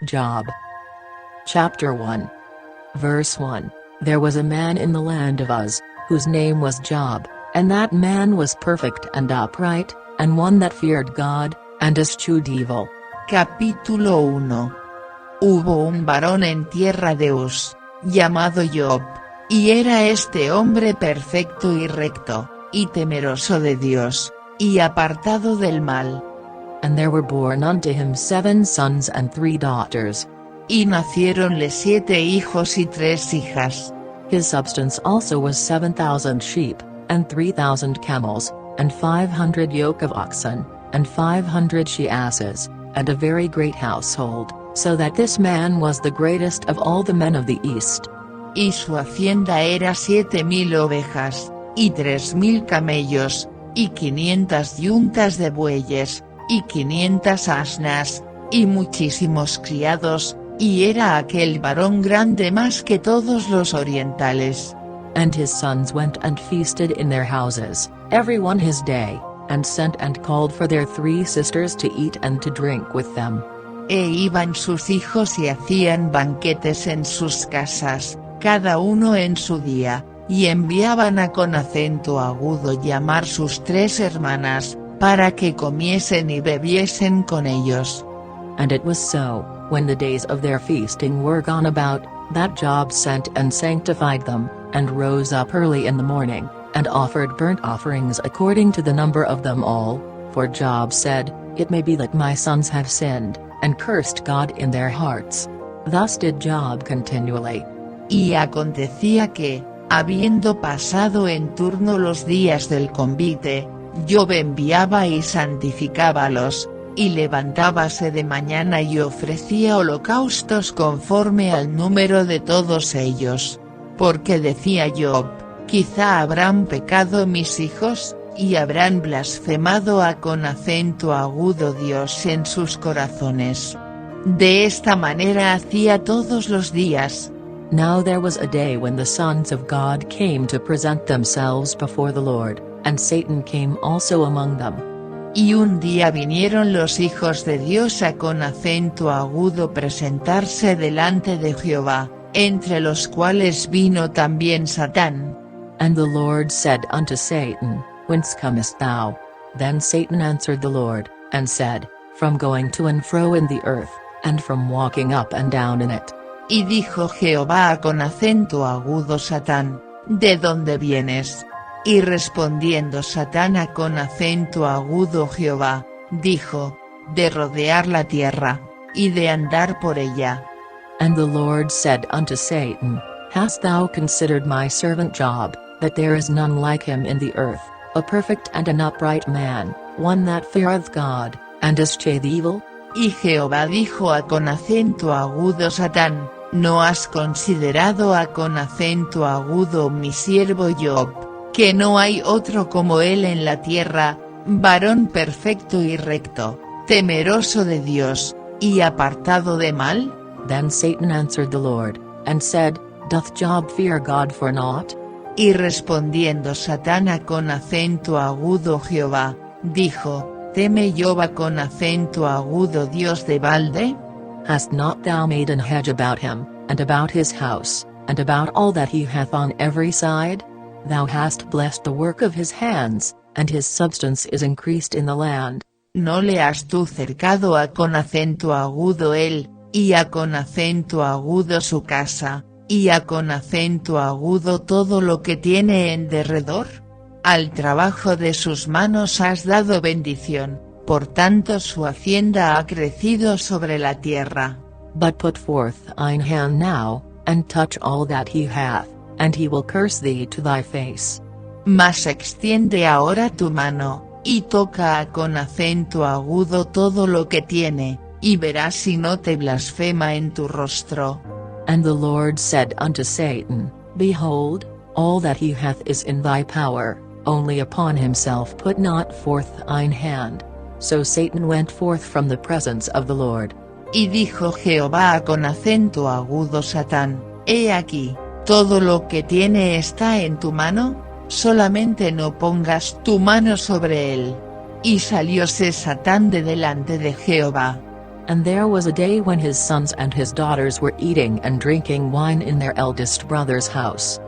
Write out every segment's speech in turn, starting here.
Job. Chapter 1. Verse 1. There was a man in the land of Uz, whose name was Job, and that man was perfect and upright, and one that feared God, and eschewed evil. Capítulo 1. Hubo un varón en tierra de Uz, llamado Job, y era este hombre perfecto y recto, y temeroso de Dios, y apartado del mal. And there were born unto him 7 sons and 3 daughters. Y naciéronle 7 hijos y 3 hijas. His substance also was 7,000 sheep, and 3,000 camels, and 500 yoke of oxen, and 500 she-asses, and a very great household, so that this man was the greatest of all the men of the east. Y su hacienda era 7,000 ovejas, y 3,000 camellos, y 500 yuntas de bueyes, y 500 asnas, y muchísimos criados, y era aquel varón grande más que todos los orientales. And his sons went and feasted in their houses, every one his day, and sent and called for their 3 sisters to eat and to drink with them. E iban sus hijos y hacían banquetes en sus casas, cada uno en su día, y enviaban a con acento agudo llamar sus 3 hermanas, para que comiesen y bebiesen con ellos. And it was so, when the days of their feasting were gone about, that Job sent and sanctified them, and rose up early in the morning, and offered burnt offerings according to the number of them all, for Job said, It may be that my sons have sinned, and cursed God in their hearts. Thus did Job continually. Y acontecía que, habiendo pasado en turno los días del convite, Job enviaba y santificábalos, y levantábase de mañana y ofrecía holocaustos conforme al número de todos ellos. Porque decía Job, quizá habrán pecado mis hijos, y habrán blasfemado a con acento agudo Dios en sus corazones. De esta manera hacía todos los días. Now there was a day when the sons of God came to present themselves before the Lord, and Satan came also among them. Y un día vinieron los hijos de Dios a con acento agudo presentarse delante de Jehová, entre los cuales vino también Satán. And the Lord said unto Satan, Whence comest thou? Then Satan answered the Lord, and said, From going to and fro in the earth, and from walking up and down in it. Y dijo Jehová a con acento agudo Satán, ¿de dónde vienes? Y respondiendo Satán a con acento agudo Jehová, dijo, de rodear la tierra, y de andar por ella. And the Lord said unto Satan, Hast thou considered my servant Job, that there is none like him in the earth, a perfect and an upright man, one that feareth God, and escheweth evil? Y Jehová dijo a con acento agudo Satán, ¿no has considerado a con acento agudo mi siervo Job, que no hay otro como él en la tierra, varón perfecto y recto, temeroso de Dios, y apartado de mal? Then Satan answered the Lord, and said, Doth Job fear God for naught? Y respondiendo Satán a con acento agudo Jehová, dijo, ¿teme Job a con acento agudo Dios de balde? Hast not thou made an hedge about him, and about his house, and about all that he hath on every side? Thou hast blessed the work of his hands, and his substance is increased in the land. ¿No le has tú cercado a con acento agudo él, y a con acento agudo su casa, y a con acento agudo todo lo que tiene en derredor? Al trabajo de sus manos has dado bendición, por tanto su hacienda ha crecido sobre la tierra. But put forth thine hand now, and touch all that he hath, and he will curse thee to thy face. Mas extiende ahora tu mano, y toca a con acento agudo todo lo que tiene, y verás si no te blasfema en tu rostro. And the Lord said unto Satan, Behold, all that he hath is in thy power, only upon himself put not forth thine hand. So Satan went forth from the presence of the Lord. Y dijo Jehová con acento agudo Satán, He aquí, todo lo que tiene está en tu mano, solamente no pongas tu mano sobre él. Y salióse Satán de delante de Jehová. And there was a day when his sons and his daughters were eating and drinking wine in their eldest brother's house.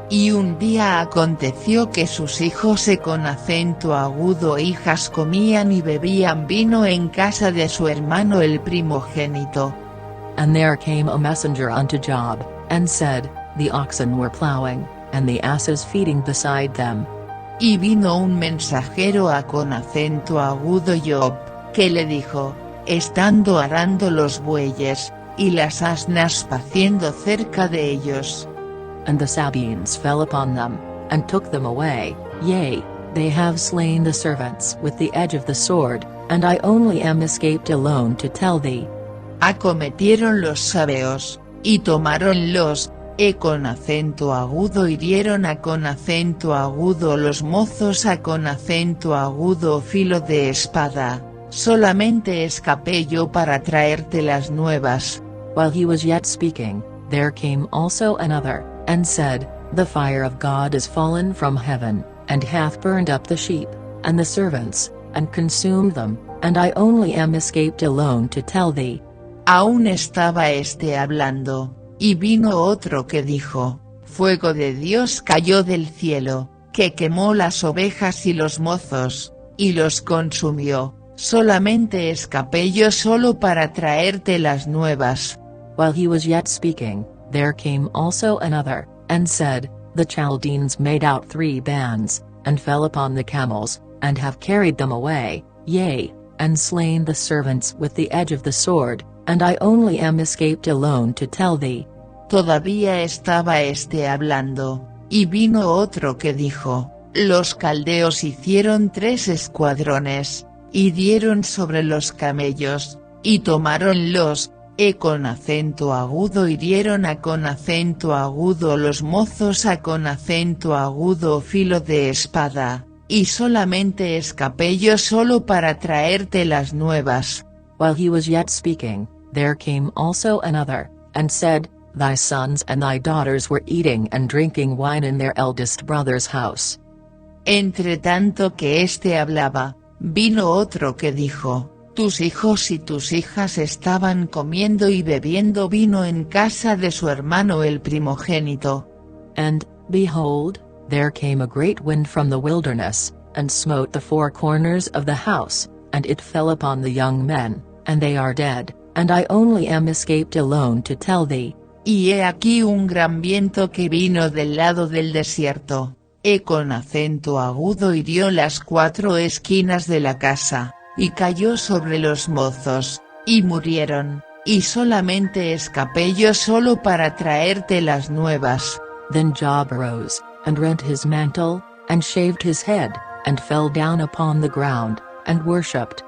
Y un día aconteció que sus hijos con acento agudo e hijas comían y bebían vino en casa de su hermano el primogénito. And there came a messenger unto Job, and said, The oxen were plowing, and the asses feeding beside them. Y vino un mensajero con acento agudo Job, que le dijo, estando arando los bueyes, y las asnas paciendo cerca de ellos. And the Sabines fell upon them, and took them away, yea, they have slain the servants with the edge of the sword, and I only am escaped alone to tell thee. Acometieron los sabeos, y tomáronlos, con acento agudo hirieron con acento agudo los mozos con acento agudo filo de espada, solamente escapé yo para traerte las nuevas. While he was yet speaking, there came also another, and said, The fire of God is fallen from heaven, and hath burned up the sheep, and the servants, and consumed them, and I only am escaped alone to tell thee. Aún estaba hablando, y vino otro que dijo, Fuego de Dios cayó del cielo, que quemó las ovejas y los mozos, y los consumió, solamente escapé yo solo para traerte las nuevas. While he was yet speaking, there came also another, and said, The Chaldeans made out 3 bands, and fell upon the camels, and have carried them away, yea, and slain the servants with the edge of the sword, and I only am escaped alone to tell thee. Todavía estaba hablando, y vino otro que dijo, Los caldeos hicieron 3 escuadrones, y dieron sobre los camellos, y tomáronlos, con acento agudo hirieron con acento agudo los mozos con acento agudo filo de espada, y solamente escapé yo solo para traerte las nuevas. While he was yet speaking, there came also another, and said, Thy sons and thy daughters were eating and drinking wine in their eldest brother's house. Entre tanto que hablaba, vino otro que dijo, Tus hijos y tus hijas estaban comiendo y bebiendo vino en casa de su hermano el primogénito. And, behold, there came a great wind from the wilderness, and smote the 4 corners of the house, and it fell upon the young men, and they are dead, and I only am escaped alone to tell thee. Y he aquí un gran viento que vino del lado del desierto, con acento agudo hirió las 4 esquinas de la casa, y cayó sobre los mozos, y murieron, y solamente escapé yo solo para traerte las nuevas. Then Job arose, and rent his mantle, and shaved his head, and fell down upon the ground, and worshipped.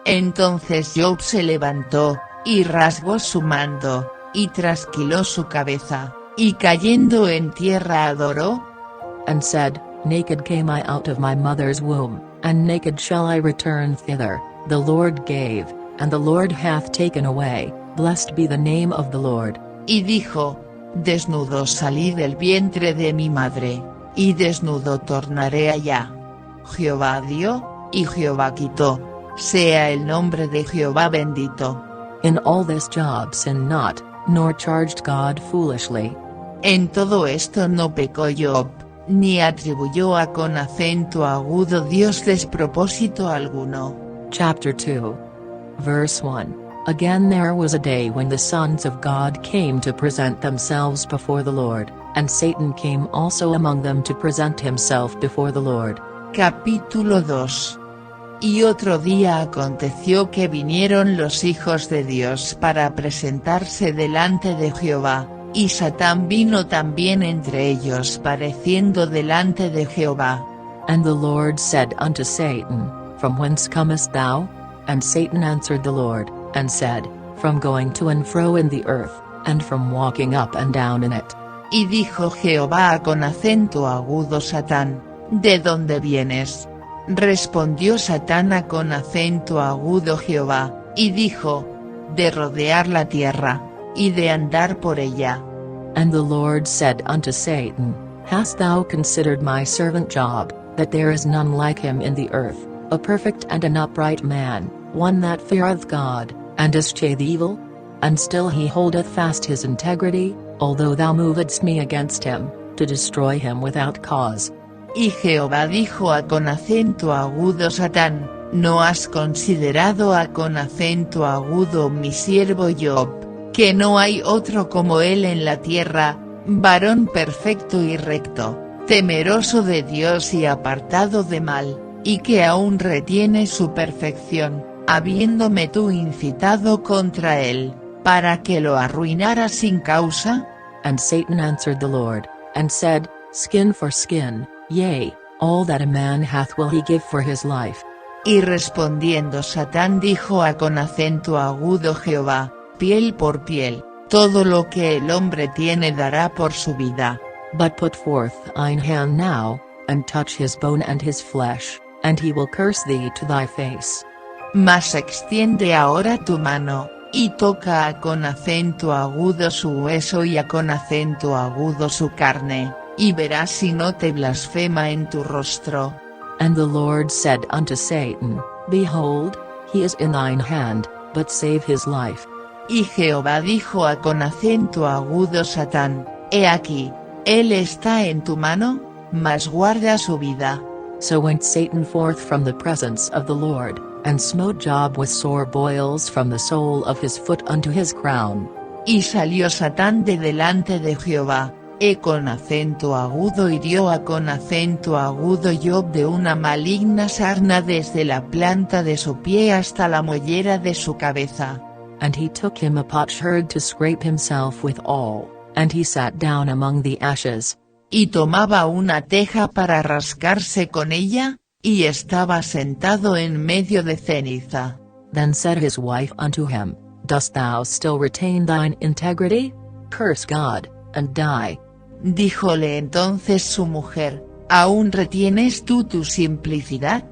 Entonces Job se levantó, y rasgó su manto, y trasquiló su cabeza, y cayendo en tierra adoró. And said, Naked came I out of my mother's womb, and naked shall I return thither, the Lord gave, and the Lord hath taken away, blessed be the name of the Lord. Y dijo, Desnudo salí del vientre de mi madre, y desnudo tornaré allá. Jehová dio, y Jehová quitó, sea el nombre de Jehová bendito. In all this Job sinned not, nor charged God foolishly. En todo esto no pecó Job, ni atribuyó con acento agudo Dios despropósito alguno. Chapter 2. Verse 1. Again there was a day when the sons of God came to present themselves before the Lord, and Satan came also among them to present himself before the Lord. Capítulo 2. Y otro día aconteció que vinieron los hijos de Dios para presentarse delante de Jehová, y Satán vino también entre ellos pareciendo delante de Jehová. And the Lord said unto Satan, From whence comest thou? And Satan answered the Lord, and said, From going to and fro in the earth, and from walking up and down in it. Y dijo Jehová con acento agudo Satán, ¿de dónde vienes? Respondió Satán con acento agudo Jehová, y dijo, de rodear la tierra, y de andar por ella. And the Lord said unto Satan, Hast thou considered my servant Job, that there is none like him in the earth, a perfect and an upright man, one that feareth God, And eschew the evil? And still he holdeth fast his integrity, although thou movedst me against him, to destroy him without cause. Y Jehová dijo a con acento agudo Satán, ¿no has considerado a con acento agudo mi siervo Job, que no hay otro como él en la tierra, varón perfecto y recto, temeroso de Dios y apartado de mal, y que aún retiene su perfección, habiéndome tú incitado contra él, para que lo arruinara sin causa? And Satan answered the Lord, and said, Skin for skin, yea, all that a man hath will he give for his life. Y respondiendo Satán dijo a con acento agudo Jehová, piel por piel, todo lo que el hombre tiene dará por su vida. But put forth thine hand now, and touch his bone and his flesh, and he will curse thee to thy face. Mas extiende ahora tu mano, y toca a con acento agudo su hueso y a con acento agudo su carne, y verás si no te blasfema en tu rostro. And the Lord said unto Satan, Behold, he is in thine hand, but save his life. Y Jehová dijo a con acento agudo Satán, he aquí, él está en tu mano, mas guarda su vida. So went Satan forth from the presence of the Lord, and smote Job with sore boils from the sole of his foot unto his crown. Y salió Satán de delante de Jehová, con acento agudo hirió a con acento agudo Job de una maligna sarna desde la planta de su pie hasta la mollera de su cabeza. And he took him a potsherd to scrape himself withal, and he sat down among the ashes. Y tomaba una teja para rascarse con ella, y estaba sentado en medio de ceniza. Then said his wife unto him, Dost thou still retain thine integrity? Curse God, and die. Díjole entonces su mujer, ¿aún retienes tú tu simplicidad?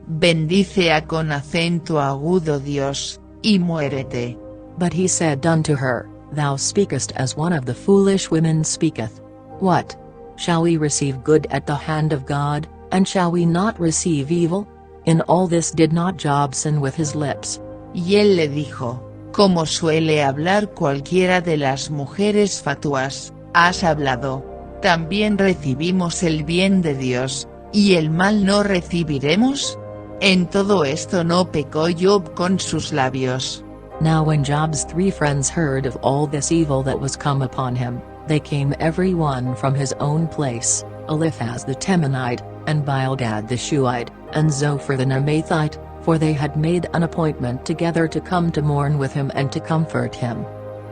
Bendice a con acento agudo Dios, y muérete. But he said unto her, Thou speakest as one of the foolish women speaketh. What? Shall we receive good at the hand of God, and shall we not receive evil? In all this did not Job sin with his lips. Y él le dijo, como suele hablar cualquiera de las mujeres fatuas, has hablado. ¿También recibimos el bien de Dios, y el mal no recibiremos? En todo esto no pecó Job con sus labios. Now when Job's 3 friends heard of all this evil that was come upon him, they came every one from his own place, Eliphaz the Temanite, and Bildad the Shuhite, and Zophar the Naamathite, for they had made an appointment together to come to mourn with him and to comfort him.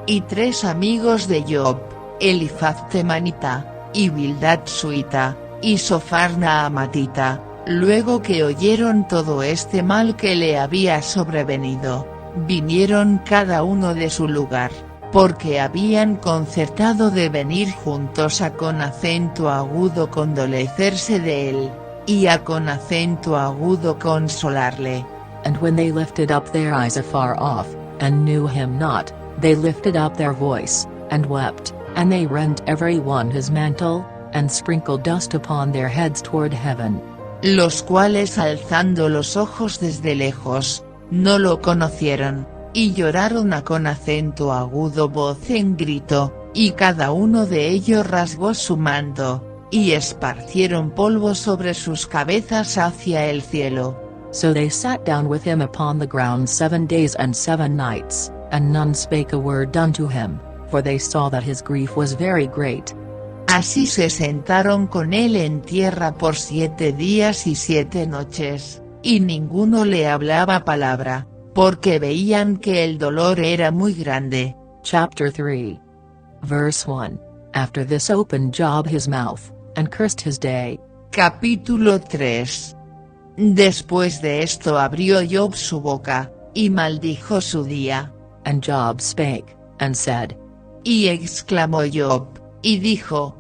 Y 3 amigos de Job, Elifaz Temanita, y Bildad Suita, y Zophar Naamatita, luego que oyeron todo este mal que le había sobrevenido, vinieron cada uno de su lugar, porque habían concertado de venir juntos a con acento agudo condolecerse de él, y a con acento agudo consolarle. And when they lifted up their eyes afar off, and knew him not, they lifted up their voice, and wept, and they rent every one his mantle, and sprinkled dust upon their heads toward heaven. Los cuales alzando los ojos desde lejos, no lo conocieron, y lloraron a con acento agudo voz en grito, y cada uno de ellos rasgó su manto, y esparcieron polvo sobre sus cabezas hacia el cielo. So they sat down with him upon the ground 7 days and 7 nights, and none spake a word unto him, for they saw that his grief was very great. Así se sentaron con él en tierra por 7 días y 7 noches, y ninguno le hablaba palabra, porque veían que el dolor era muy grande. Chapter 3. Verse 1. After this opened Job his mouth, and cursed his day. Capítulo 3. Después de esto abrió Job su boca, y maldijo su día. And Job spake, and said. Y exclamó Job, y dijo.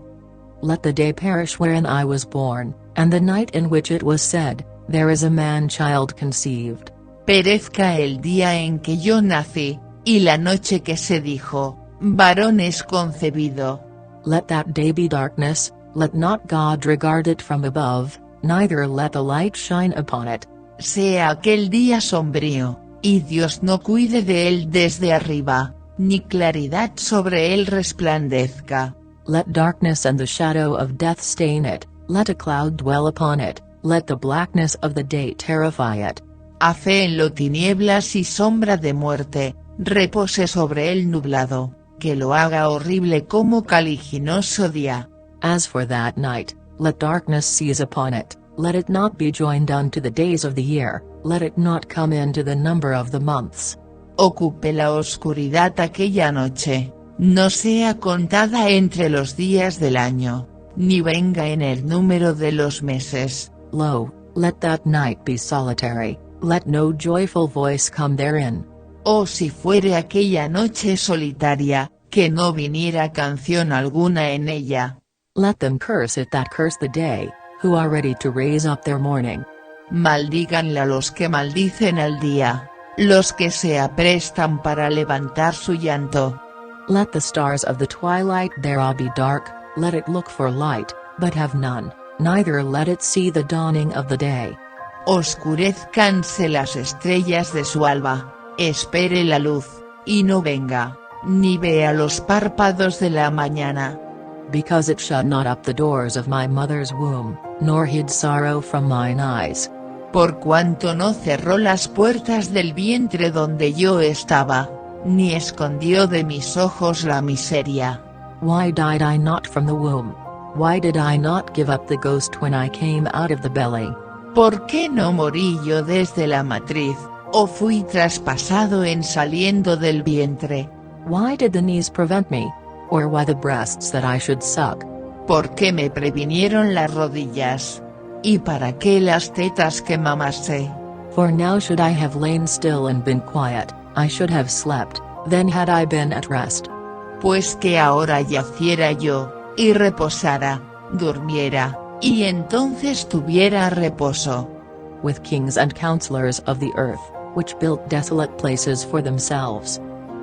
Let the day perish wherein I was born, and the night in which it was said, There is a man-child conceived. Perezca el día en que yo nací, y la noche que se dijo, varón es concebido. Let that day be darkness, let not God regard it from above, neither let the light shine upon it. Sea aquel día sombrío, y Dios no cuide de él desde arriba, ni claridad sobre él resplandezca. Let darkness and the shadow of death stain it, let a cloud dwell upon it, let the blackness of the day terrify it. A fe en lo tinieblas y sombra de muerte, repose sobre él nublado, que lo haga horrible como caliginoso día. As for that night, let darkness seize upon it, let it not be joined unto the days of the year, let it not come into the number of the months. Ocupe la oscuridad aquella noche, no sea contada entre los días del año, ni venga en el número de los meses. Lo, let that night be solitary, let no joyful voice come therein. O si fuere aquella noche solitaria, que no viniera canción alguna en ella. Let them curse it that curse the day, who are ready to raise up their mourning. Maldíganla los que maldicen al día, los que se aprestan para levantar su llanto. Let the stars of the twilight thereof be dark, let it look for light, but have none, neither let it see the dawning of the day. Oscurezcanse las estrellas de su alba, espere la luz, y no venga, ni vea los párpados de la mañana. Because it shut not up the doors of my mother's womb, nor hid sorrow from mine eyes. Por cuanto no cerró las puertas del vientre donde yo estaba, ni escondió de mis ojos la miseria. Why died I not from the womb? Why did I not give up the ghost when I came out of the belly? ¿Por qué no morí yo desde la matriz, o fui traspasado en saliendo del vientre? Why did the knees prevent me? Or why the breasts that I should suck? ¿Por qué me previnieron las rodillas? ¿Y para qué las tetas que mamase? For now should I have lain still and been quiet, I should have slept, then had I been at rest. Pues que ahora yaciera yo, y reposara, durmiera, y entonces tuviera reposo. With kings and counselors of the earth, which built desolate places for themselves.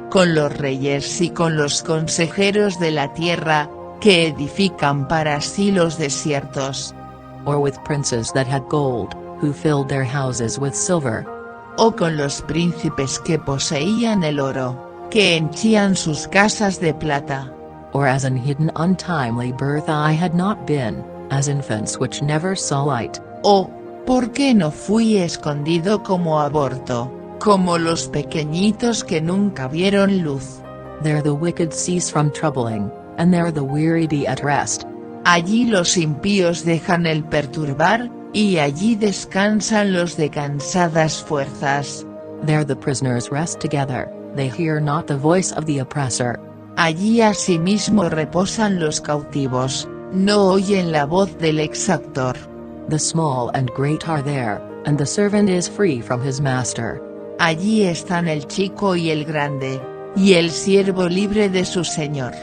Con los reyes y con los consejeros de la tierra, que edifican para sí los desiertos. Or with princes that had gold, who filled their houses with silver. O con los príncipes que poseían el oro, que henchían sus casas de plata. Or as an hidden untimely birth I had not been, as infants which never saw light. O, ¿por qué no fui escondido como aborto, como los pequeñitos que nunca vieron luz? There the wicked cease from troubling, and there the weary be at rest. Allí los impíos dejan el perturbar, y allí descansan los de cansadas fuerzas. There the prisoners rest together, they hear not the voice of the oppressor. Allí asimismo reposan los cautivos, no oyen la voz del exactor. The small and great are there, and the servant is free from his master. Allí están el chico y el grande, y el siervo libre de su señor.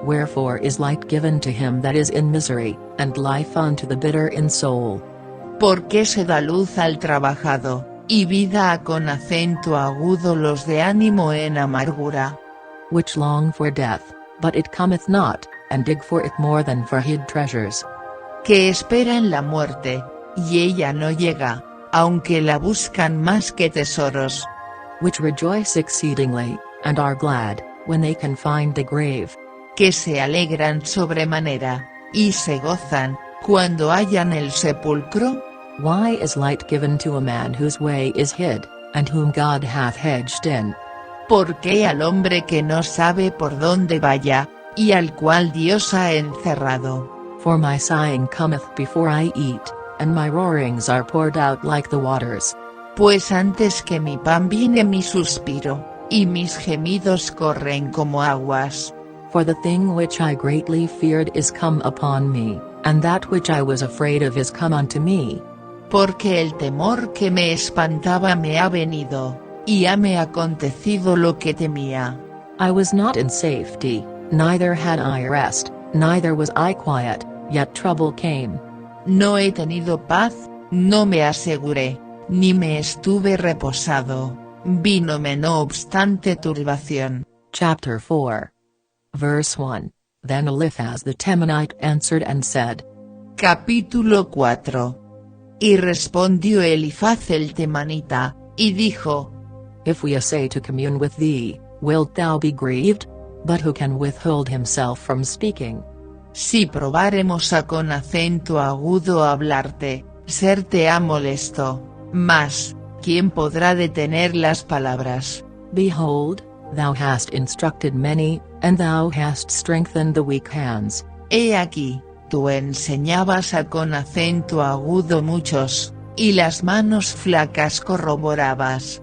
Wherefore is light given to him that is in misery, and life unto the bitter in soul. Porque se da luz al trabajado, y vida a con acento agudo los de ánimo en amargura. Which long for death, but it cometh not, and dig for it more than for hid treasures. Que esperan la muerte, y ella no llega, aunque la buscan más que tesoros. Which rejoice exceedingly, and are glad, when they can find the grave. Que se alegran sobremanera, y se gozan, cuando hallan el sepulcro. Why is light given to a man whose way is hid, and whom God hath hedged in? ¿Por qué al hombre que no sabe por dónde vaya, y al cual Dios ha encerrado? For my sighing cometh before I eat, and my roarings are poured out like the waters. Pues antes que mi pan viene mi suspiro, y mis gemidos corren como aguas. For the thing which I greatly feared is come upon me, and that which I was afraid of is come unto me. Porque el temor que me espantaba me ha venido, y hame acontecido lo que temía. I was not in safety, neither had I rest, neither was I quiet, yet trouble came. No he tenido paz, no me aseguré, ni me estuve reposado, vínome no obstante turbación. Chapter 4. Verse 1. Then Eliphaz the Temanite answered and said. Capítulo 4. Y respondió Elifaz el Temanita, y dijo: If we essay to commune with thee, wilt thou be grieved? But who can withhold himself from speaking? Si probáremos a con acento agudo hablarte, serte ha molesto, mas, ¿quién podrá detener las palabras? Behold, thou hast instructed many, and thou hast strengthened the weak hands. He aquí, tú enseñabas a con acento agudo muchos, y las manos flacas corroborabas.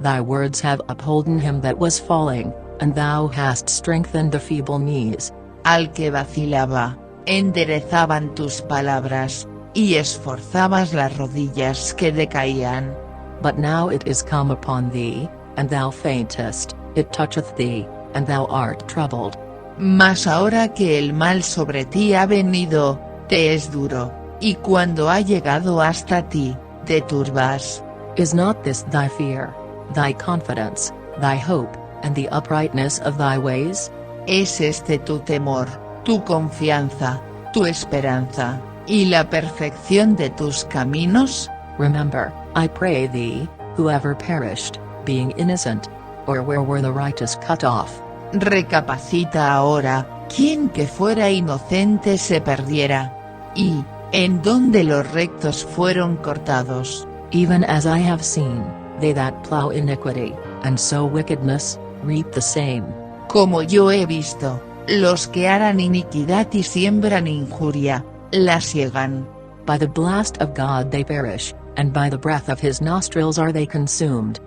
Thy words have upholden him that was falling, and thou hast strengthened the feeble knees. Al que vacilaba, enderezaban tus palabras, y esforzabas las rodillas que decaían. But now it is come upon thee, and thou faintest, it toucheth thee, and thou art troubled. Mas ahora que el mal sobre ti ha venido, te es duro, y cuando ha llegado hasta ti, te turbas. Is not this thy fear, thy confidence, thy hope, and the uprightness of thy ways? Es este tu temor, tu confianza, tu esperanza, y la perfección de tus caminos? Remember, I pray thee, whoever perished, being innocent, or where were the righteous cut off? Recapacita ahora, ¿quién que fuera inocente se perdiera? Y, ¿en dónde los rectos fueron cortados? Even as I have seen, they that plow iniquity, and sow wickedness, reap the same. Como yo he visto, los que harán iniquidad y siembran injuria, la siegan. By the blast of God they perish, and by the breath of his nostrils are they consumed.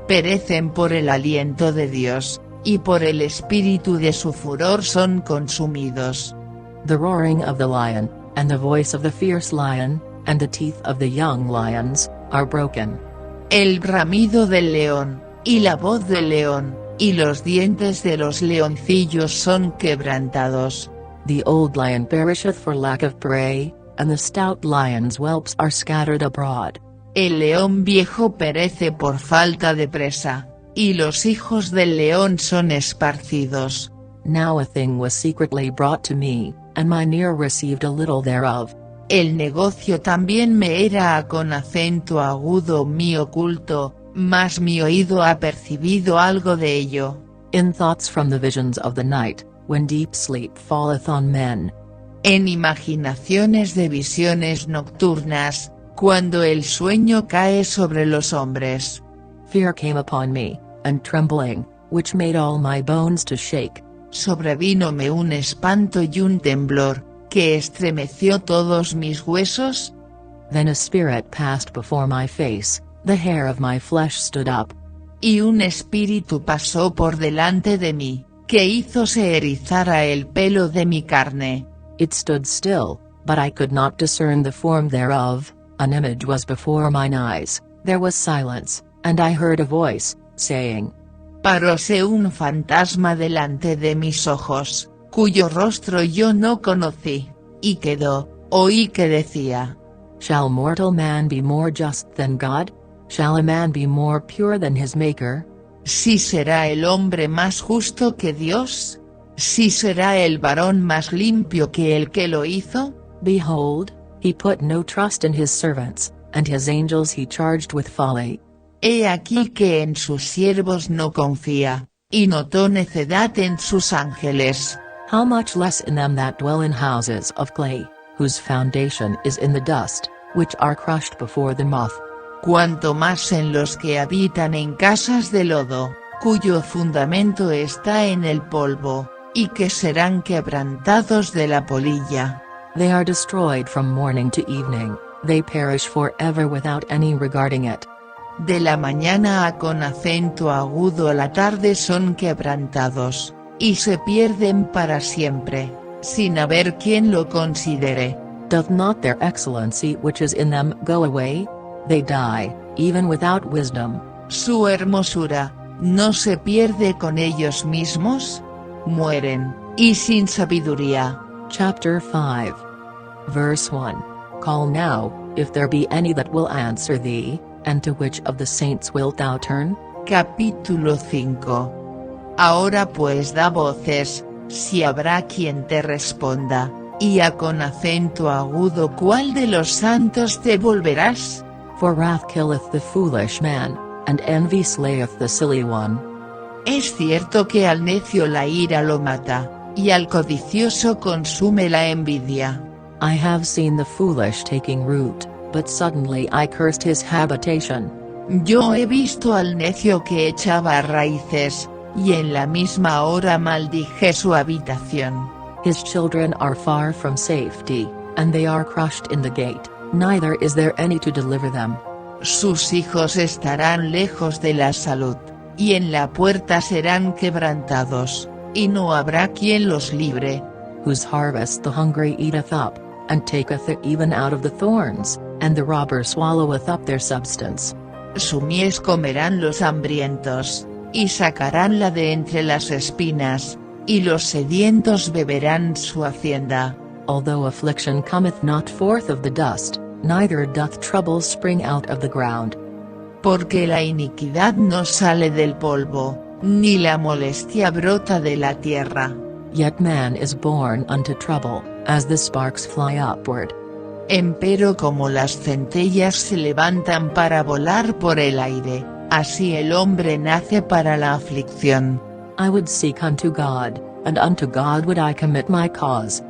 Perecen por el aliento de Dios, y por el espíritu de su furor son consumidos. The roaring of the lion, and the voice of the fierce lion, and the teeth of the young lions, are broken. El bramido del león, y la voz del león, y los dientes de los leoncillos son quebrantados. The old lion perisheth for lack of prey, and the stout lion's whelps are scattered abroad. El león viejo perece por falta de presa, y los hijos del león son esparcidos. Now a thing was secretly brought to me, and mine ear received a little thereof. El negocio también me era a con acento agudo mi oculto, mas mi oído ha percibido algo de ello. In thoughts from the visions of the night, when deep sleep falleth on men. En imaginaciones de visiones nocturnas, cuando el sueño cae sobre los hombres. Fear came upon me, and trembling, which made all my bones to shake. Sobrevínome un espanto y un temblor, que estremeció todos mis huesos. Then a spirit passed before my face, the hair of my flesh stood up. Y un espíritu pasó por delante de mí, que hizo se erizara el pelo de mi carne. It stood still, but I could not discern the form thereof. An image was before mine eyes, there was silence, and I heard a voice, saying, Paróse un fantasma delante de mis ojos, cuyo rostro yo no conocí, y quedó, oí que decía, Shall mortal man be more just than God? Shall a man be more pure than his Maker? ¿Sí será el hombre más justo que Dios? ¿Sí será el varón más limpio que el que lo hizo? Behold, he put no trust in his servants, and his angels he charged with folly. He aquí que en sus siervos no confía, y notó necedad en sus ángeles. How much less in them that dwell in houses of clay, whose foundation is in the dust, which are crushed before the moth. Cuanto más en los que habitan en casas de lodo, cuyo fundamento está en el polvo, y que serán quebrantados de la polilla. They are destroyed from morning to evening, they perish forever without any regarding it. De la mañana a con acento agudo a la tarde son quebrantados, y se pierden para siempre, sin haber quien lo considere. Doth not their excellency which is in them go away? They die, even without wisdom. Su hermosura, ¿no se pierde con ellos mismos? Mueren, y sin sabiduría. Chapter 5. Verse 1. Call now, if there be any that will answer thee, and to which of the saints wilt thou turn? Capítulo 5. Ahora pues da voces, si habrá quien te responda, y a con acento agudo ¿cuál de los santos te volverás? For wrath killeth the foolish man, and envy slayeth the silly one. Es cierto que al necio la ira lo mata, y al codicioso consume la envidia. I have seen the foolish taking root, but suddenly I cursed his habitation. Yo he visto al necio que echaba raíces, y en la misma hora maldije su habitación. His children are far from safety, and they are crushed in the gate, neither is there any to deliver them. Sus hijos estarán lejos de la salud, y en la puerta serán quebrantados, y no habrá quien los libre. Whose harvest the hungry eateth up, and taketh it even out of the thorns, and the robber swalloweth up their substance. Su mies comerán los hambrientos, y sacaránla de entre las espinas, y los sedientos beberán su hacienda. Although affliction cometh not forth of the dust, neither doth trouble spring out of the ground. Porque la iniquidad no sale del polvo, ni la molestia brota de la tierra. Yet man is born unto trouble, as the sparks fly upward. Empero como las centellas se levantan para volar por el aire, así el hombre nace para la aflicción. I would seek unto God, and unto God would I commit my cause.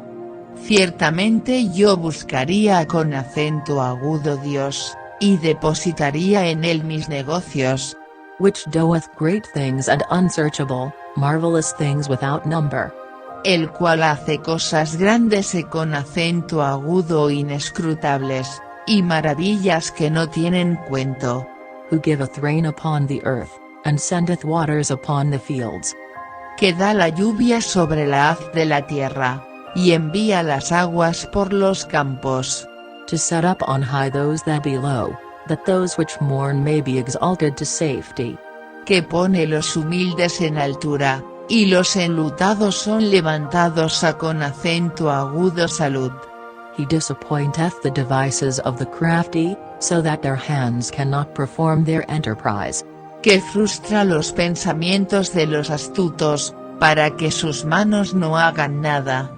Ciertamente yo buscaría con acento agudo Dios, y depositaría en él mis negocios. Which doeth great things and unsearchable, marvelous things without number. El cual hace cosas grandes y con acento agudo inescrutables, y maravillas que no tienen cuento. Who giveth rain upon the earth, and sendeth waters upon the fields. Que da la lluvia sobre la haz de la tierra, y envía las aguas por los campos. To set up on high those that be low, that those which mourn may be exalted to safety. Que pone los humildes en altura, y los enlutados son levantados a con acento agudo salud. He disappointeth the devices of the crafty, so that their hands cannot perform their enterprise. Que frustra los pensamientos de los astutos, para que sus manos no hagan nada.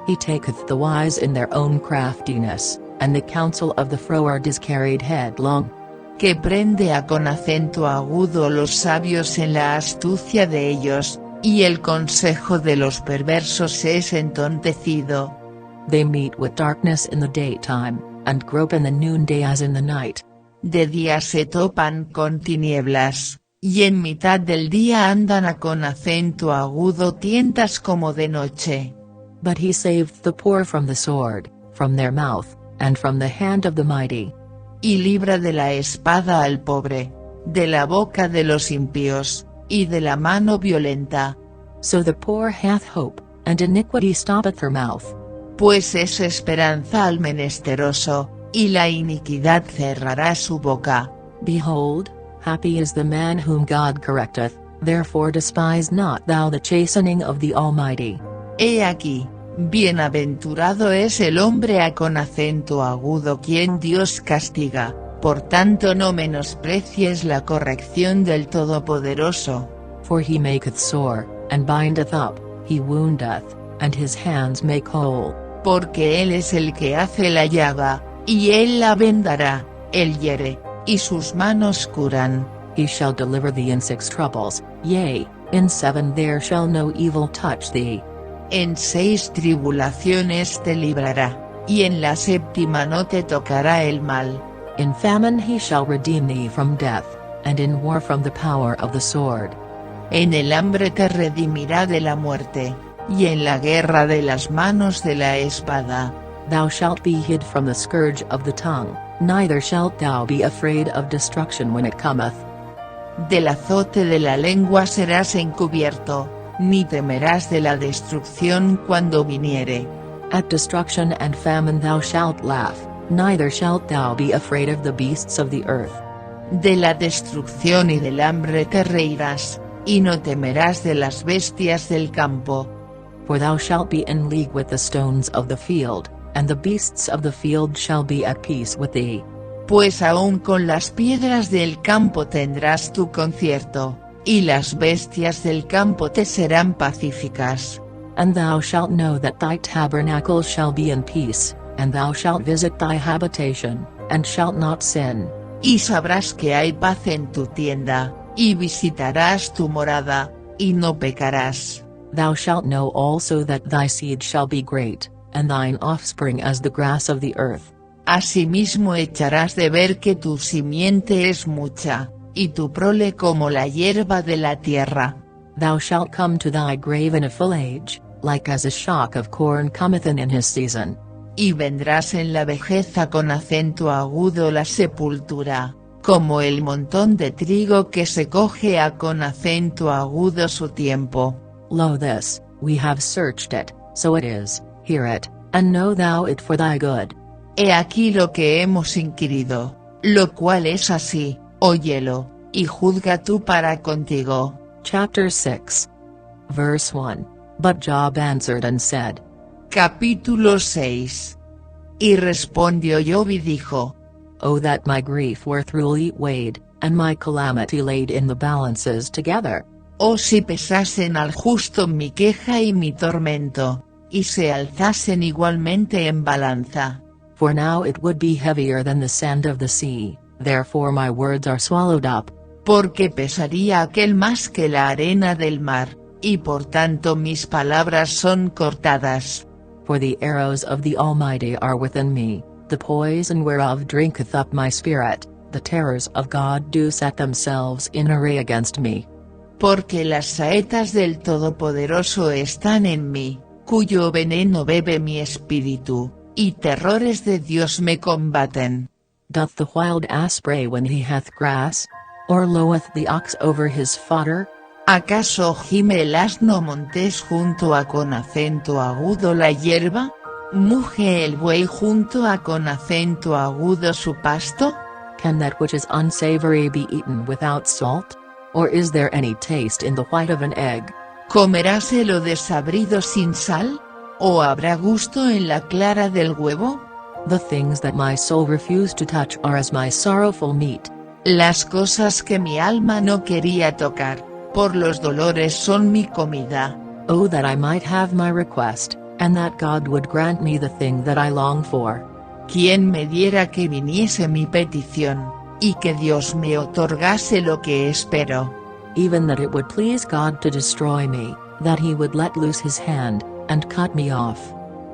He taketh the wise in their own craftiness, and the counsel of the froward is carried headlong. Que prende a con acento agudo los sabios en la astucia de ellos, y el consejo de los perversos es entontecido. They meet with darkness in the daytime, and grope in the noonday as in the night. De día se topan con tinieblas, y en mitad del día andan a con acento agudo tientas como de noche. But he saved the poor from the sword, from their mouth, and from the hand of the mighty. Y libra de la espada al pobre, de la boca de los impíos, y de la mano violenta. So the poor hath hope, and iniquity stoppeth her mouth. Pues es esperanza al menesteroso, y la iniquidad cerrará su boca. Behold, happy is the man whom God correcteth, therefore despise not thou the chastening of the Almighty. He aquí, bienaventurado es el hombre a con acento agudo quien Dios castiga, por tanto no menosprecies la corrección del Todopoderoso. For he maketh sore, and bindeth up, he woundeth, and his hands make whole. Porque él es el que hace la llaga, y él la vendará, él hiere, y sus manos curan. He shall deliver thee in 6 troubles, yea, in 7 there shall no evil touch thee. En 6 tribulaciones te librará, y en la 7ª no te tocará el mal. In famine he shall redeem thee from death, and in war from the power of the sword. En el hambre te redimirá de la muerte, y en la guerra de las manos de la espada. Thou shalt be hid from the scourge of the tongue, neither shalt thou be afraid of destruction when it cometh. Del azote de la lengua serás encubierto, ni temerás de la destrucción cuando viniere. At destruction and famine thou shalt laugh, neither shalt thou be afraid of the beasts of the earth. De la destrucción y del hambre te reirás, y no temerás de las bestias del campo. For thou shalt be in league with the stones of the field, and the beasts of the field shall be at peace with thee. Pues aún con las piedras del campo tendrás tu concierto, y las bestias del campo te serán pacíficas. And thou shalt know that thy tabernacle shall be in peace, and thou shalt visit thy habitation, and shalt not sin. y sabrás que hay paz en tu tienda, y visitarás tu morada, y no pecarás. Thou shalt know also that thy seed shall be great, and thine offspring as the grass of the earth. Asimismo echarás de ver que tu simiente es mucha, y tu prole como la hierba de la tierra. Thou shalt come to thy grave in a full age, like as a shock of corn cometh in his season. Y vendrás en la vejeza con acento agudo la sepultura, como el montón de trigo que se coge a con acento agudo su tiempo. Lo this, we have searched it, so it is, hear it, and know thou it for thy good. He aquí lo que hemos inquirido, lo cual es así, óyelo, y juzga tú para contigo. Chapter 6. Verse 1. But Job answered and said. Capítulo 6. Y respondió Job y dijo. Oh that my grief were thoroughly weighed, and my calamity laid in the balances together. Oh si pesasen al justo mi queja y mi tormento, y se alzasen igualmente en balanza. For now it would be heavier than the sand of the sea, therefore my words are swallowed up. Porque pesaría aquel más que la arena del mar, y por tanto mis palabras son cortadas. For the arrows of the Almighty are within me, the poison whereof drinketh up my spirit, the terrors of God do set themselves in array against me. Porque las saetas del Todopoderoso están en mí, cuyo veneno bebe mi espíritu, y terrores de Dios me combaten. Doth the wild ass bray when he hath grass? Or loweth the ox over his fodder? ¿Acaso gime el asno montés junto a con acento agudo la hierba? ¿Muge el buey junto a con acento agudo su pasto? Can that which is unsavory be eaten without salt? Or is there any taste in the white of an egg? ¿Comeráse lo desabrido sin sal? ¿O habrá gusto en la clara del huevo? The things that my soul refused to touch are as my sorrowful meat. Las cosas que mi alma no quería tocar, por los dolores son mi comida. Oh that I might have my request, and that God would grant me the thing that I long for. ¿Quién me diera que viniese mi petición, y que Dios me otorgase lo que espero? Even that it would please God to destroy me, that he would let loose his hand, and cut me off.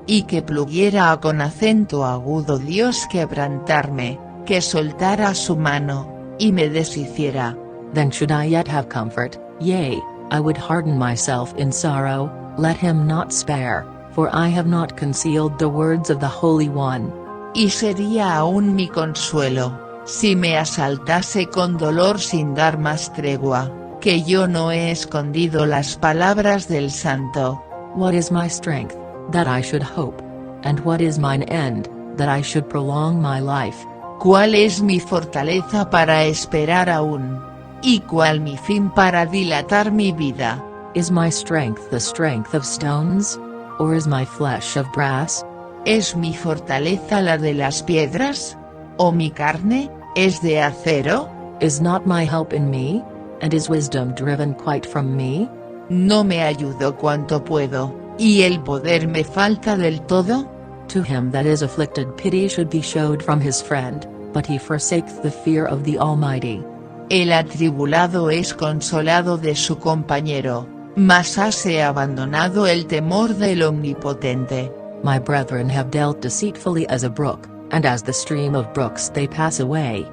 Y que pluguiera a con acento agudo Dios quebrantarme, que soltara su mano, y me deshiciera. Then should I yet have comfort, yea, I would harden myself in sorrow, let him not spare, for I have not concealed the words of the Holy One. Y sería aún mi consuelo, si me asaltase con dolor sin dar más tregua, que yo no he escondido las palabras del Santo. What is my strength, that I should hope? And what is mine end, that I should prolong my life? ¿Cuál es mi fortaleza para esperar aún? ¿Y cuál mi fin para dilatar mi vida? Is my strength the strength of stones? Or is my flesh of brass? ¿Es mi fortaleza la de las piedras? ¿O mi carne, es de acero? Is not my help in me? And is wisdom driven quite from me? No me ayudo cuanto puedo, ¿y el poder me falta del todo? To him that is afflicted pity should be showed from his friend, but he forsaketh the fear of the Almighty. El atribulado es consolado de su compañero, mas hase abandonado el temor del Omnipotente. My brethren have dealt deceitfully as a brook, and as the stream of brooks they pass away.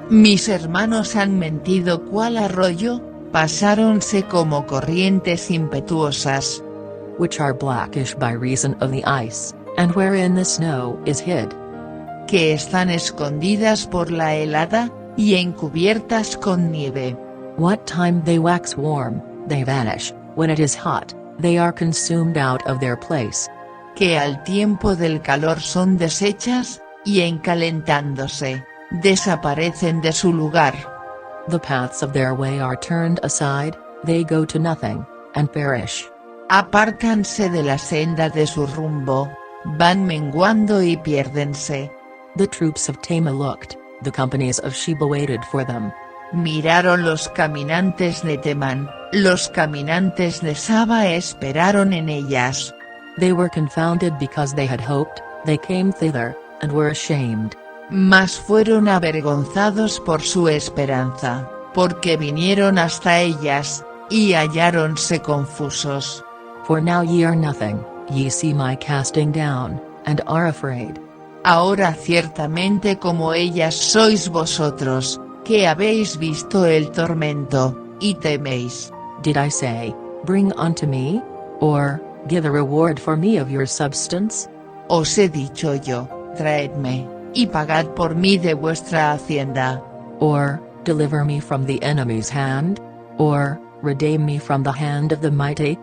Mis hermanos han mentido cual arroyo, pasáronse como corrientes impetuosas. Which are blackish by reason of the ice, and wherein the snow is hid. Que están escondidas por la helada, y encubiertas con nieve. What time they wax warm, they vanish, when it is hot, they are consumed out of their place. Que al tiempo del calor son deshechas, y encalentándose, desaparecen de su lugar. The paths of their way are turned aside, they go to nothing, and perish. Apártanse de la senda de su rumbo, van menguando y piérdense. The troops of Tema looked, the companies of Sheba waited for them. Miraron los caminantes de Temán, los caminantes de Saba esperaron en ellas. They were confounded because they had hoped, they came thither, and were ashamed. mas fueron avergonzados por su esperanza, porque vinieron hasta ellas, y halláronse confusos. For now ye are nothing, ye see my casting down, and are afraid. Ahora ciertamente como ellas sois vosotros, que habéis visto el tormento, y teméis. Did I say, bring unto me? Or, give a reward for me of your substance? Os he dicho yo, traedme, y pagad por mí de vuestra hacienda. Or, deliver me from the enemy's hand? Or, redeem me from the hand of the mighty?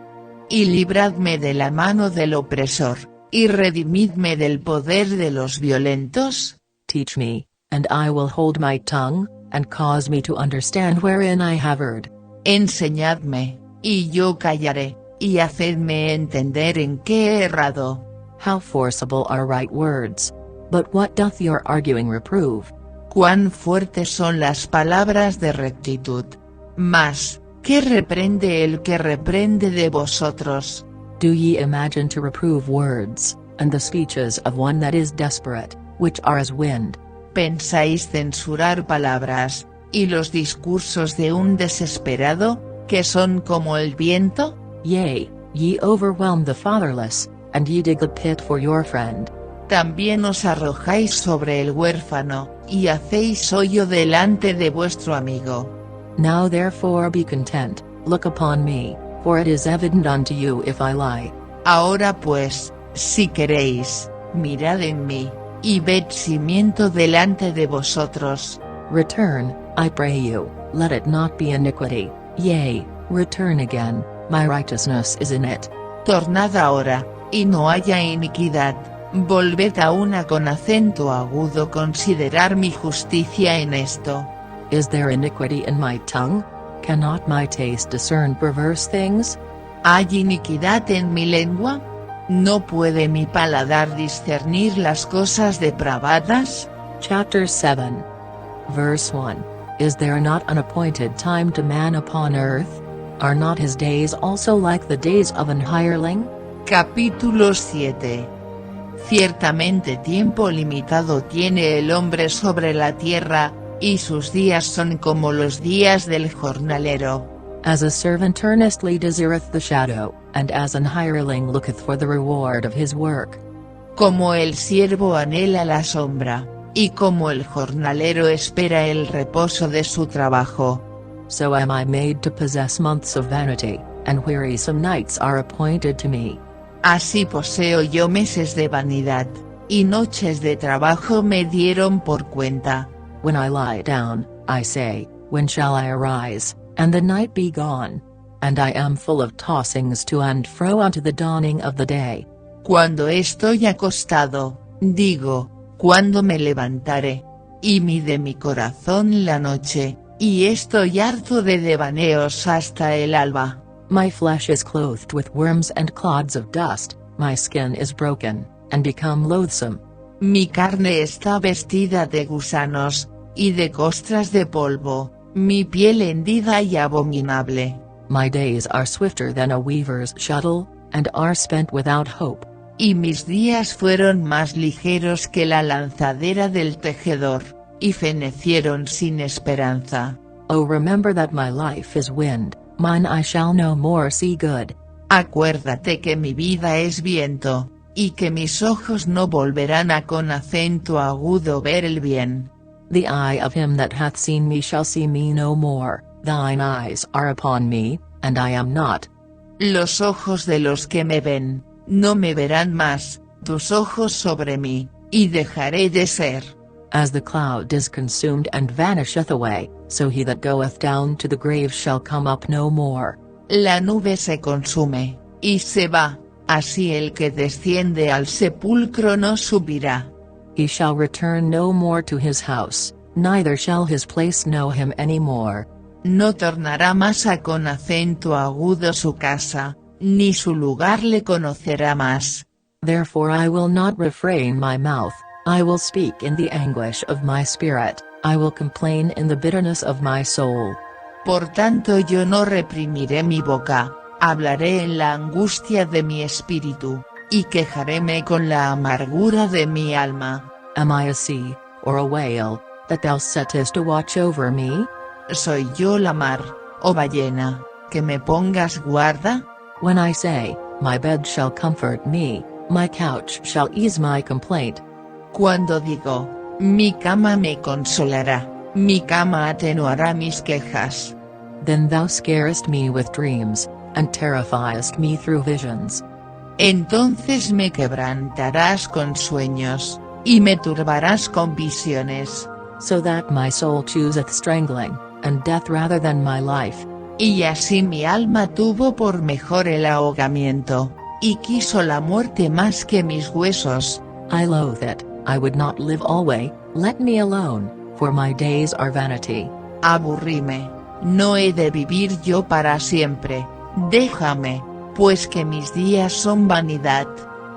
Y libradme de la mano del opresor, y redimidme del poder de los violentos. Teach me, and I will hold my tongue, and cause me to understand wherein I have erred. Enseñadme, y yo callaré, y hacedme entender en qué he errado. How forcible are right words! But what doth your arguing reprove? Cuán fuertes son las palabras de rectitud. Mas, ¿qué reprende el que reprende de vosotros? Do ye imagine to reprove words, and the speeches of one that is desperate, which are as wind? ¿Pensáis censurar palabras, y los discursos de un desesperado, que son como el viento? Yea, ye overwhelm the fatherless, and ye dig a pit for your friend. También os arrojáis sobre el huérfano, y hacéis hoyo delante de vuestro amigo. Now therefore be content, look upon me, for it is evident unto you if I lie. Ahora pues, si queréis, mirad en mí, y ved si miento delante de vosotros. Return, I pray you, let it not be iniquity, yea, return again, my righteousness is in it. Tornad ahora, y no haya iniquidad, volved a una con acento agudo considerar mi justicia en esto. Is there iniquity in my tongue? Cannot my taste discern perverse things? ¿Hay iniquidad en mi lengua? ¿No puede mi paladar discernir las cosas depravadas? Chapter 7. Verse 1. Is there not an appointed time to man upon earth? Are not his days also like the days of an hireling? Capítulo 7. Ciertamente tiempo limitado tiene el hombre sobre la tierra, y sus días son como los días del jornalero. As a servant earnestly desireth the shadow, and as an hireling looketh for the reward of his work. Como el siervo anhela la sombra, y como el jornalero espera el reposo de su trabajo. So am I made to possess months of vanity, and wearisome nights are appointed to me. Así poseo yo meses de vanidad, y noches de trabajo me dieron por cuenta. When I lie down, I say, when shall I arise, and the night be gone? And I am full of tossings to and fro unto the dawning of the day. Cuando estoy acostado, digo, ¿cuándo me levantaré? Y mide mi corazón la noche, y estoy harto de devaneos hasta el alba. My flesh is clothed with worms and clods of dust, my skin is broken, and become loathsome. Mi carne está vestida de gusanos, y de costras de polvo, mi piel hendida y abominable. My days are swifter than a weaver's shuttle, and are spent without hope. Y mis días fueron más ligeros que la lanzadera del tejedor, y fenecieron sin esperanza. Oh, remember that my life is wind, mine I shall no more see good. Acuérdate que mi vida es viento, y que mis ojos no volverán a con acento agudo ver el bien. The eye of him that hath seen me shall see me no more, thine eyes are upon me, and I am not. Los ojos de los que me ven, no me verán más, tus ojos sobre mí, y dejaré de ser. As the cloud is consumed and vanisheth away, so he that goeth down to the grave shall come up no more. La nube se consume, y se va, así el que desciende al sepulcro no subirá. He shall return no more to his house, neither shall his place know him any more. No tornará más a con acento agudo su casa, ni su lugar le conocerá más. Therefore I will not refrain my mouth, I will speak in the anguish of my spirit, I will complain in the bitterness of my soul. Por tanto yo no reprimiré mi boca, hablaré en la angustia de mi espíritu, y quejaréme con la amargura de mi alma. Am I a sea, or a whale, that thou settest a watch over me? ¿Soy yo la mar, oh ballena, que me pongas guarda? When I say, my bed shall comfort me, my couch shall ease my complaint. Cuando digo, mi cama me consolará, mi cama atenuará mis quejas. Then thou scarest me with dreams, and terrifiest me through visions. Entonces me quebrantarás con sueños, y me turbarás con visiones. So that my soul chooseth strangling, and death rather than my life. Y así mi alma tuvo por mejor el ahogamiento, y quiso la muerte más que mis huesos. I loathe it, I would not live alway, let me alone, for my days are vanity. Aburríme, no he de vivir yo para siempre, déjame, pues que mis días son vanidad.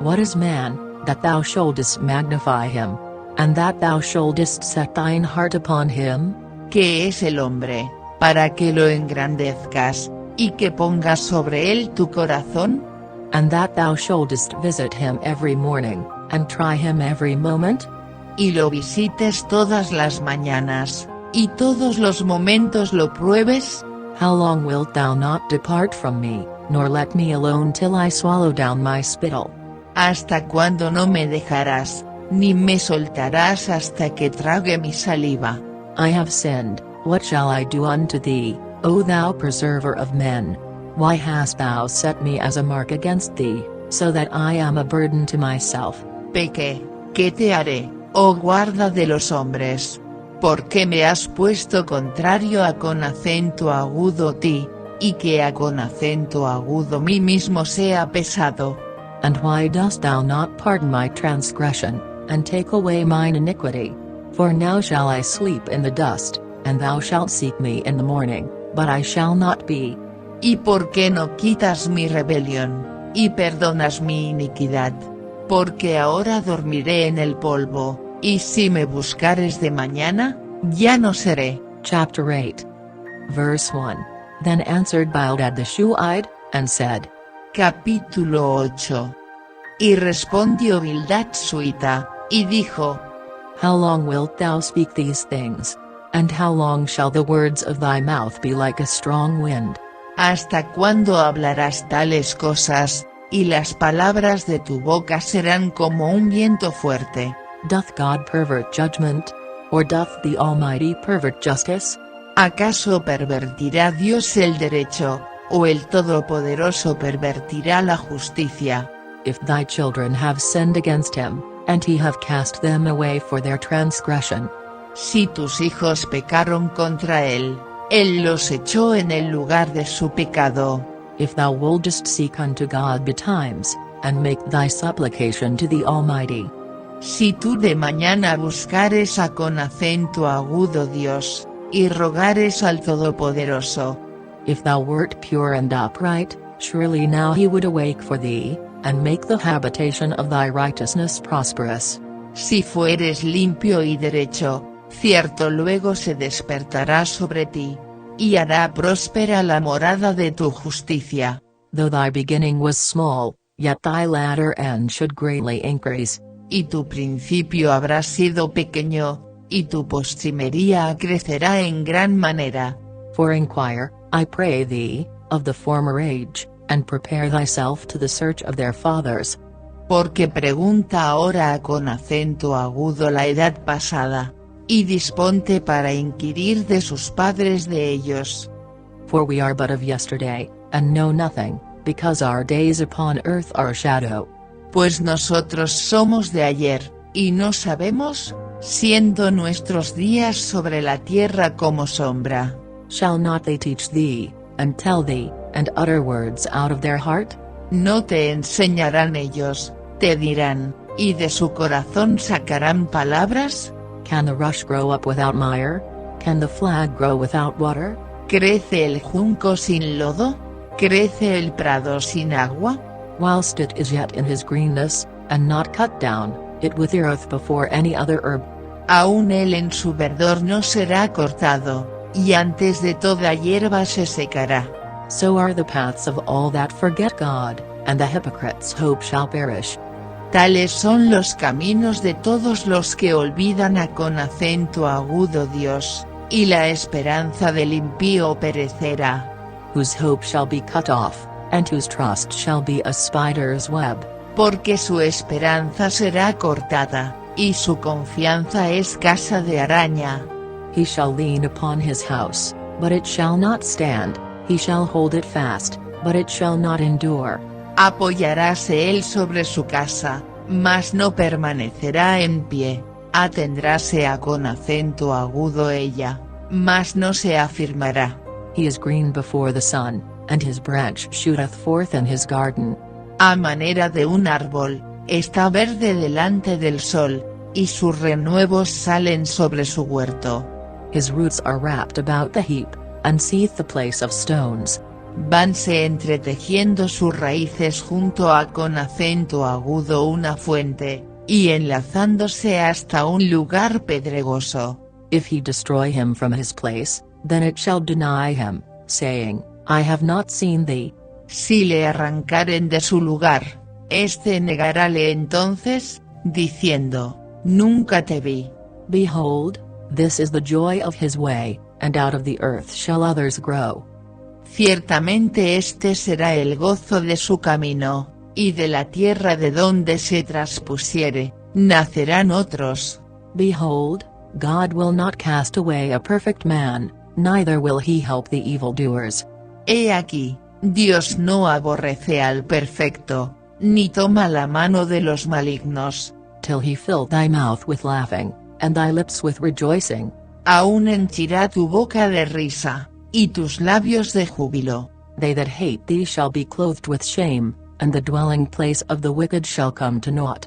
What is man, that thou shouldest magnify him? And that thou shouldest set thine heart upon him? ¿Qué es el hombre, para que lo engrandezcas, y que pongas sobre él tu corazón? And that thou shouldest visit him every morning, and try him every moment? Y lo visites todas las mañanas, y todos los momentos lo pruebes? How long wilt thou not depart from me, nor let me alone till I swallow down my spittle? ¿Hasta cuándo no me dejarás, ni me soltarás hasta que trague mi saliva? I have sinned, what shall I do unto thee, O thou preserver of men? Why hast thou set me as a mark against thee, so that I am a burden to myself? Pequé, ¿qué te haré, oh guarda de los hombres? ¿Por qué me has puesto contrario a con acento agudo ti, y que a con acento agudo mí mismo sea pesado? And why dost thou not pardon my transgression, and take away mine iniquity? For now shall I sleep in the dust, and thou shalt seek me in the morning, but I shall not be. ¿Y por qué no quitas mi rebelión, y perdonas mi iniquidad? Porque ahora dormiré en el polvo, y si me buscares de mañana, ya no seré. Chapter 8. Verse 1. Then answered Bildad the Shuhite, and said. Capítulo 8. Y respondió Bildad Suita, y dijo. How long wilt thou speak these things? And how long shall the words of thy mouth be like a strong wind? ¿Hasta cuándo hablarás tales cosas, y las palabras de tu boca serán como un viento fuerte? Doth God pervert judgment? Or doth the Almighty pervert justice? ¿Acaso pervertirá Dios el derecho, o el Todopoderoso pervertirá la justicia? If thy children have sinned against him, and he have cast them away for their transgression. Si tus hijos pecaron contra él los echó en el lugar de su pecado. If thou wouldest seek unto God betimes, and make thy supplication to the Almighty. Si tú de mañana buscares a con acento agudo Dios, y rogares al Todopoderoso. If thou wert pure and upright, surely now he would awake for thee, and make the habitation of thy righteousness prosperous. Si fueres limpio y derecho, cierto luego se despertará sobre ti, y hará próspera la morada de tu justicia. Though thy beginning was small, yet thy latter end should greatly increase. Y tu principio habrá sido pequeño, y tu postrimería crecerá en gran manera. For inquire, I pray thee, of the former age, and prepare thyself to the search of their fathers. Porque pregunta ahora con acento agudo la edad pasada, y disponte para inquirir de sus padres de ellos. For we are but of yesterday, and know nothing, because our days upon earth are a shadow. Pues nosotros somos de ayer, y no sabemos, siendo nuestros días sobre la tierra como sombra. Shall not they teach thee, and tell thee, and utter words out of their heart? No te enseñarán ellos, te dirán, y de su corazón sacarán palabras. Can the rush grow up without mire? Can the flag grow without water? ¿Crece el junco sin lodo? ¿Crece el prado sin agua? Whilst it is yet in his greenness, and not cut down, it withereth before any other herb. Aún él en su verdor no será cortado, y antes de toda hierba se secará. So are the paths of all that forget God, and the hypocrite's hope shall perish. Tales son los caminos de todos los que olvidan con acento agudo Dios, y la esperanza del impío perecerá. Whose hope shall be cut off, and whose trust shall be a spider's web. Porque su esperanza será cortada, y su confianza es casa de araña. He shall lean upon his house, but it shall not stand, he shall hold it fast, but it shall not endure. Apoyaráse él sobre su casa, mas no permanecerá en pie, atendráse con acento agudo ella, mas no se afirmará. He is green before the sun, and his branch shooteth forth in his garden. A manera de un árbol, está verde delante del sol, y sus renuevos salen sobre su huerto. His roots are wrapped about the heap, and seeth the place of stones. Vanse entretejiendo sus raíces junto con acento agudo una fuente, y enlazándose hasta un lugar pedregoso. If he destroy him from his place, then it shall deny him, saying, I have not seen thee. Si le arrancaren de su lugar, negarále entonces, diciendo, nunca te vi. Behold, this is the joy of his way, and out of the earth shall others grow. Ciertamente será el gozo de su camino, y de la tierra de donde se traspusiere, nacerán otros. Behold, God will not cast away a perfect man, neither will he help the evildoers. He aquí, Dios no aborrece al perfecto, ni toma la mano de los malignos. Till he fill thy mouth with laughing, and thy lips with rejoicing. Aún henchirá tu boca de risa, y tus labios de júbilo. They that hate thee shall be clothed with shame, and the dwelling place of the wicked shall come to naught.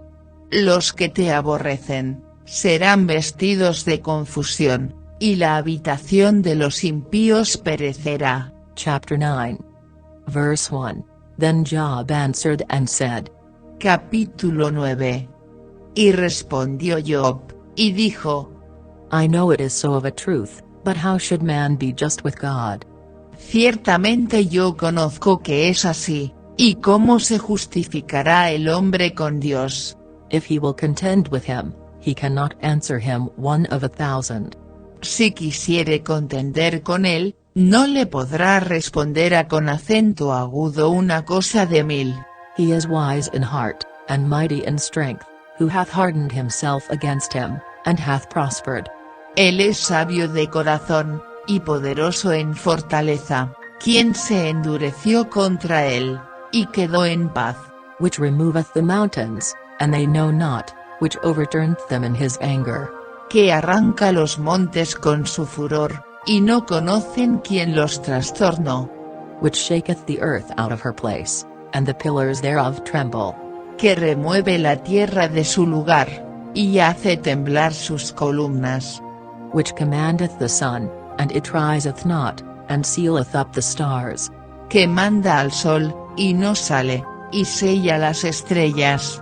Los que te aborrecen, serán vestidos de confusión, y la habitación de los impíos perecerá. Chapter 9. Verse 1. Then Job answered and said. Capítulo 9. Y respondió Job, y dijo. I know it is so of a truth, but how should man be just with God? Ciertamente yo conozco que es así, y cómo se justificará el hombre con Dios. If he will contend with him, he cannot answer him 1 of 1,000. Si quisiere contender con él, no le podrá responder con acento agudo una cosa de 1000. He is wise in heart, and mighty in strength, who hath hardened himself against him, and hath prospered. Él es sabio de corazón, y poderoso en fortaleza, quien se endureció contra él, y quedó en paz. Which removeth the mountains, and they know not, which overturneth them in his anger. Que arranca los montes con su furor, y no conocen quién los trastornó. Which shaketh the earth out of her place, and the pillars thereof tremble. Que remueve la tierra de su lugar, y hace temblar sus columnas. Which commandeth the sun, and it riseth not, and sealeth up the stars. Que manda al sol, y no sale, y sella las estrellas.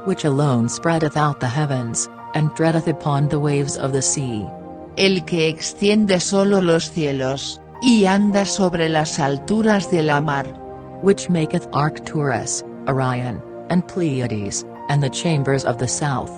Which alone spreadeth out the heavens, and treadeth upon the waves of the sea. El que extiende solo los cielos, y anda sobre las alturas de la mar. Which maketh Arcturus, Orion, and Pleiades, and the chambers of the south.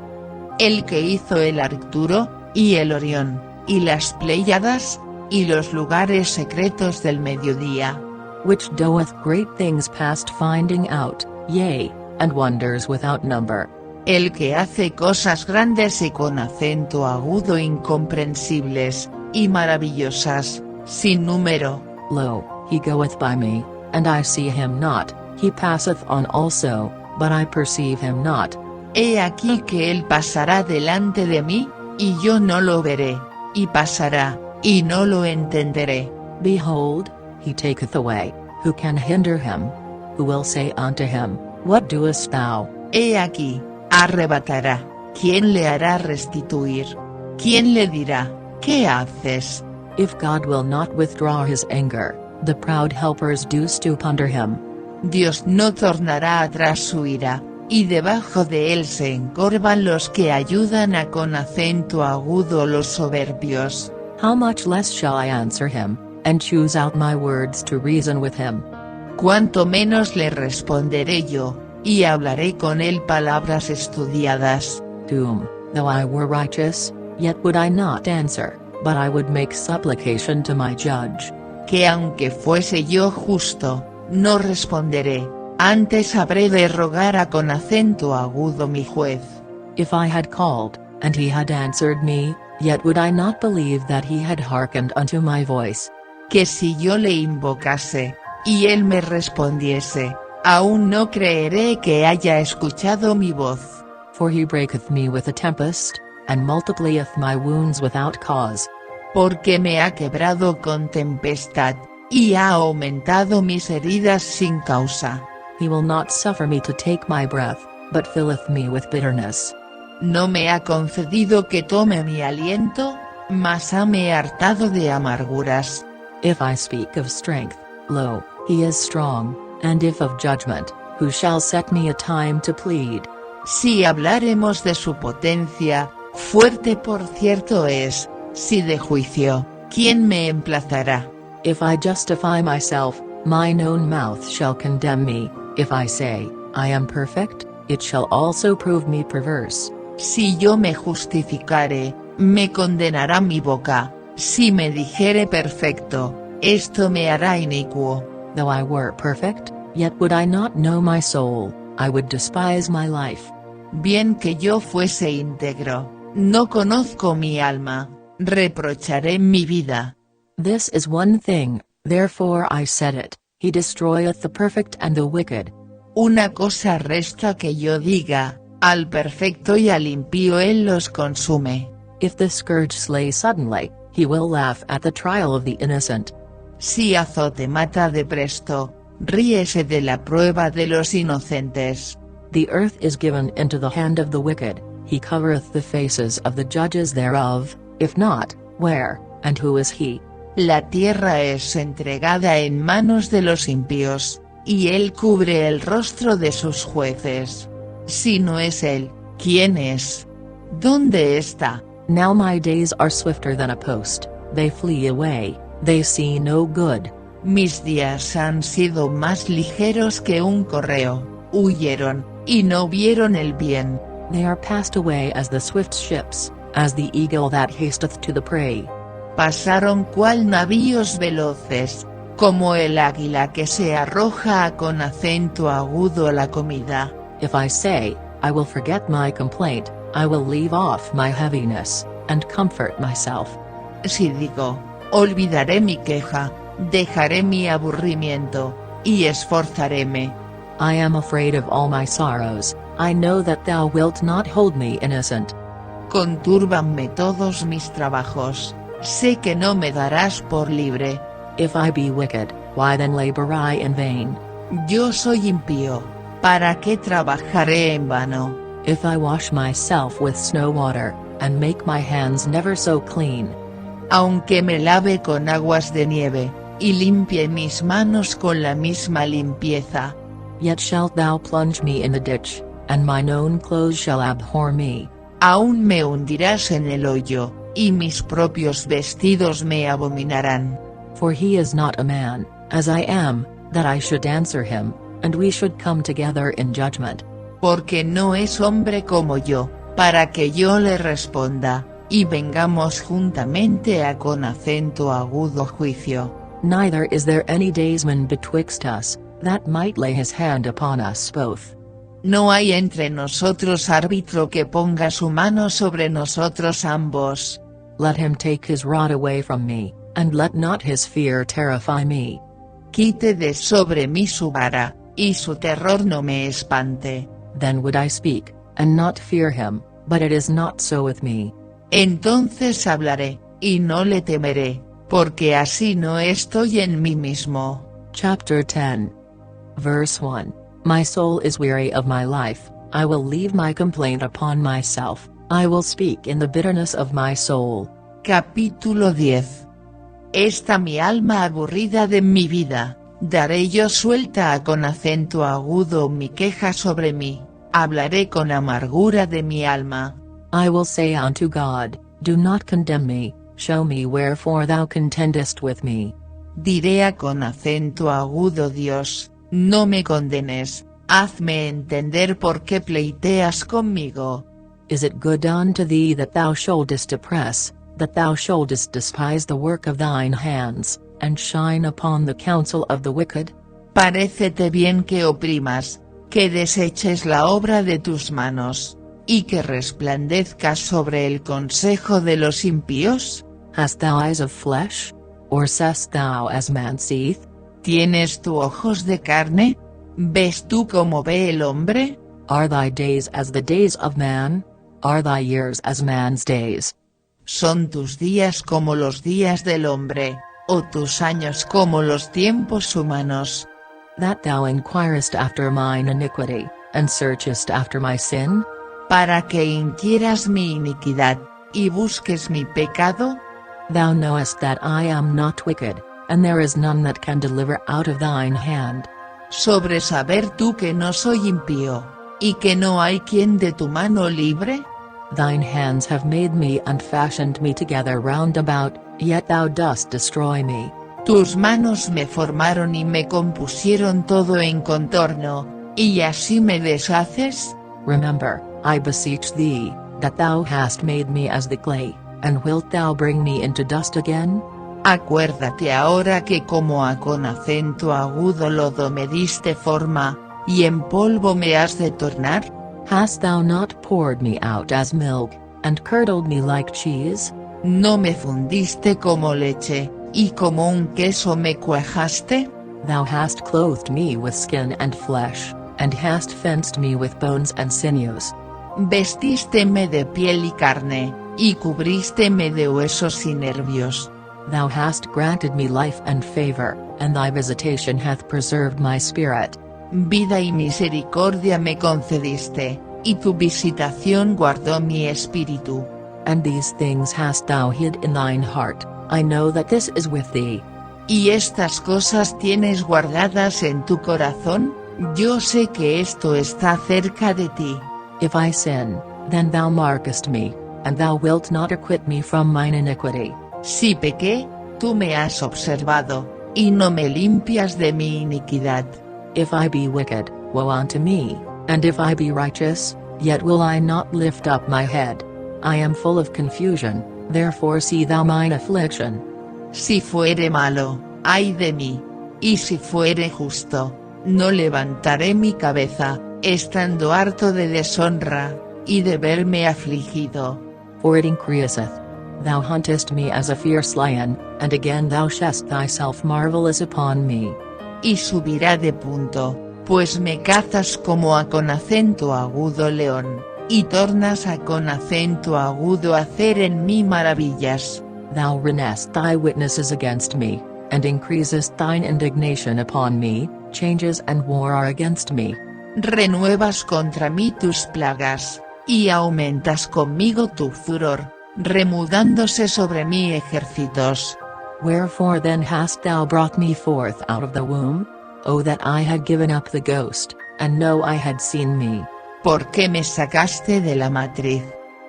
El que hizo el Arcturo, y el Orión, y las Pléyadas, y los lugares secretos del mediodía. Which doeth great things past finding out, yea, and wonders without number. El que hace cosas grandes y con acento agudo incomprensibles, y maravillosas, sin número. Lo, he goeth by me, and I see him not, he passeth on also, but I perceive him not. He aquí que él pasará delante de mí, y yo no lo veré, y pasará, y no lo entenderé. Behold, he taketh away, who can hinder him? Who will say unto him, What doest thou? He aquí, arrebatará, ¿quién le hará restituir? ¿Quién le dirá, ¿qué haces? If God will not withdraw his anger, the proud helpers do stoop under him. Dios no tornará atrás su ira, y debajo de él se encorvan los que ayudan con acento agudo los soberbios. How much less shall I answer him, and choose out my words to reason with him? Cuánto menos le responderé yo, y hablaré con él palabras estudiadas. Though I were righteous, yet would I not answer, but I would make supplication to my judge. Que aunque fuese yo justo, no responderé, antes habré de rogar a con acento agudo mi juez. If I had called, and he had answered me, yet would I not believe that he had hearkened unto my voice. Que si yo le invocase, y él me respondiese, aún no creeré que haya escuchado mi voz. For he breaketh me with a tempest, and multiplieth my wounds without cause. Porque me ha quebrado con tempestad, y ha aumentado mis heridas sin causa. He will not suffer me to take my breath, but filleth me with bitterness. No me ha concedido que tome mi aliento, mas hame hartado de amarguras. If I speak of strength, lo, he is strong, and if of judgment, who shall set me a time to plead? Si hablaremos de su potencia, fuerte por cierto es, si de juicio, ¿quién me emplazará? If I justify myself, mine own mouth shall condemn me, if I say, I am perfect, it shall also prove me perverse. Si yo me justificare, me condenará mi boca, si me dijere perfecto, esto me hará inicuo. Though I were perfect, yet would I not know my soul, I would despise my life. Bien que yo fuese íntegro, no conozco mi alma, reprocharé mi vida. This is one thing, therefore I said it, he destroyeth the perfect and the wicked. Una cosa resta que yo diga, al perfecto y al impío él los consume. If the scourge slay suddenly, he will laugh at the trial of the innocent. Si azote mata de presto, ríese de la prueba de los inocentes. The earth is given into the hand of the wicked, he covereth the faces of the judges thereof, if not, where, and who is he? La tierra es entregada en manos de los impíos, y él cubre el rostro de sus jueces. Si no es él, ¿quién es? ¿Dónde está? Now my days are swifter than a post, they flee away, they see no good. Mis días han sido más ligeros que un correo, huyeron, y no vieron el bien. They are passed away as the swift ships, as the eagle that hasteth to the prey. Pasaron cual navíos veloces, como el águila que se arroja con acento agudo a la comida. If I say, I will forget my complaint, I will leave off my heaviness, and comfort myself. Si digo, olvidaré mi queja, dejaré mi aburrimiento, y esforzaréme. I am afraid of all my sorrows, I know that thou wilt not hold me innocent. Contúrbanme todos mis trabajos, sé que no me darás por libre. If I be wicked, why then labor I in vain? Yo soy impío, ¿para qué trabajaré en vano? If I wash myself with snow water, and make my hands never so clean. Aunque me lave con aguas de nieve, y limpie mis manos con la misma limpieza. Yet shalt thou plunge me in the ditch, and mine own clothes shall abhor me. Aún me hundirás en el hoyo, y mis propios vestidos me abominarán. For he is not a man, as I am, that I should answer him, and we should come together in judgment. Porque no es hombre como yo, para que yo le responda, y vengamos juntamente a con acento agudo juicio. Neither is there any daysman betwixt us, that might lay his hand upon us both. No hay entre nosotros árbitro que ponga su mano sobre nosotros ambos. Let him take his rod away from me, and let not his fear terrify me. Quite de sobre mí su vara, y su terror no me espante. Then would I speak, and not fear him, but it is not so with me. Entonces hablaré, y no le temeré, porque así no estoy en mí mismo. Chapter 10. Verse 1. My soul is weary of my life, I will leave my complaint upon myself, I will speak in the bitterness of my soul. Capítulo 10. Esta mi alma aburrida de mi vida, daré yo suelta a con acento agudo mi queja sobre mí, hablaré con amargura de mi alma. I will say unto God, do not condemn me, show me wherefore thou contendest with me. Diré a con acento agudo Dios, no me condenes, Hazme entender por qué pleiteas conmigo. Is it good unto thee that thou shouldest oppress, that thou shouldest despise the work of thine hands, and shine upon the counsel of the wicked? Parécete bien que oprimas, que deseches la obra de tus manos, y que resplandezcas sobre el consejo de los impíos. Hast thou eyes of flesh? Or seest thou as man seeth? ¿Tienes tú ojos de carne? ¿Ves tú como ve el hombre? Are thy days as the days of man? Are thy years as man's days? ¿Son tus días como los días del hombre, o tus años como los tiempos humanos? That thou inquirest after mine iniquity, and searchest after my sin? Para que inquieras mi iniquidad, y busques mi pecado? Thou knowest that I am not wicked, and there is none that can deliver out of thine hand. Sobre saber tú que no soy impío, y que no hay quien de tu mano libre. Thine hands have made me and fashioned me together round about, yet thou dost destroy me. Tus manos me formaron y me compusieron todo en contorno, y así me deshaces. Remember, I beseech thee, that thou hast made me as the clay, and wilt thou bring me into dust again? Acuérdate ahora que como a con acento agudo lodo me diste forma, y en polvo me has de tornar. Hast thou not poured me out as milk, and curdled me like cheese? ¿No me fundiste como leche, y como un queso me cuajaste? Thou hast clothed me with skin and flesh, and hast fenced me with bones and sinews. Vestísteme de piel y carne, y cubrísteme de huesos y nervios. Thou hast granted me life and favor, and thy visitation hath preserved my spirit. Vida y misericordia me concediste, y tu visitación guardó mi espíritu. And these things hast thou hid in thine heart, I know that this is with thee. ¿Y estas cosas tienes guardadas en tu corazón? Yo sé que esto está cerca de ti. If I sin, then thou markest me, and thou wilt not acquit me from mine iniquity. Si pequé, tú me has observado, y no me limpias de mi iniquidad. If I be wicked, woe unto me, and if I be righteous, yet will I not lift up my head. I am full of confusion, therefore see thou mine affliction. Si fuere malo, ay de mí, y si fuere justo, no levantaré mi cabeza, estando harto de deshonra, y de verme afligido. For it increaseth. Thou huntest me as a fierce lion, and again thou shest thyself marvellous upon me. Y subirá de punto, pues me cazas como a con acento agudo león, y tornas a con acento agudo hacer en mí maravillas. Thou renest thy witnesses against me, and increasest thine indignation upon me, changes and war are against me. Renuevas contra mí tus plagas, y aumentas conmigo tu furor, remudándose sobre mí ejércitos. Wherefore then hast thou brought me forth out of the womb? Oh that I had given up the ghost, and no I had seen me. ¿Por qué me sacaste de la matriz?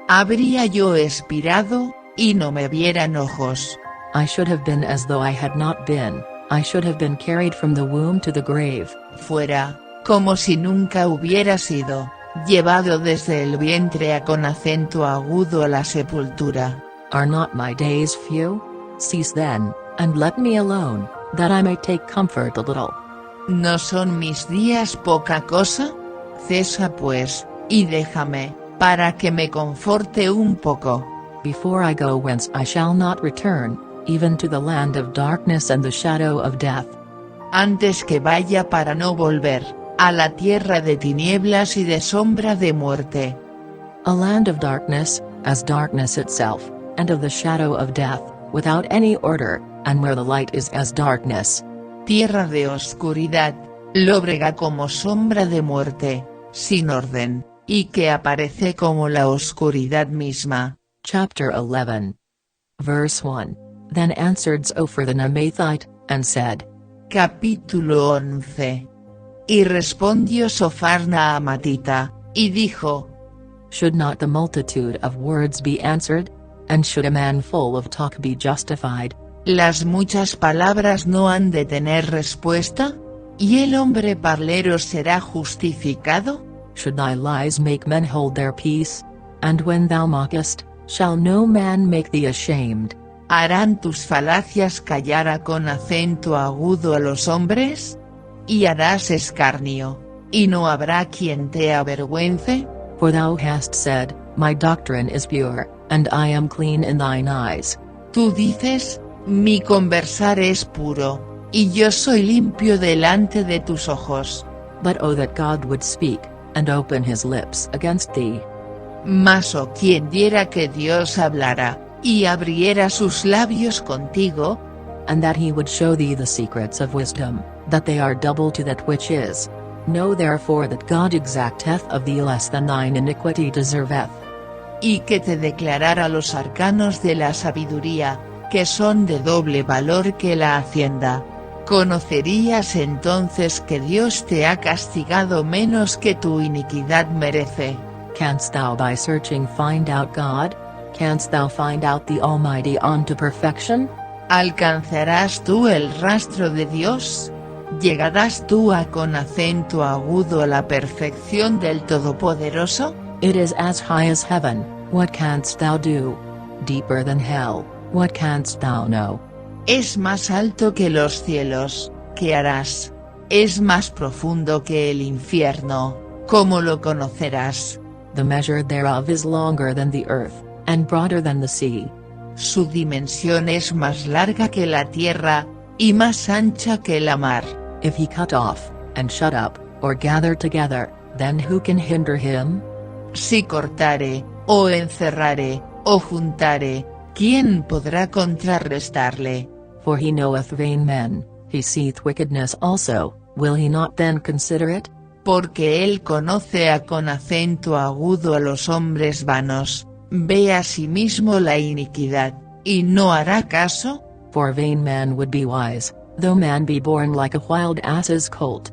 Habría yo expirado, y no me vieran ojos. I should have been as though I had not been, I should have been carried from the womb to the grave. Fuera, como si nunca hubiera sido, llevado desde el vientre a con acento agudo a la sepultura. Are not my days few? Cease then, and let me alone, that I may take comfort a little. ¿No son mis días poca cosa? Cesa pues, y déjame, para que me conforte un poco. Before I go whence I shall not return, even to the land of darkness and the shadow of death. Antes que vaya para no volver, a la tierra de tinieblas y de sombra de muerte. A land of darkness, as darkness itself, and of the shadow of death, without any order, and where the light is as darkness. Tierra de oscuridad, lóbrega como sombra de muerte, sin orden, y que aparece como la oscuridad misma. Chapter 11. Verse 1. Then answered Zophar the Naamathite, and said. Capítulo 11. Y respondió Zophar Naamatita, y dijo. Should not the multitude of words be answered? And should a man full of talk be justified? ¿Las muchas palabras no han de tener respuesta? ¿Y el hombre parlero será justificado? Should thy lies make men hold their peace? And when thou mockest, shall no man make thee ashamed? ¿Harán tus falacias callar con acento agudo a los hombres? ¿Y harás escarnio, y no habrá quien te avergüence? For thou hast said, My doctrine is pure, and I am clean in thine eyes. Tú dices, mi conversar es puro, y yo soy limpio delante de tus ojos. But oh that God would speak, and open his lips against thee. Mas oh quien diera que Dios hablara, y abriera sus labios contigo, and that he would show thee the secrets of wisdom, that they are double to that which is. Know therefore that God exacteth of thee less than thine iniquity deserveth. Y que te declarara los arcanos de la sabiduría, que son de doble valor que la hacienda. Conocerías entonces que Dios te ha castigado menos que tu iniquidad merece. Canst thou by searching find out God? Canst thou find out the Almighty unto perfection? ¿Alcanzarás tú el rastro de Dios? ¿Llegarás tú a con acento agudo a la perfección del Todopoderoso? It is as high as heaven, what canst thou do? Deeper than hell, what canst thou know? Es más alto que los cielos, ¿qué harás? Es más profundo que el infierno, ¿cómo lo conocerás? The measure thereof is longer than the earth, and broader than the sea. Su dimensión es más larga que la tierra, y más ancha que la mar. If he cut off, and shut up, or gather together, then who can hinder him? Si cortare, o encerrare, o juntare, ¿quién podrá contrarrestarle? For he knoweth vain men, he seeth wickedness also, will he not then consider it? Porque él conoce a con acento agudo a los hombres vanos, ve a sí mismo la iniquidad, ¿y no hará caso? For a vain man would be wise, though man be born like a wild ass's colt.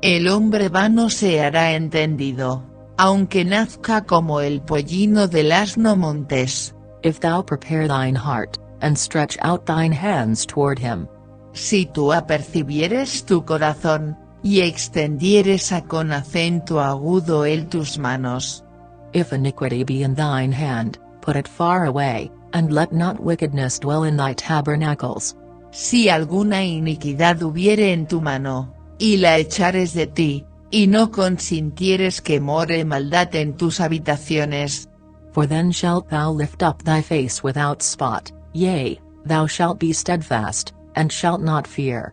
El hombre vano se hará entendido, aunque nazca como el pollino del asno montés. If thou prepare thine heart, and stretch out thine hands toward him. Si tú apercibieres tu corazón, y extendieres a con acento agudo él tus manos. If iniquity be in thine hand, put it far away, and let not wickedness dwell in thy tabernacles. Si alguna iniquidad hubiere en tu mano, y la echares de ti, y no consintieres que more maldad en tus habitaciones. For then shalt thou lift up thy face without spot, yea, thou shalt be steadfast, and shalt not fear.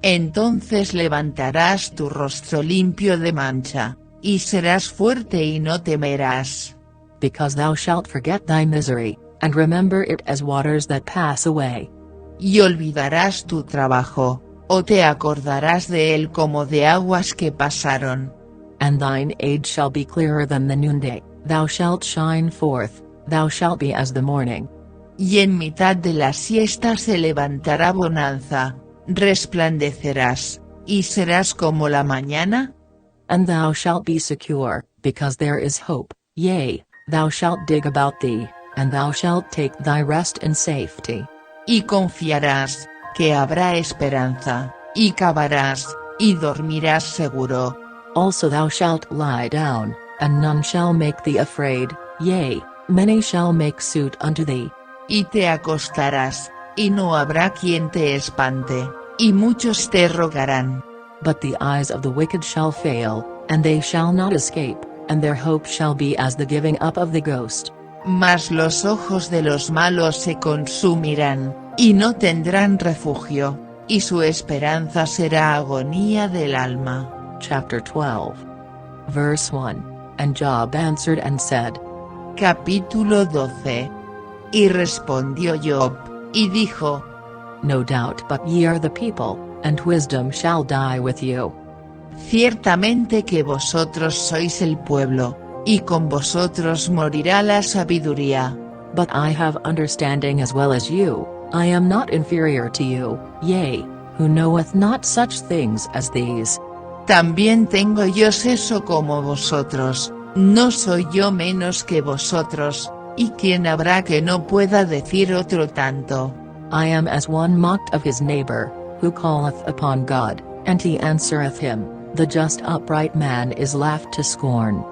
Entonces levantarás tu rostro limpio de mancha, y serás fuerte y no temerás. Because thou shalt forget thy misery, and remember it as waters that pass away. Y olvidarás tu trabajo, o te acordarás de él como de aguas que pasaron. And thine age shall be clearer than the noonday, thou shalt shine forth, thou shalt be as the morning. Y en mitad de la siesta se levantará bonanza, resplandecerás, y serás como la mañana. And thou shalt be secure, because there is hope, yea, thou shalt dig about thee, and thou shalt take thy rest in safety. Y confiarás, que habrá esperanza, y cavarás, y dormirás seguro. Also thou shalt lie down, and none shall make thee afraid, yea, many shall make suit unto thee. Y te acostarás, y no habrá quien te espante, y muchos te rogarán. But the eyes of the wicked shall fail, and they shall not escape, and their hope shall be as the giving up of the ghost. Mas los ojos de los malos se consumirán, y no tendrán refugio, y su esperanza será agonía del alma. Chapter 12. Verse 1. And Job answered and said. Capítulo 12. Y respondió Job, y dijo. No doubt but ye are the people, and wisdom shall die with you. Ciertamente que vosotros sois el pueblo, y con vosotros morirá la sabiduría. But I have understanding as well as you, I am not inferior to you, yea, who knoweth not such things as these. También tengo yo seso como vosotros, no soy yo menos que vosotros, y quién habrá que no pueda decir otro tanto. I am as one mocked of his neighbor, who calleth upon God, And he answereth him, The just upright man is laughed to scorn.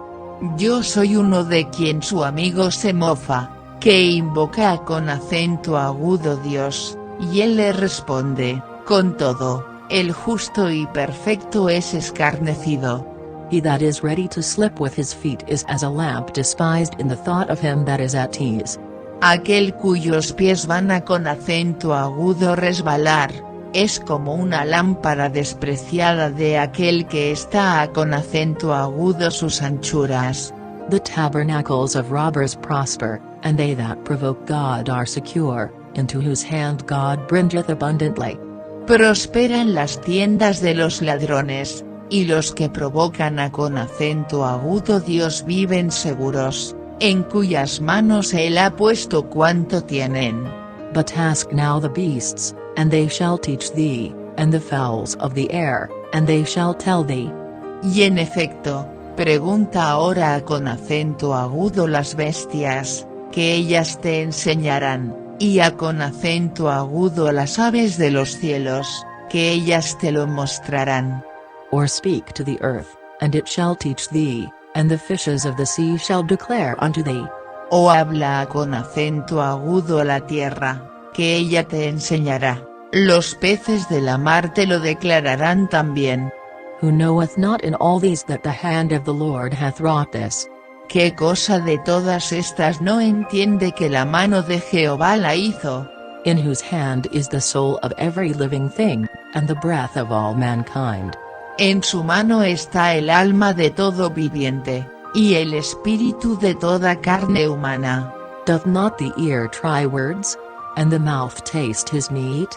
Yo soy uno de quien su amigo se mofa, que invoca con acento agudo Dios, y él le responde, con todo, el justo y perfecto es escarnecido. He that is ready to slip with his feet is as a lamp despised in the thought of him that is at ease. Aquel cuyos pies van a con acento agudo resbalar, es como una lámpara despreciada de aquel que está a con acento agudo sus anchuras. The tabernacles of robbers prosper, and they that provoke God are secure, into whose hand God bringeth abundantly. Prosperan las tiendas de los ladrones, y los que provocan a con acento agudo Dios viven seguros, en cuyas manos él ha puesto cuanto tienen. But ask now the beasts, and they shall teach thee, and the fowls of the air, and they shall tell thee. Y en efecto, pregunta ahora con acento agudo las bestias, que ellas te enseñarán, y a con acento agudo las aves de los cielos, que ellas te lo mostrarán. Or speak to the earth, and it shall teach thee, and the fishes of the sea shall declare unto thee. O habla con acento agudo la tierra, que ella te enseñará, los peces de la mar te lo declararán también. Who knoweth not in all these that the hand of the Lord hath wrought this? ¿Qué cosa de todas estas no entiende que la mano de Jehová la hizo? In whose hand is the soul of every living thing, and the breath of all mankind. En su mano está el alma de todo viviente, y el espíritu de toda carne humana. Doth not the ear try words? And the mouth taste his meat?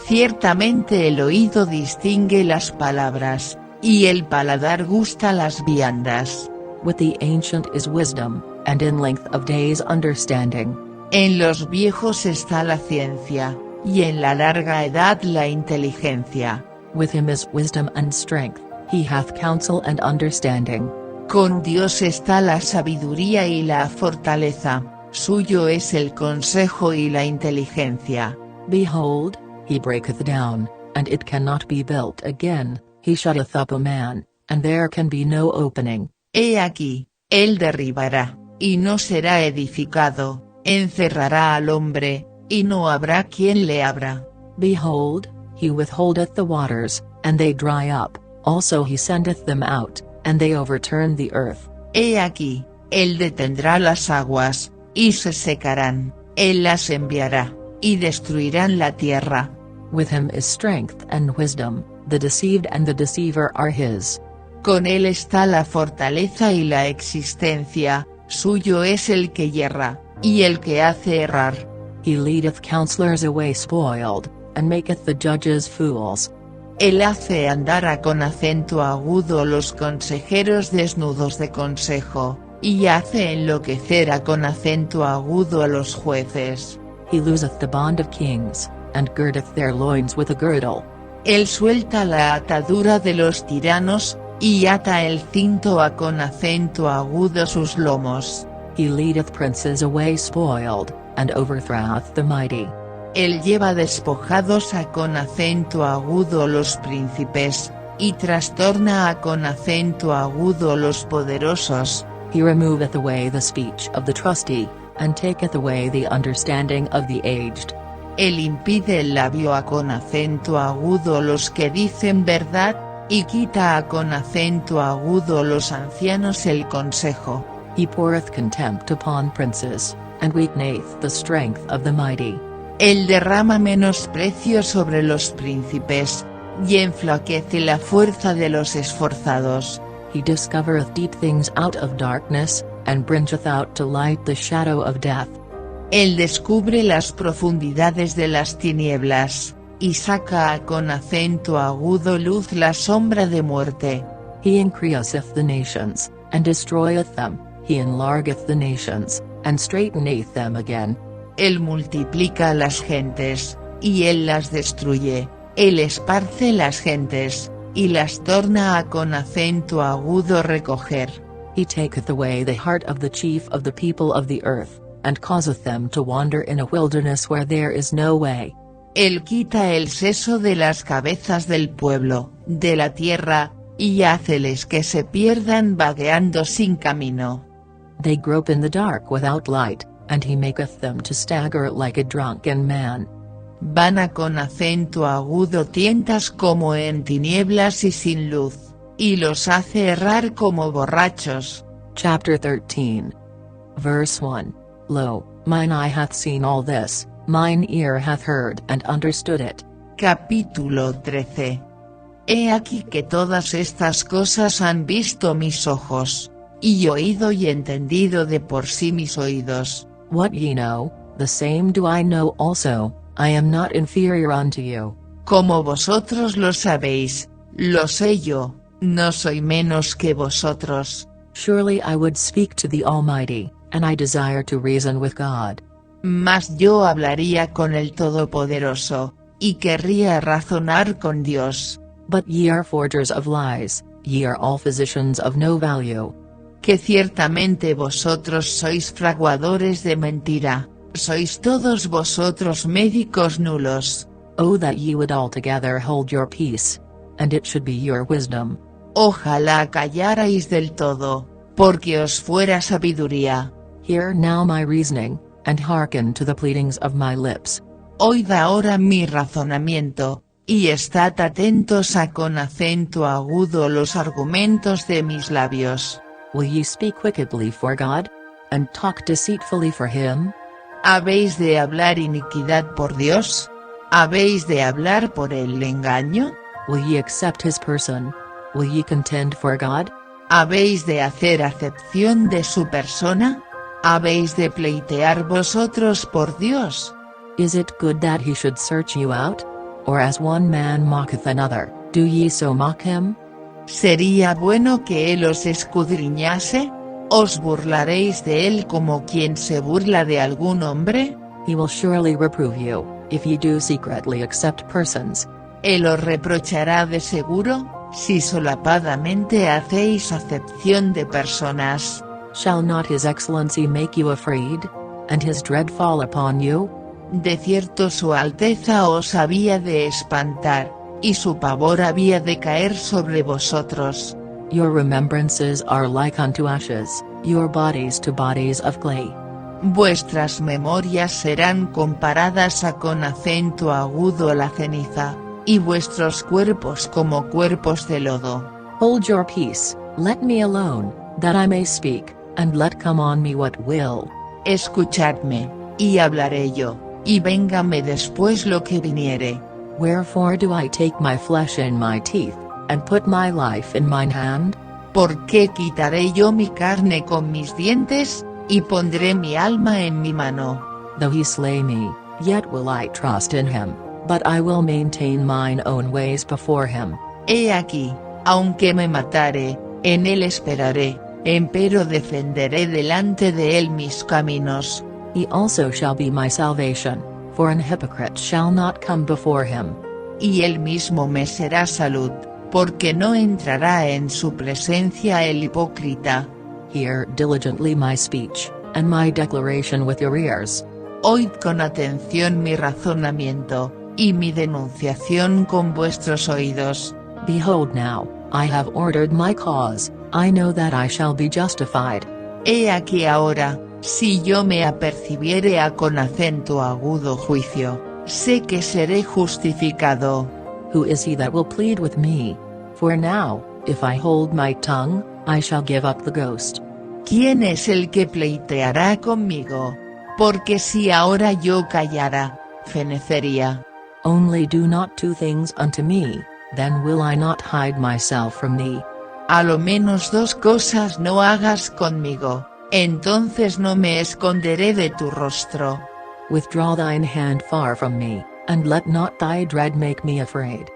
Ciertamente el oído distingue las palabras, y el paladar gusta las viandas. With the ancient is wisdom, and in length of days understanding. En los viejos está la ciencia, y en la larga edad la inteligencia. With him is wisdom and strength, he hath counsel and understanding. Con Dios está la sabiduría y la fortaleza, suyo es el consejo y la inteligencia. Behold, he breaketh down, and it cannot be built again, he shutteth up a man, and there can be no opening. He aquí, él derribará, y no será edificado, encerrará al hombre, y no habrá quien le abra. Behold, he withholdeth the waters, and they dry up, also he sendeth them out, and they overturn the earth. He aquí, él detendrá las aguas, y se secarán, él las enviará, y destruirán la tierra. With him is strength and wisdom, the deceived and the deceiver are his. Con él está la fortaleza y la existencia, suyo es el que yerra, y el que hace errar. He leadeth counselors away spoiled, and maketh the judges fools. Él hace andar a con acento agudo los consejeros desnudos de consejo, y hace enloquecer a con acento agudo a los jueces. He looseth the bond of kings, and girdeth their loins with a girdle. Él suelta la atadura de los tiranos, y ata el cinto a con acento agudo sus lomos. He leadeth princes away spoiled, and overthroweth the mighty. Él lleva despojados a con acento agudo los príncipes, y trastorna a con acento agudo los poderosos. He removeth away the speech of the trusty, and taketh away the understanding of the aged. Él impide el labio a con acento agudo los que dicen verdad, y quita a con acento agudo los ancianos el consejo. He poureth contempt upon princes, and weakeneth the strength of the mighty. Él derrama menosprecio sobre los príncipes, y enflaquece la fuerza de los esforzados. He discovereth deep things out of darkness, and bringeth out to light the shadow of death. Él descubre las profundidades de las tinieblas, y saca a con acento agudo luz la sombra de muerte. He increaseth the nations, and destroyeth them, he enlargeth the nations, and straighteneth them again. Él multiplica las gentes, y él las destruye, él esparce las gentes, y las torna a con acento agudo recoger. He taketh away the heart of the chief of the people of the earth, and causeth them to wander in a wilderness where there is no way. Él quita el seso de las cabezas del pueblo, de la tierra, y háceles que se pierdan vagueando sin camino. They grope in the dark without light, and he maketh them to stagger like a drunken man. Vana con acento agudo tientas como en tinieblas y sin luz, y los hace errar como borrachos. Chapter 13. Verse 1. Lo, mine eye hath seen all this, mine ear hath heard and understood it. Capítulo 13. He aquí que todas estas cosas han visto mis ojos, y oído y entendido de por sí mis oídos. What ye know, the same do I know also, I am not inferior unto you. Como vosotros lo sabéis, lo sé yo, no soy menos que vosotros. Surely I would speak to the Almighty, and I desire to reason with God. Mas yo hablaría con el Todopoderoso, y querría razonar con Dios. But ye are forgers of lies, ye are all physicians of no value. Que ciertamente vosotros sois fraguadores de mentira, sois todos vosotros médicos nulos. Oh that ye would altogether hold your peace, and it should be your wisdom. Ojalá callarais del todo, porque os fuera sabiduría. Hear now my reasoning, and hearken to the pleadings of my lips. Oíd ahora mi razonamiento, y estad atentos a con acento agudo los argumentos de mis labios. Will ye speak wickedly for God? And talk deceitfully for him? ¿Habéis de hablar iniquidad por Dios? ¿Habéis de hablar por el engaño? Will ye accept his person? Will ye contend for God? ¿Habéis de hacer acepción de su persona? ¿Habéis de pleitear vosotros por Dios? Is it good that he should search you out? Or as one man mocketh another, do ye so mock him? ¿Sería bueno que él os escudriñase? ¿Os burlaréis de él como quien se burla de algún hombre? He will surely reprove you, if ye do secretly accept persons. Él os reprochará de seguro, si solapadamente hacéis acepción de personas. Shall not his excellency make you afraid? And his dread fall upon you? De cierto su alteza os había de espantar, y su pavor había de caer sobre vosotros. Your remembrances are like unto ashes, your bodies to bodies of clay. Vuestras memorias serán comparadas a con acento agudo la ceniza, y vuestros cuerpos como cuerpos de lodo. Hold your peace, let me alone, that I may speak, and let come on me what will. Escuchadme, y hablaré yo, y véngame después lo que viniere. Wherefore do I take my flesh in my teeth, and put my life in mine hand? ¿Por qué quitaré yo mi carne con mis dientes, y pondré mi alma en mi mano? Though he slay me, yet will I trust in him, but I will maintain mine own ways before him. He aquí, aunque me matare, en él esperaré, empero defenderé delante de él mis caminos. He also shall be my salvation, for an hypocrite shall not come before him. Y él mismo me será salud, porque no entrará en su presencia el hipócrita. Hear diligently my speech, and my declaration with your ears. Oíd con atención mi razonamiento, y mi denunciación con vuestros oídos. Behold now, I have ordered my cause, I know that I shall be justified. He aquí ahora, si yo me apercibiere a con acento agudo juicio, sé que seré justificado. Who is he that will plead with me? For now, if I hold my tongue, I shall give up the ghost. ¿Quién es el que pleiteará conmigo? Porque si ahora yo callara, fenecería. Only do not two things unto me, then will I not hide myself from thee. A lo menos dos cosas no hagas conmigo, entonces no me esconderé de tu rostro. Withdraw thine hand far from me, and let not thy dread make me afraid.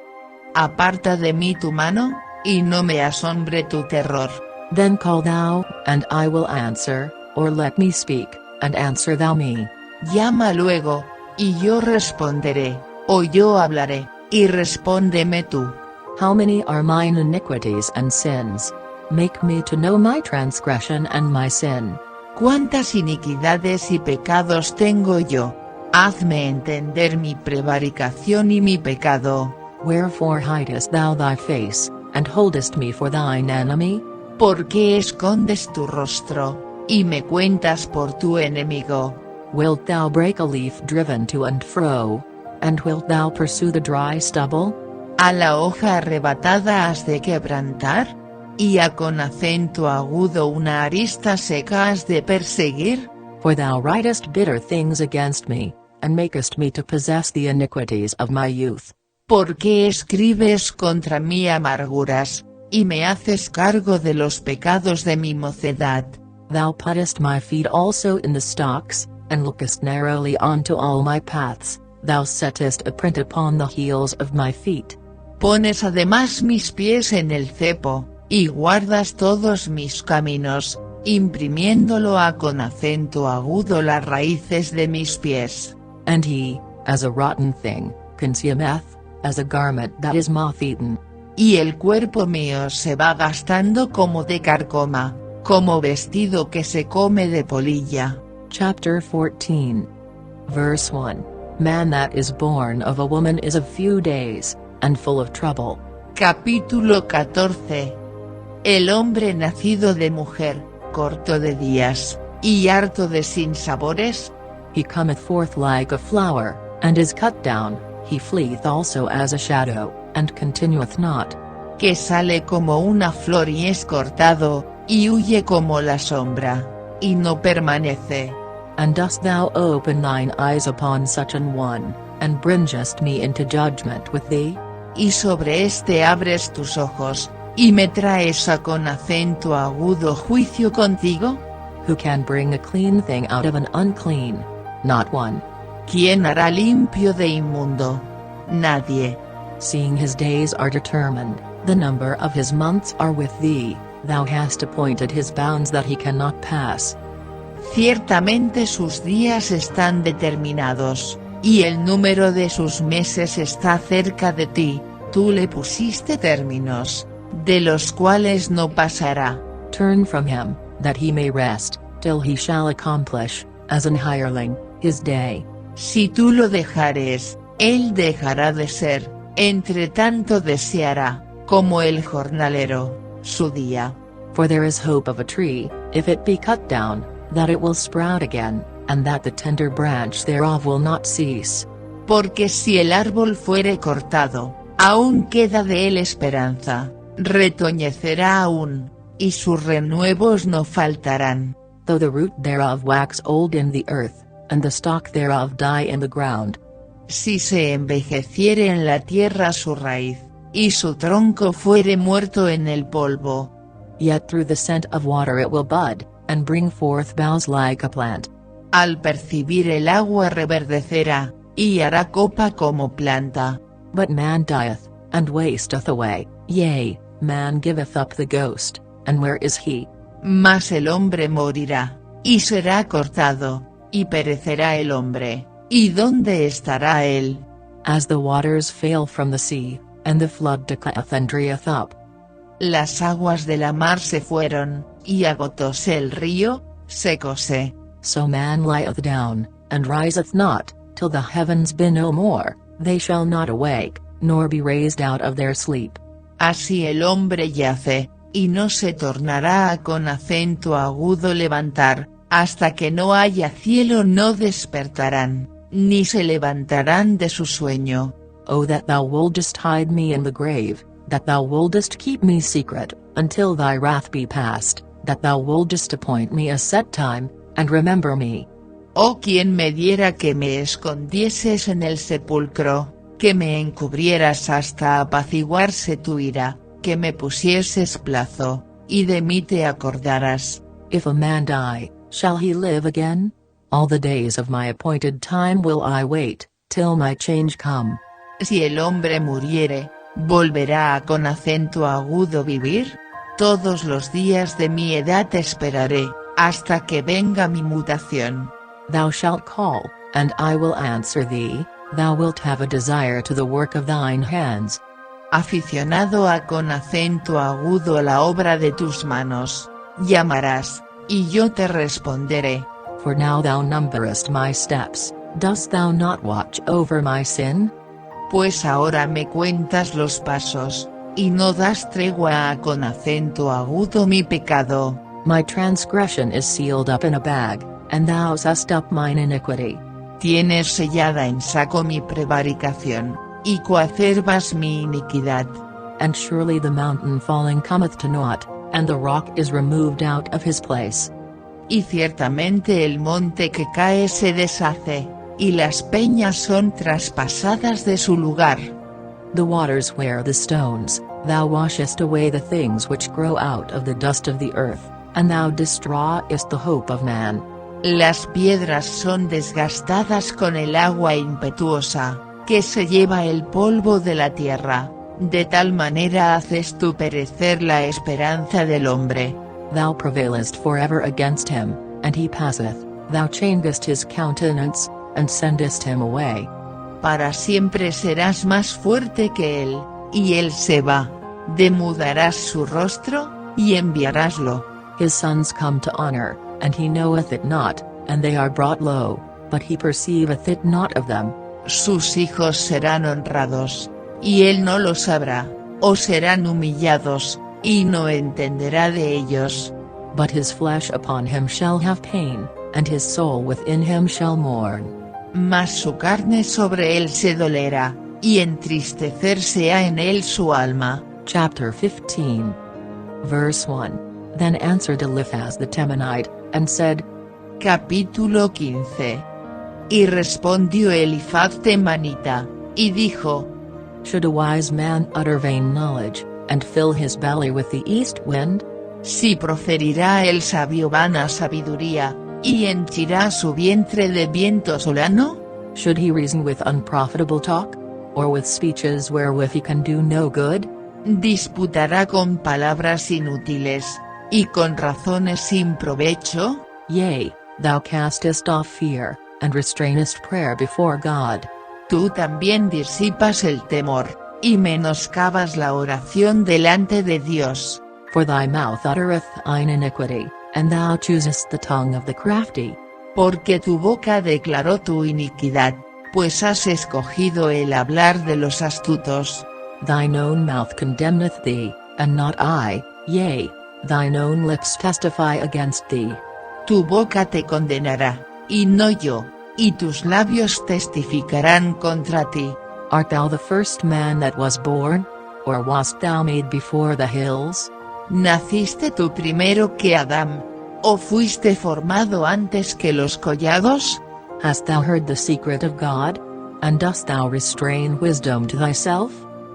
Aparta de mí tu mano, y no me asombre tu terror. Then call thou, and I will answer, or let me speak, and answer thou me. Llama luego, y yo responderé, o yo hablaré, y respóndeme tú. How many are mine iniquities and sins? Make me to know my transgression and my sin. ¿Cuántas iniquidades y pecados tengo yo? Hazme entender mi prevaricación y mi pecado. Wherefore hidest thou thy face, and holdest me for thine enemy? ¿Por qué escondes tu rostro, y me cuentas por tu enemigo? Wilt thou break a leaf driven to and fro? And wilt thou pursue the dry stubble? ¿A la hoja arrebatada has de quebrantar? ¿Y a con acento agudo una arista seca has de perseguir? For thou writest bitter things against me, and makest me to possess the iniquities of my youth. ¿Por qué escribes contra mí amarguras, y me haces cargo de los pecados de mi mocedad? Thou puttest my feet also in the stocks, and lookest narrowly unto all my paths, thou settest a print upon the heels of my feet. Pones además mis pies en el cepo, y guardas todos mis caminos, imprimiéndolo a con acento agudo las raíces de mis pies. And he, as a rotten thing, consumeth, as a garment that is moth-eaten. Y el cuerpo mío se va gastando como de carcoma, como vestido que se come de polilla. Chapter 14. Verse 1. Man that is born of a woman is of few days, and full of trouble. Capítulo 14. El hombre nacido de mujer, corto de días, y harto de sinsabores. He cometh forth like a flower, and is cut down, he fleeth also as a shadow, and continueth not. Que sale como una flor y es cortado, y huye como la sombra, y no permanece. And dost thou open thine eyes upon such an one, and bringest me into judgment with thee? Y sobre este abres tus ojos, y me traes a con acento agudo juicio contigo? Who can bring a clean thing out of an unclean? Not one. ¿Quién hará limpio de inmundo? Nadie. Seeing his days are determined, the number of his months are with thee, thou hast appointed his bounds that he cannot pass. Ciertamente sus días están determinados, y el número de sus meses está cerca de ti, tú le pusiste términos, de los cuales no pasará. Turn from him, that he may rest, till he shall accomplish, as an hireling, his day. Si tú lo dejares, él dejará de ser, entre tanto deseará, como el jornalero, su día. For there is hope of a tree, if it be cut down, that it will sprout again, and that the tender branch thereof will not cease. Porque si el árbol fuere cortado, aún queda de él esperanza, retoñecerá aún, y sus renuevos no faltarán. Though the root thereof wax old in the earth, and the stalk thereof die in the ground. Si se envejeciere en la tierra su raíz, y su tronco fuere muerto en el polvo. Yet through the scent of water it will bud, and bring forth boughs like a plant. Al percibir el agua reverdecerá, y hará copa como planta. But man dieth, and wasteth away, yea, man giveth up the ghost, and where is he? Mas el hombre morirá, y será cortado, y perecerá el hombre, ¿y dónde estará él? As the waters fail from the sea, and the flood decayeth and drieth up. Las aguas de la mar se fueron, y agotóse el río, secóse. So man lieth down, and riseth not, till the heavens be no more, they shall not awake, nor be raised out of their sleep. Así el hombre yace, y no se tornará a con acento agudo levantar, hasta que no haya cielo no despertarán, ni se levantarán de su sueño. Oh that thou wouldest hide me in the grave, that thou wouldest keep me secret, until thy wrath be past, that thou wouldest appoint me a set time, and remember me. Oh quien me diera que me escondieses en el sepulcro, que me encubrieras hasta apaciguarse tu ira, que me pusieses plazo, y de mí te acordaras. If a man die, shall he live again? All the days of my appointed time will I wait, till my change come. Si el hombre muriere, ¿volverá a con acento agudo vivir? Todos los días de mi edad esperaré, hasta que venga mi mutación. Thou shalt call, and I will answer thee, thou wilt have a desire to the work of thine hands. Aficionado a con acento agudo a la obra de tus manos, llamarás, y yo te responderé. For now thou numberest my steps, Dost thou not watch over my sin? Pues ahora me cuentas los pasos, y no das tregua a con acento agudo mi pecado. My transgression is sealed up in a bag, and thou sest up mine iniquity. Tienes sellada en saco mi prevaricación, y coacervas mi iniquidad. And surely the mountain falling cometh to naught, and the rock is removed out of his place. Y ciertamente el monte que cae se deshace, y las peñas son traspasadas de su lugar. The waters wear the stones, thou washest away the things which grow out of the dust of the earth, and thou destroyest the hope of man. Las piedras son desgastadas con el agua impetuosa, que se lleva el polvo de la tierra, de tal manera haces tú perecer la esperanza del hombre. Thou prevailest forever against him, and he passeth, thou changest his countenance, and sendest him away. Para siempre serás más fuerte que él, y él se va. Demudarás su rostro, y enviaráslo. His sons come to honor, and he knoweth it not, and they are brought low, but he perceiveth it not of them. Sus hijos serán honrados, y él no lo sabrá, o serán humillados, y no entenderá de ellos. But his flesh upon him shall have pain, and his soul within him shall mourn. Mas su carne sobre él se dolerá, y entristecerse ha en él su alma. Chapter 15. Verse 1. Then answered Eliphaz the Temanite, and said. Capítulo 15. Y respondió Elifaz temanita, y dijo. Should a wise man utter vain knowledge, and fill his belly with the east wind? Si proferirá el sabio vana sabiduría, y henchirá su vientre de viento solano? Should he reason with unprofitable talk? Or with speeches wherewith he can do no good? Disputará con palabras inútiles, y con razones sin provecho? Yea, thou castest off fear, and restrainest prayer before God. Tú también disipas el temor, y menoscabas la oración delante de Dios. For thy mouth uttereth thine iniquity, and thou choosest the tongue of the crafty. Porque tu boca declaró tu iniquidad, pues has escogido el hablar de los astutos. Thine own mouth condemneth thee, and not I, yea, thine own lips testify against thee. Tu boca te condenará, y no yo, y tus labios testificarán contra ti. Art thou the first man that was born? Or wast thou made before the hills? ¿Naciste tú primero que Adán? ¿O fuiste formado antes que los collados? Hast thou heard the secret of God? And dost thou restrain wisdom to thyself?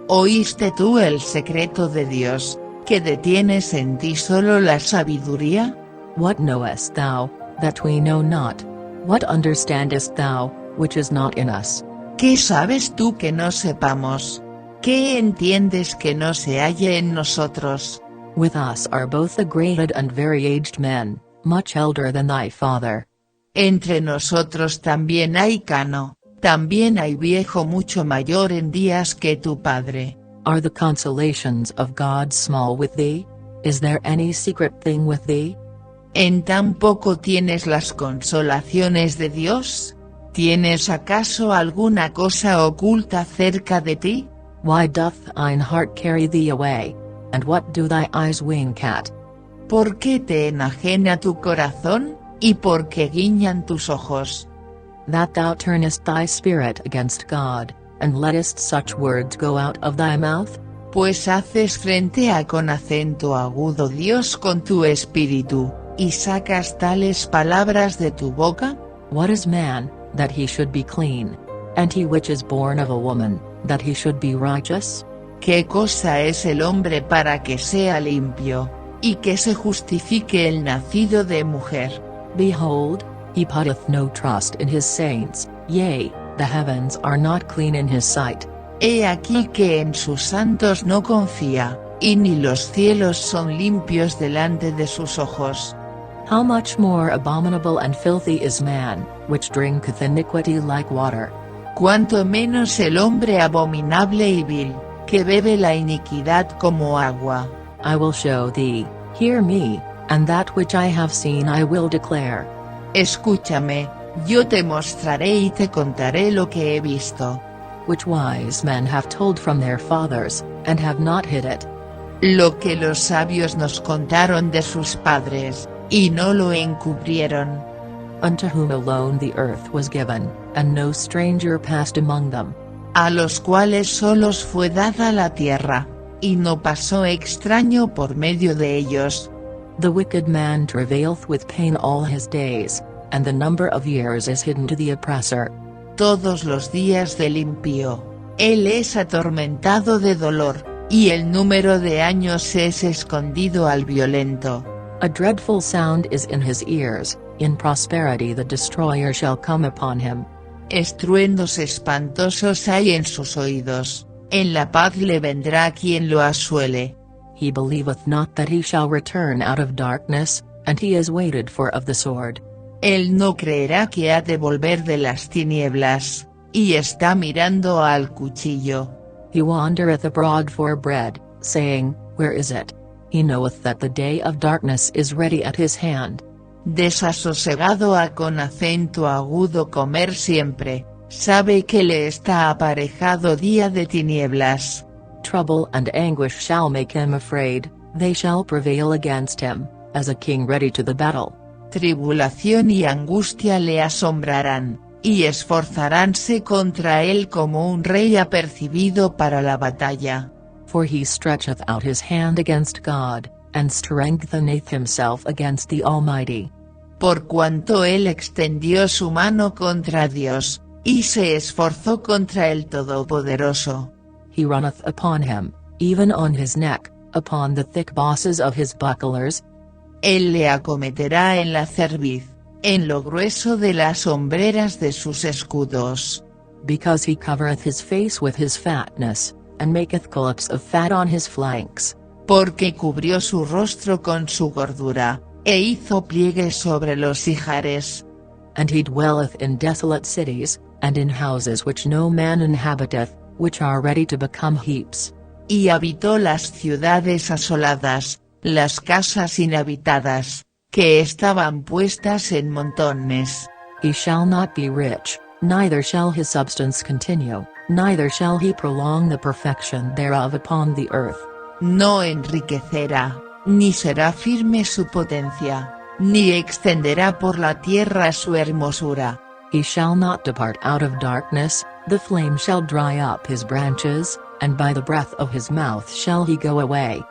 ¿Oíste tú el secreto de Dios, que detienes en ti solo la sabiduría? What knowest thou, that we know not? What understandest thou, which is not in us? ¿Qué sabes tú que no sepamos? ¿Qué entiendes que no se halle en nosotros? With us are both the great and very aged men, much elder than thy father. Entre nosotros también hay cano, también hay viejo mucho mayor en días que tu padre. Are the consolations of God small with thee? Is there any secret thing with thee? ¿En tan poco tienes las consolaciones de Dios? ¿Tienes acaso alguna cosa oculta cerca de ti? Why doth thine heart carry thee away? And what do thy eyes wink at? ¿Por qué te enajena tu corazón, y por qué guiñan tus ojos? That thou turnest thy spirit against God, and lettest such words go out of thy mouth? Pues haces frente a con acento agudo Dios con tu espíritu, y sacas tales palabras de tu boca? What is man, that he should be clean? And he which is born of a woman, that he should be righteous? ¿Qué cosa es el hombre para que sea limpio, y que se justifique el nacido de mujer? Behold, he putteth no trust in his saints, yea, the heavens are not clean in his sight. He aquí que en sus santos no confía, y ni los cielos son limpios delante de sus ojos. How much more abominable and filthy is man, which drinketh iniquity like water. Cuanto menos el hombre abominable y vil, que bebe la iniquidad como agua. I will show thee, hear me, and that which I have seen I will declare. Escúchame, Yo te mostraré y te contaré lo que he visto. Which wise men have told from their fathers, and have not hid it. Lo que los sabios nos contaron de sus padres, y no lo encubrieron. Unto whom alone the earth was given, and no stranger passed among them. A los cuales solos fue dada la tierra, y no pasó extraño por medio de ellos. The wicked man travaileth with pain all his days, and the number of years is hidden to the oppressor. Todos los días del impío, él es atormentado de dolor, y el número de años es escondido al violento. A dreadful sound is in his ears, in prosperity the destroyer shall come upon him. Estruendos espantosos hay en sus oídos, en la paz le vendrá quien lo asuele. He believeth not that he shall return out of darkness, and he is waited for of the sword. Él no creerá que ha de volver de las tinieblas, y está mirando al cuchillo. He wandereth abroad for bread, saying, Where is it? He knoweth that the day of darkness is ready at his hand. Desasosegado a con acento agudo comer siempre, sabe que le está aparejado día de tinieblas. Trouble and anguish shall make him afraid, they shall prevail against him, as a king ready to the battle. Tribulación y angustia le asombrarán, y esforzaránse contra él como un rey apercibido para la batalla. For he stretcheth out his hand against God, and strengtheneth himself against the Almighty. Por cuanto él extendió su mano contra Dios, y se esforzó contra el Todopoderoso. He runneth upon him, even on his neck, upon the thick bosses of his bucklers. Él le acometerá en la cerviz, en lo grueso de las hombreras de sus escudos. Because he covereth his face with his fatness, and maketh collops of fat on his flanks. Porque cubrió su rostro con su gordura, e hizo pliegues sobre los ijares. And he dwelleth in desolate cities, and in houses which no man inhabiteth, which are ready to become heaps. Y habitó las ciudades asoladas, las casas inhabitadas, que estaban puestas en montones. He shall not be rich, neither shall his substance continue, neither shall he prolong the perfection thereof upon the earth. No enriquecerá, ni será firme su potencia, ni extenderá por la tierra su hermosura. He shall not depart out of darkness, the flame shall dry up his branches, and by the breath of his mouth shall he go away.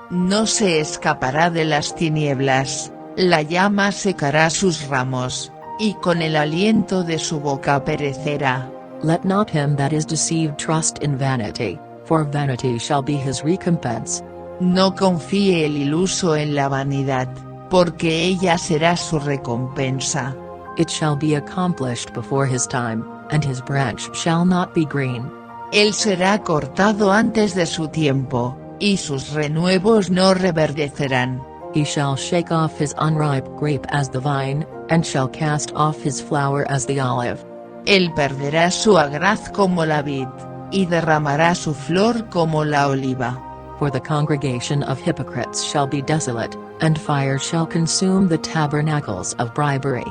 No se escapará de las tinieblas, la llama secará sus ramos, y con el aliento de su boca perecerá. Let not him that is deceived trust in vanity, for vanity shall be his recompense. No confíe el iluso en la vanidad, porque ella será su recompensa. It shall be accomplished before his time, and his branch shall not be green. Él será cortado antes de su tiempo, y sus renuevos no reverdecerán. He shall shake off his unripe grape as the vine, and shall cast off his flower as the olive. Él perderá su agraz como la vid, y derramará su flor como la oliva. For the congregation of hypocrites shall be desolate, and fire shall consume the tabernacles of bribery.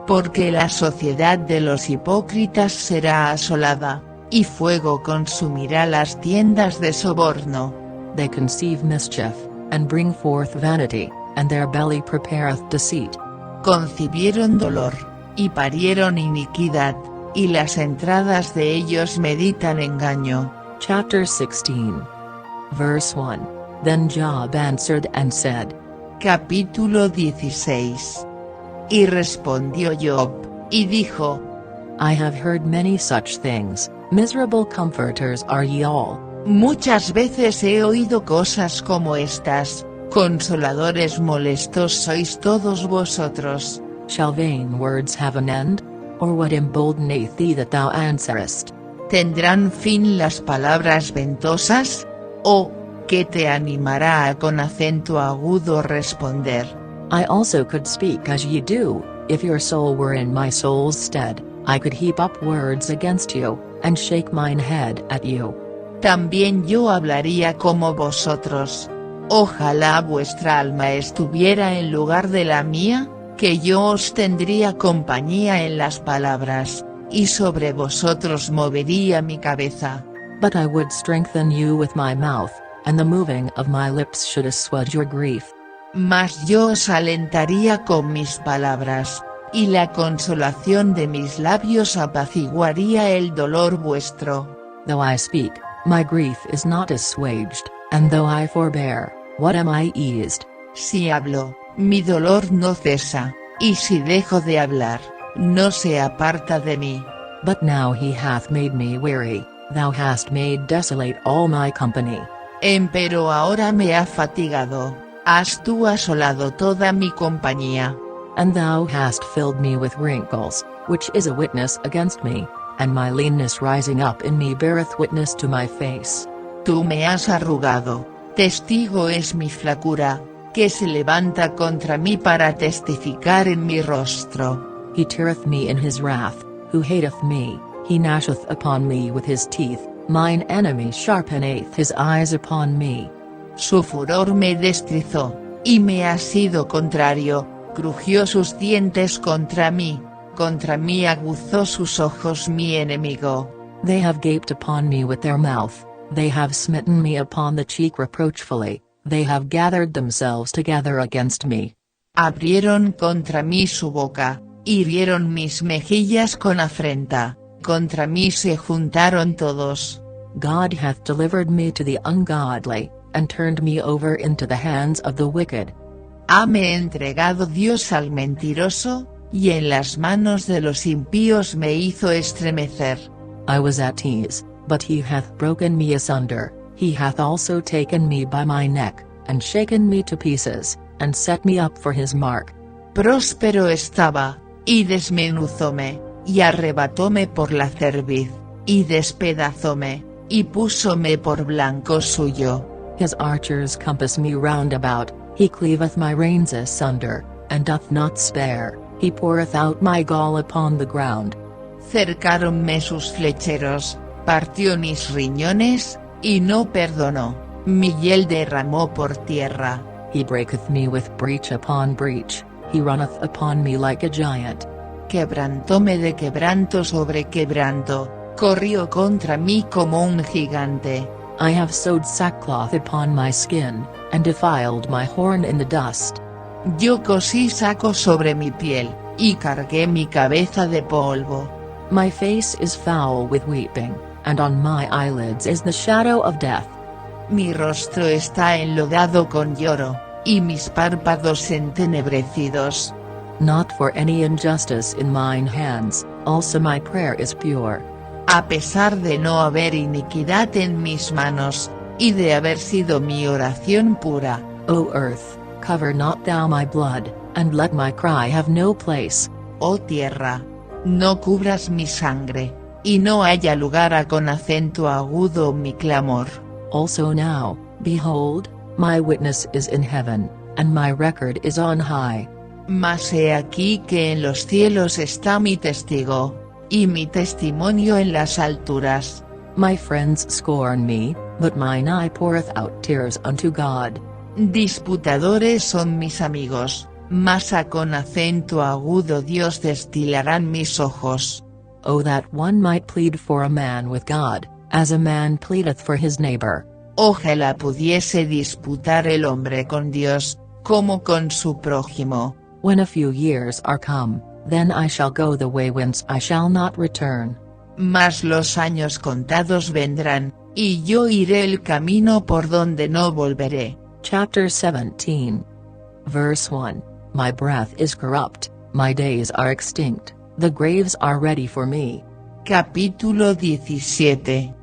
Porque la sociedad de los hipócritas será asolada, y fuego consumirá las tiendas de soborno. They conceive mischief, and bring forth vanity, and their belly prepareth deceit. Concibieron dolor, y parieron iniquidad, y las entradas de ellos meditan engaño. Chapter 16. Verse 1. Then Job answered and said. Capítulo 16. Y respondió Job, y dijo: I have heard many such things, miserable comforters are ye all. Muchas veces he oído cosas como estas, consoladores molestos sois todos vosotros. Shall vain words have an end? Or what emboldeneth thee that thou answerest? ¿Tendrán fin las palabras ventosas? ¿O qué te animará a con acento agudo responder? I also could speak as ye do, if your soul were in my soul's stead, I could heap up words against you, and shake mine head at you. También yo hablaría como vosotros. Ojalá vuestra alma estuviera en lugar de la mía, que yo os tendría compañía en las palabras, y sobre vosotros movería mi cabeza. But I would strengthen you with my mouth, and the moving of my lips should assuage your grief. Mas yo os alentaría con mis palabras, y la consolación de mis labios apaciguaría el dolor vuestro. Though I speak, my grief is not assuaged, and though I forbear, what am I eased? Si hablo, mi dolor no cesa, y si dejo de hablar, no se aparta de mí. But now he hath made me weary, thou hast made desolate all my company. Empero ahora me ha fatigado, has tú asolado toda mi compañía. And thou hast filled me with wrinkles, which is a witness against me, and my leanness rising up in me beareth witness to my face. Tú me has arrugado, testigo es mi flacura, que se levanta contra mí para testificar en mi rostro. He teareth me in his wrath, who hateth me, he gnasheth upon me with his teeth, mine enemy sharpeneth his eyes upon me. Su furor me destrizó, y me ha sido contrario, crujió sus dientes contra mí aguzó sus ojos mi enemigo. They have gaped upon me with their mouth, they have smitten me upon the cheek reproachfully, they have gathered themselves together against me. Abrieron contra mí su boca, hirieron mis mejillas con afrenta, contra mí se juntaron todos. God hath delivered me to the ungodly, and turned me over into the hands of the wicked. Hame entregado Dios al mentiroso, y en las manos de los impíos me hizo estremecer. I was at ease, but he hath broken me asunder, he hath also taken me by my neck, and shaken me to pieces, and set me up for his mark. Próspero estaba, y desmenuzóme, y arrebatóme por la cerviz, y despedazóme, y púsome por blanco suyo. His archers compass me round about, he cleaveth my reins asunder, and doth not spare, he poureth out my gall upon the ground. Cercáronme sus flecheros, partió mis riñones, y no perdonó, mi hiel derramó por tierra. He breaketh me with breach upon breach, he runneth upon me like a giant. Quebrantóme de quebranto sobre quebranto, corrió contra mí como un gigante. I have sewed sackcloth upon my skin, and defiled my horn in the dust. Yo cosí saco sobre mi piel, y cargué mi cabeza de polvo. My face is foul with weeping, and on my eyelids is the shadow of death. Mi rostro está enlodado con lloro, y mis párpados entenebrecidos. Not for any injustice in mine hands, also my prayer is pure. A pesar de no haber iniquidad en mis manos, y de haber sido mi oración pura. O earth, cover not thou my blood, and let my cry have no place. Oh tierra, no cubras mi sangre, y no haya lugar a con acento agudo mi clamor. Also now, behold, my witness is in heaven, and my record is on high. Mas he aquí que en los cielos está mi testigo, y mi testimonio en las alturas. My friends scorn me, but mine eye poureth out tears unto God. Disputadores son mis amigos, mas a con acento agudo Dios destilarán mis ojos. Oh that one might plead for a man with God, as a man pleadeth for his neighbor. Ojalá pudiese disputar el hombre con Dios, como con su prójimo. When a few years are come, then I shall go the way whence I shall not return. Mas los años contados vendrán, y yo iré el camino por donde no volveré. Chapter 17. Verse 1. My breath is corrupt, my days are extinct, the graves are ready for me. Capítulo 17.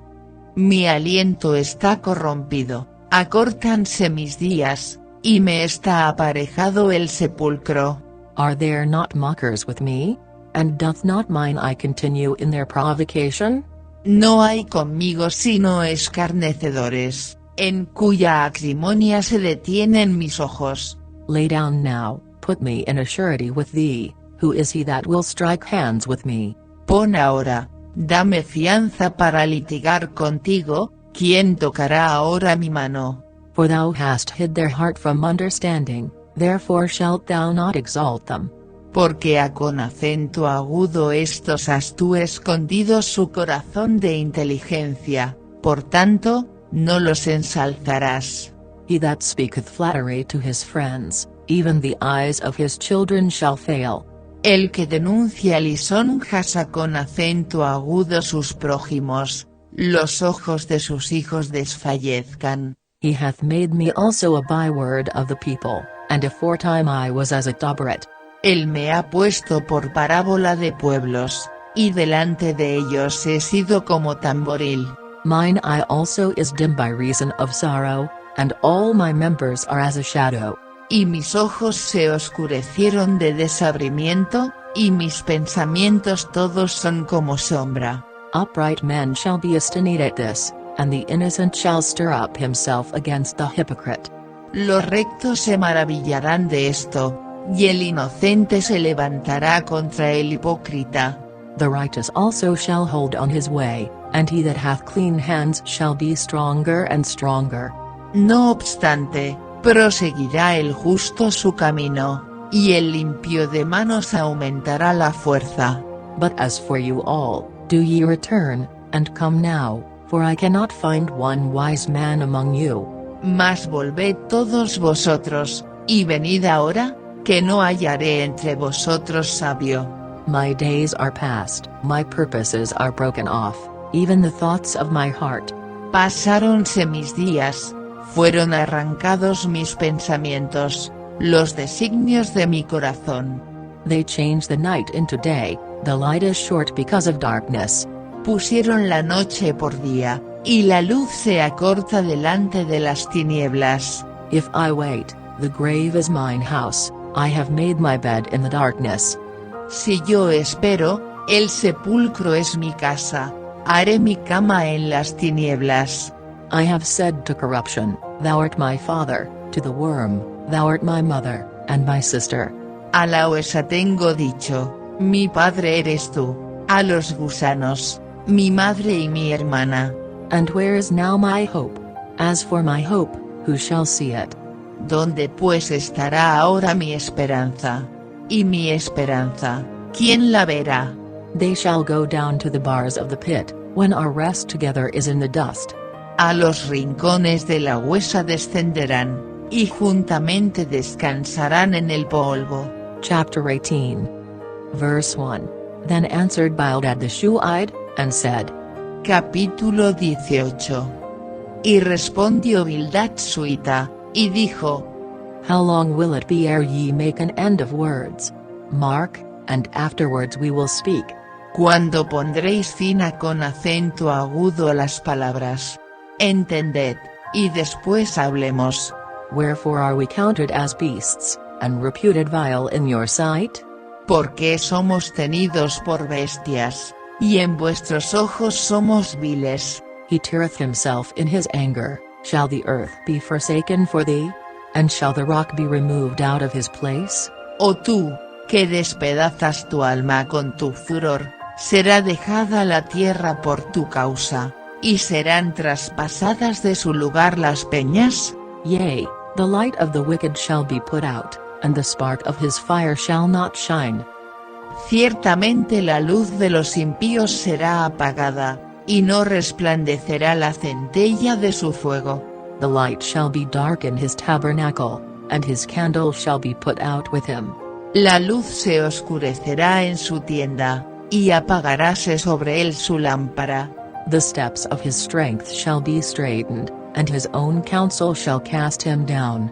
Mi aliento está corrompido, acórtanse mis días, y me está aparejado el sepulcro. Are there not mockers with me? And doth not mine eye continue in their provocation? No hay conmigo sino escarnecedores, en cuya acrimonia se detienen mis ojos. Lay down now, put me in a surety with thee, who is he that will strike hands with me? Pon ahora, dame fianza para litigar contigo, ¿quién tocará ahora mi mano? For thou hast hid their heart from understanding, therefore shalt thou not exalt them, porque a con acento agudo estos has tú escondido su corazón de inteligencia, por tanto, no los ensalzarás. He that speaketh flattery to his friends, even the eyes of his children shall fail. El que denuncia lisonjas a con acento agudo sus prójimos, los ojos de sus hijos desfallezcan. He hath made me also a byword of the people, and aforetime I was as a Toberet. Él me ha puesto por parábola de pueblos, y delante de ellos he sido como tamboril. Mine eye also is dim by reason of sorrow, and all my members are as a shadow. Y mis ojos se oscurecieron de desabrimiento, y mis pensamientos todos son como sombra. Upright men shall be astonished at this, and the innocent shall stir up himself against the hypocrite. Los rectos se maravillarán de esto, y el inocente se levantará contra el hipócrita. The righteous also shall hold on his way, and he that hath clean hands shall be stronger and stronger. No obstante, proseguirá el justo su camino, y el limpio de manos aumentará la fuerza. But as for you all, do ye return, and come now, for I cannot find one wise man among you. Mas volved todos vosotros, y venid ahora, que no hallaré entre vosotros sabio. My days are past, my purposes are broken off, even the thoughts of my heart. Pasáronse mis días, fueron arrancados mis pensamientos, los designios de mi corazón. They change the night into day, the light is short because of darkness. Pusieron la noche por día, y la luz se acorta delante de las tinieblas. If I wait, the grave is mine house, I have made my bed in the darkness. Si yo espero, el sepulcro es mi casa, haré mi cama en las tinieblas. I have said to corruption, Thou art my father, to the worm, Thou art my mother, and my sister. A la huesa tengo dicho, mi padre eres tú, a los gusanos, mi madre y mi hermana. And where is now my hope? As for my hope, who shall see it? ¿Dónde pues estará ahora mi esperanza? Y mi esperanza, ¿quién la verá? They shall go down to the bars of the pit, when our rest together is in the dust. A los rincones de la huesa descenderán, y juntamente descansarán en el polvo. Chapter 18. Verse 1. Then answered Bildad the Shuhite, and said. Capítulo 18. Y respondió Bildad Suita, y dijo. How long will it be ere ye make an end of words? Mark, and afterwards we will speak. Cuando pondréis fin a con acento agudo a las palabras. Entended, y después hablemos. Wherefore are we counted as beasts, and reputed vile in your sight? Porque somos tenidos por bestias, y en vuestros ojos somos viles. He teareth himself in his anger, shall the earth be forsaken for thee? And shall the rock be removed out of his place? O tú, que despedazas tu alma con tu furor, será dejada la tierra por tu causa, y serán traspasadas de su lugar las peñas. Yea, the light of the wicked shall be put out, and the spark of his fire shall not shine. Ciertamente la luz de los impíos será apagada, y no resplandecerá la centella de su fuego. The light shall be dark in his tabernacle, and his candle shall be put out with him. La luz se oscurecerá en su tienda, y apagaráse sobre él su lámpara. The steps of his strength shall be straitened, and his own counsel shall cast him down.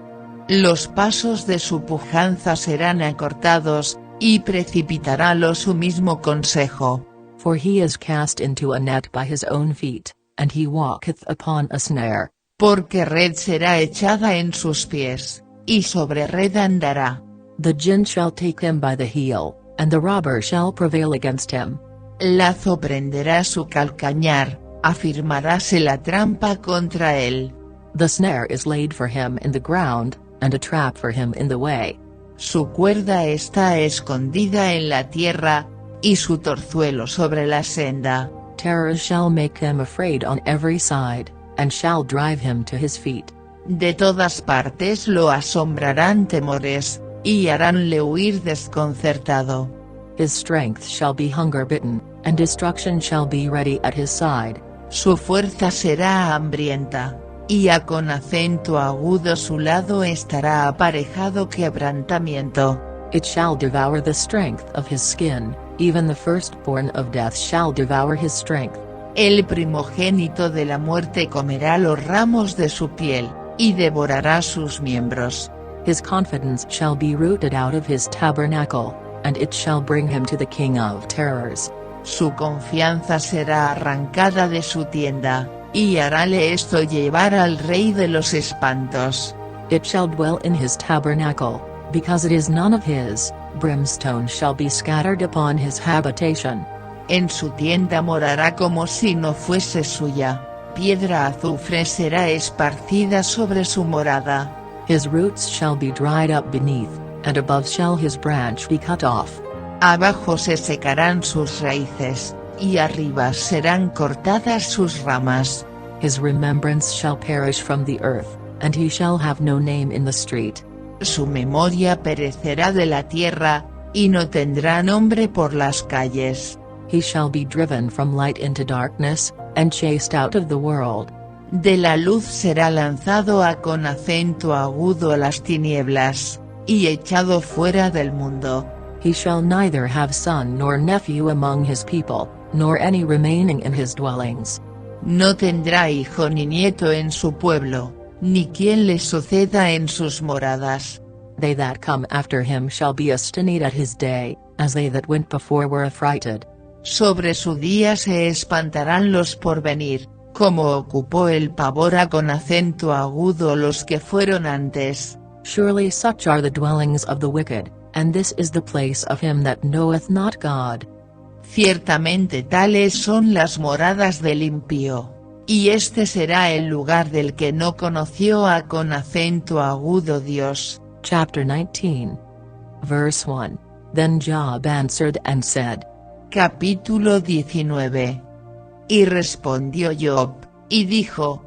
Los pasos de su pujanza serán acortados, y precipitarálo su mismo consejo. For he is cast into a net by his own feet, and he walketh upon a snare. Porque red será echada en sus pies, y sobre red andará. The gin shall take him by the heel, and the robber shall prevail against him. Lazo prenderá su calcañar, afirmaráse la trampa contra él. The snare is laid for him in the ground, and a trap for him in the way. Su cuerda está escondida en la tierra, y su torzuelo sobre la senda. Terror shall make him afraid on every side, and shall drive him to his feet. De todas partes lo asombrarán temores, y haránle huir desconcertado. His strength shall be hunger-bitten, and destruction shall be ready at his side. Su fuerza será hambrienta, y a con acento agudo su lado estará aparejado quebrantamiento. It shall devour the strength of his skin, even the firstborn of death shall devour his strength. El primogénito de la muerte comerá los ramos de su piel, y devorará sus miembros. His confidence shall be rooted out of his tabernacle, and it shall bring him to the king of terrors. Su confianza será arrancada de su tienda, y harále esto llevar al rey de los espantos. It shall dwell in his tabernacle, because it is none of his, brimstone shall be scattered upon his habitation. En su tienda morará como si no fuese suya, piedra azufre será esparcida sobre su morada. His roots shall be dried up beneath, and above shall his branch be cut off. Abajo se secarán sus raíces, y arriba serán cortadas sus ramas. His remembrance shall perish from the earth, and he shall have no name in the street. Su memoria perecerá de la tierra, y no tendrá nombre por las calles. He shall be driven from light into darkness, and chased out of the world. De la luz será lanzado a con acento agudo a las tinieblas, y echado fuera del mundo. He shall neither have son nor nephew among his people, nor any remaining in his dwellings. No tendrá hijo ni nieto en su pueblo, ni quien le suceda en sus moradas. They that come after him shall be astonished at his day, as they that went before were affrighted. Sobre su día se espantarán los por venir, como ocupó el pavor a con acento agudo los que fueron antes. Surely such are the dwellings of the wicked, and this is the place of him that knoweth not God. Ciertamente tales son las moradas del impío, y este será el lugar del que no conoció a con acento agudo Dios. Chapter 19. Verse 1. Then Job answered and said. Capítulo 19. Y respondió Job, y dijo: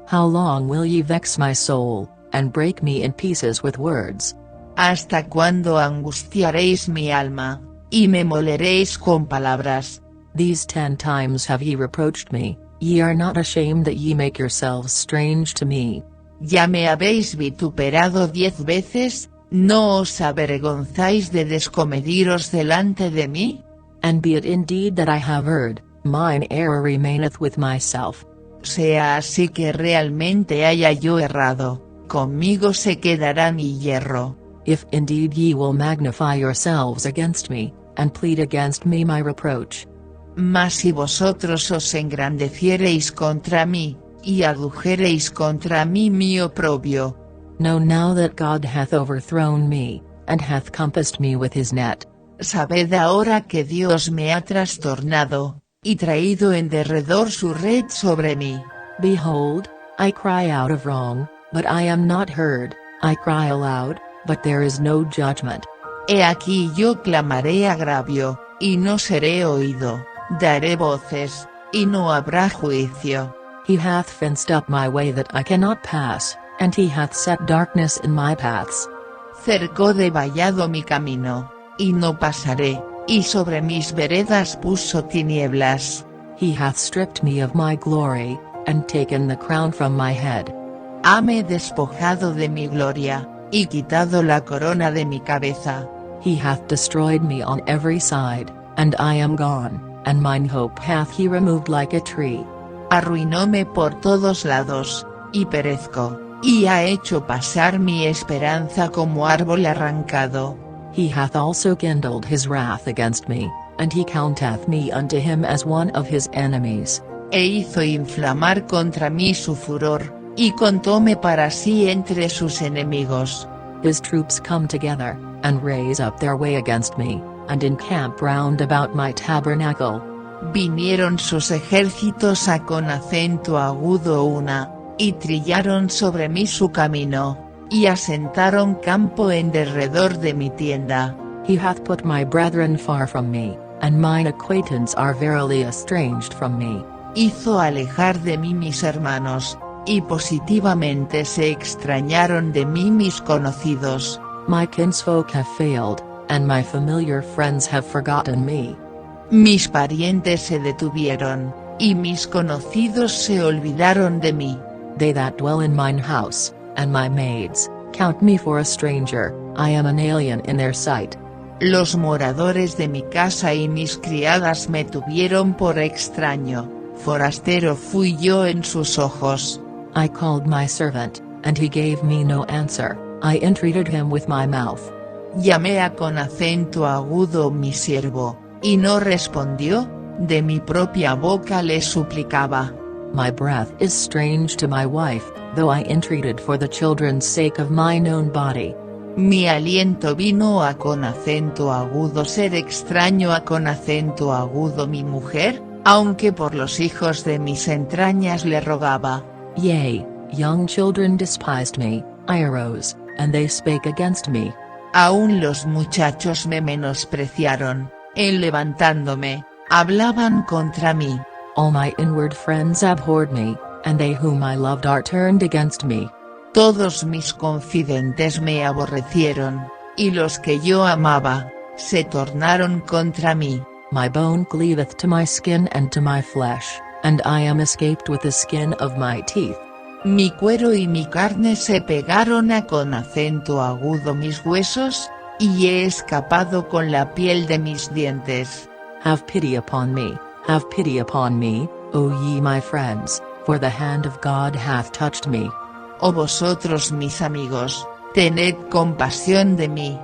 How long will ye vex my soul, and break me in pieces with words? ¿Hasta cuándo angustiaréis mi alma, y me moleréis con palabras? These 10 times have ye reproached me, ye are not ashamed that ye make yourselves strange to me. Ya me habéis vituperado 10 veces, ¿no os avergonzáis de descomediros delante de mí? And be it indeed that I have erred, mine error remaineth with myself. Sea así que realmente haya yo errado, conmigo se quedará mi yerro. If indeed ye will magnify yourselves against me, and plead against me my reproach. Mas si vosotros os engrandeciereis contra mí, y adujereis contra mí mi oprobio. Know now that God hath overthrown me, and hath compassed me with his net. Sabed ahora que Dios me ha trastornado, y traído en derredor su red sobre mí. Behold, I cry out of wrong, but I am not heard, I cry aloud, but there is no judgment. He aquí yo clamaré agravio, y no seré oído, daré voces, y no habrá juicio. He hath fenced up my way that I cannot pass, and he hath set darkness in my paths. Cercó de vallado mi camino, y no pasaré, y sobre mis veredas puso tinieblas. He hath stripped me of my glory, and taken the crown from my head. Hame despojado de mi gloria, y quitado la corona de mi cabeza. He hath destroyed me on every side, and I am gone, and mine hope hath he removed like a tree. Arruinóme por todos lados, y perezco, y ha hecho pasar mi esperanza como árbol arrancado. He hath also kindled his wrath against me, and he counteth me unto him as one of his enemies. E hizo inflamar contra mí su furor, y contóme para sí entre sus enemigos. His troops come together, and raise up their way against me, and encamp round about my tabernacle. Vinieron sus ejércitos a con acento agudo una, y trillaron sobre mí su camino, y asentaron campo en derredor de mi tienda. He hath put my brethren far from me, and mine acquaintance are verily estranged from me. Hizo alejar de mí mis hermanos, y positivamente se extrañaron de mí mis conocidos. My kinsfolk have failed, and my familiar friends have forgotten me. Mis parientes se detuvieron, y mis conocidos se olvidaron de mí. They that dwell in mine house, and my maids, count me for a stranger, I am an alien in their sight. Los moradores de mi casa y mis criadas me tuvieron por extraño, forastero fui yo en sus ojos. I called my servant, and he gave me no answer, I entreated him with my mouth. Llamé a con acento agudo mi siervo, y no respondió, de mi propia boca le suplicaba. My breath is strange to my wife, though I entreated for the children's sake of mine own body. Mi aliento vino a con acento agudo ser extraño a con acento agudo mi mujer, aunque por los hijos de mis entrañas le rogaba. Yea, young children despised me, I arose, and they spake against me. Aún los muchachos me menospreciaron, en levantándome, hablaban contra mí. All my inward friends abhorred me, and they whom I loved are turned against me. Todos mis confidentes me aborrecieron, y los que yo amaba, se tornaron contra mí. My bone cleaveth to my skin and to my flesh, and I am escaped with the skin of my teeth. Mi cuero y mi carne se pegaron a con acento agudo mis huesos, y he escapado con la piel de mis dientes. Have pity upon me, O ye my friends, for the hand of God hath touched me. Oh vosotros mis amigos, tened compasión de mí,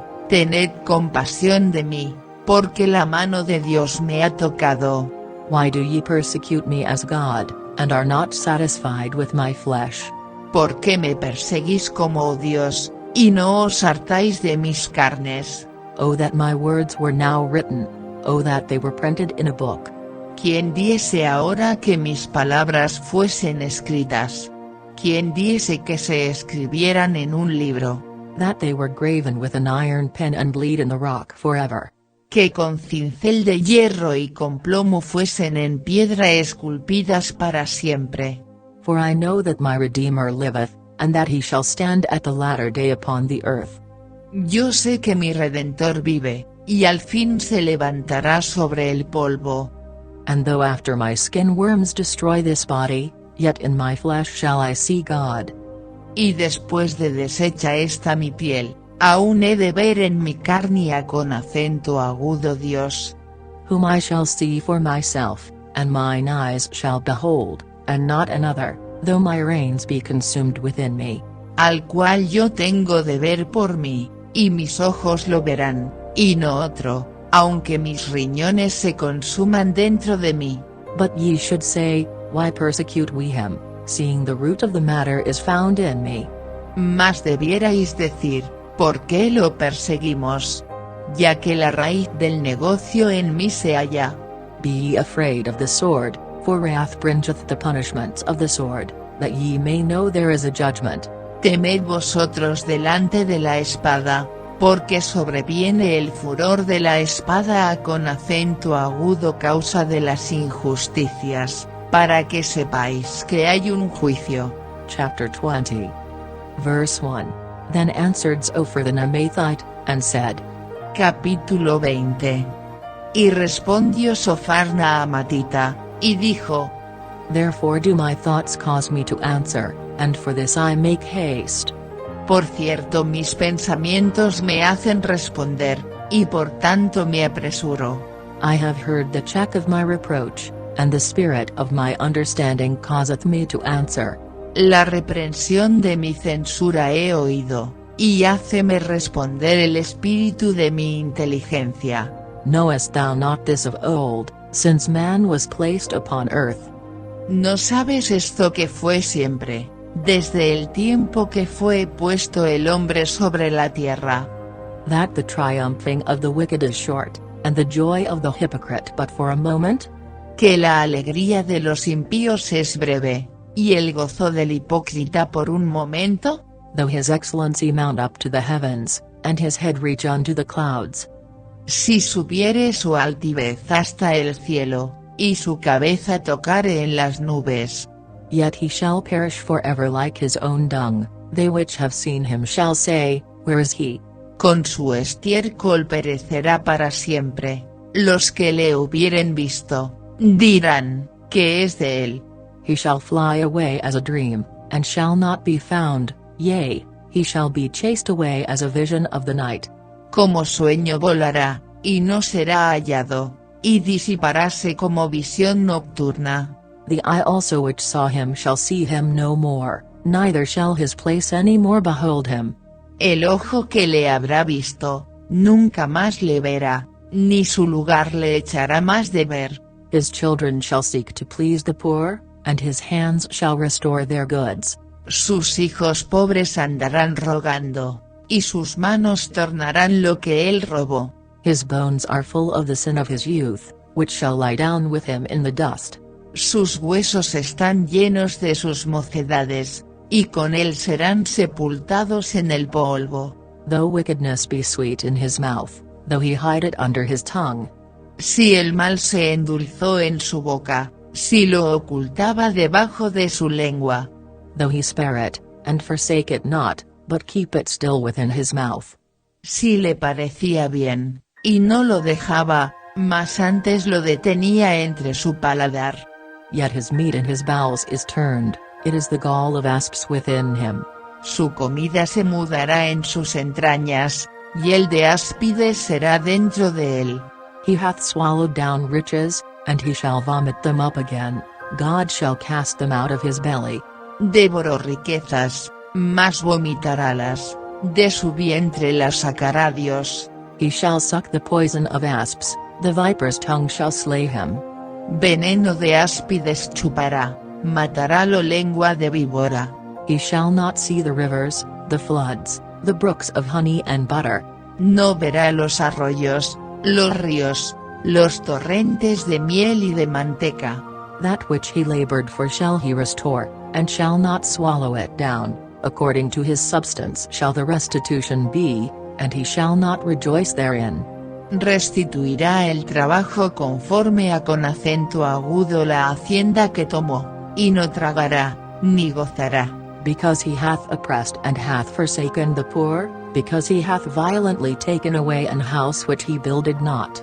porque la mano de Dios me ha tocado. Why do ye persecute me as God, and are not satisfied with my flesh? ¿Por qué me perseguís como oh Dios, y no os hartáis de mis carnes? Oh that my words were now written, oh that they were printed in a book. ¿Quién diese ahora que mis palabras fuesen escritas? ¿Quién diese que se escribieran en un libro? That they were graven with an iron pen and bleed in the rock forever. Que con cincel de hierro y con plomo fuesen en piedra esculpidas para siempre. For I know that my Redeemer liveth, and that he shall stand at the latter day upon the earth. Yo sé que mi Redentor vive, y al fin se levantará sobre el polvo. And though after my skin worms destroy this body, yet in my flesh shall I see God. Y después de deshecha esta mi piel, aún he de ver en mi carne a con acento agudo Dios. Whom I shall see for myself, and mine eyes shall behold, and not another, though my reins be consumed within me. Al cual yo tengo de ver por mí, y mis ojos lo verán, y no otro, aunque mis riñones se consuman dentro de mí. But ye should say, why persecute we him, seeing the root of the matter is found in me? Mas debierais decir, ¿por qué lo perseguimos? Ya que la raíz del negocio en mí se halla. Be ye afraid of the sword, for wrath bringeth the punishments of the sword, that ye may know there is a judgment. Temed vosotros delante de la espada, porque sobreviene el furor de la espada a con acento agudo causa de las injusticias, para que sepáis que hay un juicio. Chapter 20. Verse 1. Then answered Zophar the Naamathite, and said. Capítulo 20. Y respondió Zophar Naamatita, y dijo. Therefore do my thoughts cause me to answer, and for this I make haste. Por cierto mis pensamientos me hacen responder, y por tanto me apresuro. I have heard the check of my reproach, and the spirit of my understanding causeth me to answer. La reprensión de mi censura he oído, y háceme responder el espíritu de mi inteligencia. Knowest thou not this of old, since man was placed upon earth? ¿No sabes esto que fue siempre, desde el tiempo que fue puesto el hombre sobre la tierra? That the triumphing of the wicked is short, and the joy of the hypocrite but for a moment? Que la alegría de los impíos es breve, y el gozo del hipócrita por un momento? Though his excellency mount up to the heavens, and his head reach unto the clouds. Si subiere su altivez hasta el cielo, y su cabeza tocare en las nubes. Yet he shall perish forever like his own dung, they which have seen him shall say, Where is he? con su estiércol perecerá para siempre. Los que le hubieren visto, dirán, que es de él. He shall fly away as a dream, and shall not be found, yea, he shall be chased away as a vision of the night. Como sueño volará, y no será hallado, y disiparáse como visión nocturna. The eye also which saw him shall see him no more, neither shall his place any more behold him. El ojo que le habrá visto, nunca más le verá, ni su lugar le echará más de ver. His children shall seek to please the poor, and his hands shall restore their goods. Sus hijos pobres andarán rogando, y sus manos tornarán lo que él robó. His bones are full of the sin of his youth, which shall lie down with him in the dust. Sus huesos están llenos de sus mocedades, y con él serán sepultados en el polvo. Though wickedness be sweet in his mouth, though he hide it under his tongue. Si el mal se endulzó en su boca, si lo ocultaba debajo de su lengua. Though he spare it, and forsake it not, but keep it still within his mouth. Si le parecía bien, y no lo dejaba, mas antes lo detenía entre su paladar. Yet his meat in his bowels is turned, it is the gall of asps within him. Su comida se mudará en sus entrañas, y el de áspides será dentro de él. He hath swallowed down riches, and he shall vomit them up again, God shall cast them out of his belly. Devoró riquezas, mas vomitarálas, de su vientre las sacará Dios. He shall suck the poison of asps, the viper's tongue shall slay him. Veneno de áspides chupará, matarálo lengua de víbora. He shall not see the rivers, the floods, the brooks of honey and butter. No verá los arroyos, los ríos, los torrentes de miel y de manteca. That which he labored for shall he restore, and shall not swallow it down, according to his substance shall the restitution be, and he shall not rejoice therein. Restituirá el trabajo conforme a con acento agudo la hacienda que tomó, y no tragará, ni gozará. Because he hath oppressed and hath forsaken the poor, because he hath violently taken away an house which he builded not.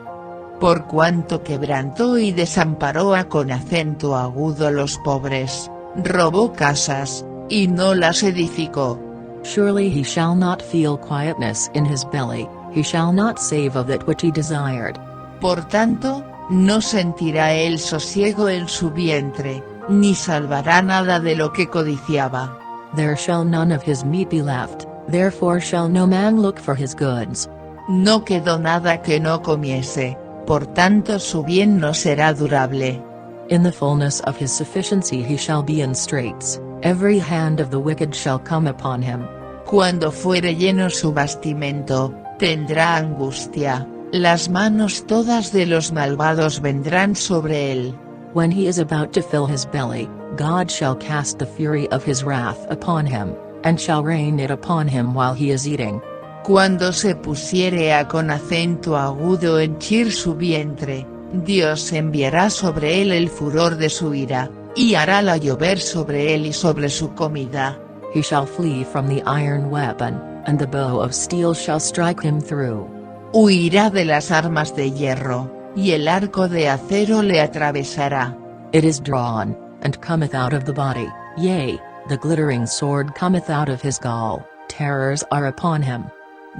Por cuanto quebrantó y desamparó a con acento agudo los pobres, robó casas, y no las edificó. Surely he shall not feel quietness in his belly, he shall not save of that which he desired. Por tanto, no sentirá él sosiego en su vientre, ni salvará nada de lo que codiciaba. There shall none of his meat be left, therefore shall no man look for his goods. No quedó nada que no comiese, por tanto su bien no será durable. In the fullness of his sufficiency he shall be in straits, every hand of the wicked shall come upon him. Cuando fuere lleno su bastimento, tendrá angustia, las manos todas de los malvados vendrán sobre él. When he is about to fill his belly, God shall cast the fury of his wrath upon him, and shall rain it upon him while he is eating. Cuando se pusiere a con acento agudo henchir su vientre, Dios enviará sobre él el furor de su ira, y harála llover sobre él y sobre su comida. He shall flee from the iron weapon, and the bow of steel shall strike him through. Huirá de las armas de hierro, y el arco de acero le atravesará. It is drawn, and cometh out of the body, yea, the glittering sword cometh out of his gall, terrors are upon him.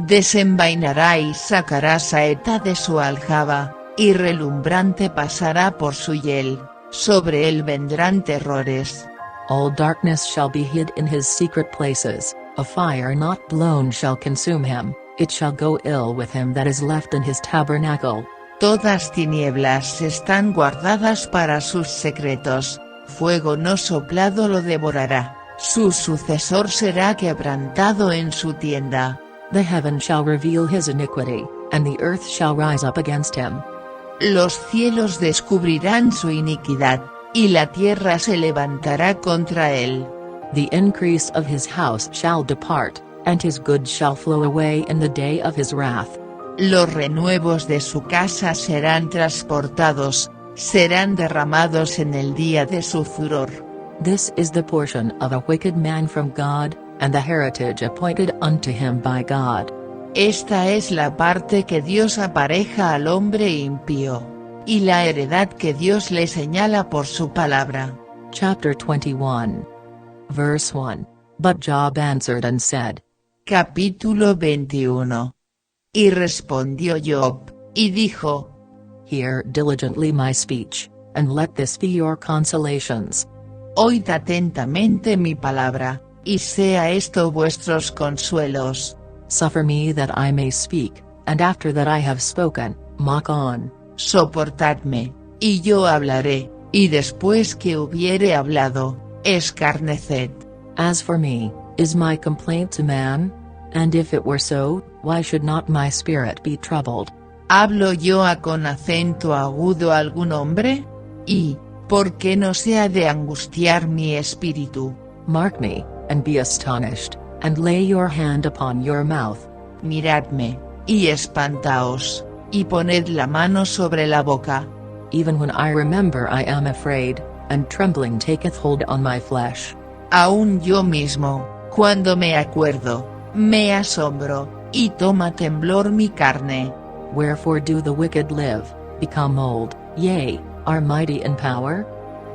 Desenvainará y sacará saeta de su aljaba, y relumbrante pasará por su hiel, sobre él vendrán terrores. All darkness shall be hid in his secret places, a fire not blown shall consume him, it shall go ill with him that is left in his tabernacle. Todas tinieblas están guardadas para sus secretos, fuego no soplado lo devorará, su sucesor será quebrantado en su tienda. The heaven shall reveal his iniquity, and the earth shall rise up against him. Los cielos descubrirán su iniquidad, y la tierra se levantará contra él. The increase of his house shall depart, and his goods shall flow away in the day of his wrath. Los renuevos de su casa serán transportados, serán derramados en el día de su furor. This is the portion of a wicked man from God, and the heritage appointed unto him by God. Esta es la parte que Dios apareja al hombre impío. Y la heredad que Dios le señala por su palabra. Chapter 21. Verse 1. But Job answered and said. Capítulo 21. Y respondió Job, y dijo. Hear diligently my speech, and let this be your consolations. Oíd atentamente mi palabra, y sea esto vuestros consuelos. Suffer me that I may speak, and after that I have spoken, mock on. Soportadme, y yo hablaré, y después que hubiere hablado, escarneced. As for me, is my complaint to man? And if it were so, why should not my spirit be troubled? ¿Hablo yo con acento agudo a algún hombre? ¿Y, por qué no se ha de angustiar mi espíritu? Mark me, and be astonished, and lay your hand upon your mouth. Miradme, y espantaos, y poned la mano sobre la boca. Even when I remember I am afraid, and trembling taketh hold on my flesh. Aún yo mismo, cuando me acuerdo, me asombro, y toma temblor mi carne. Wherefore do the wicked live, become old, yea, are mighty in power?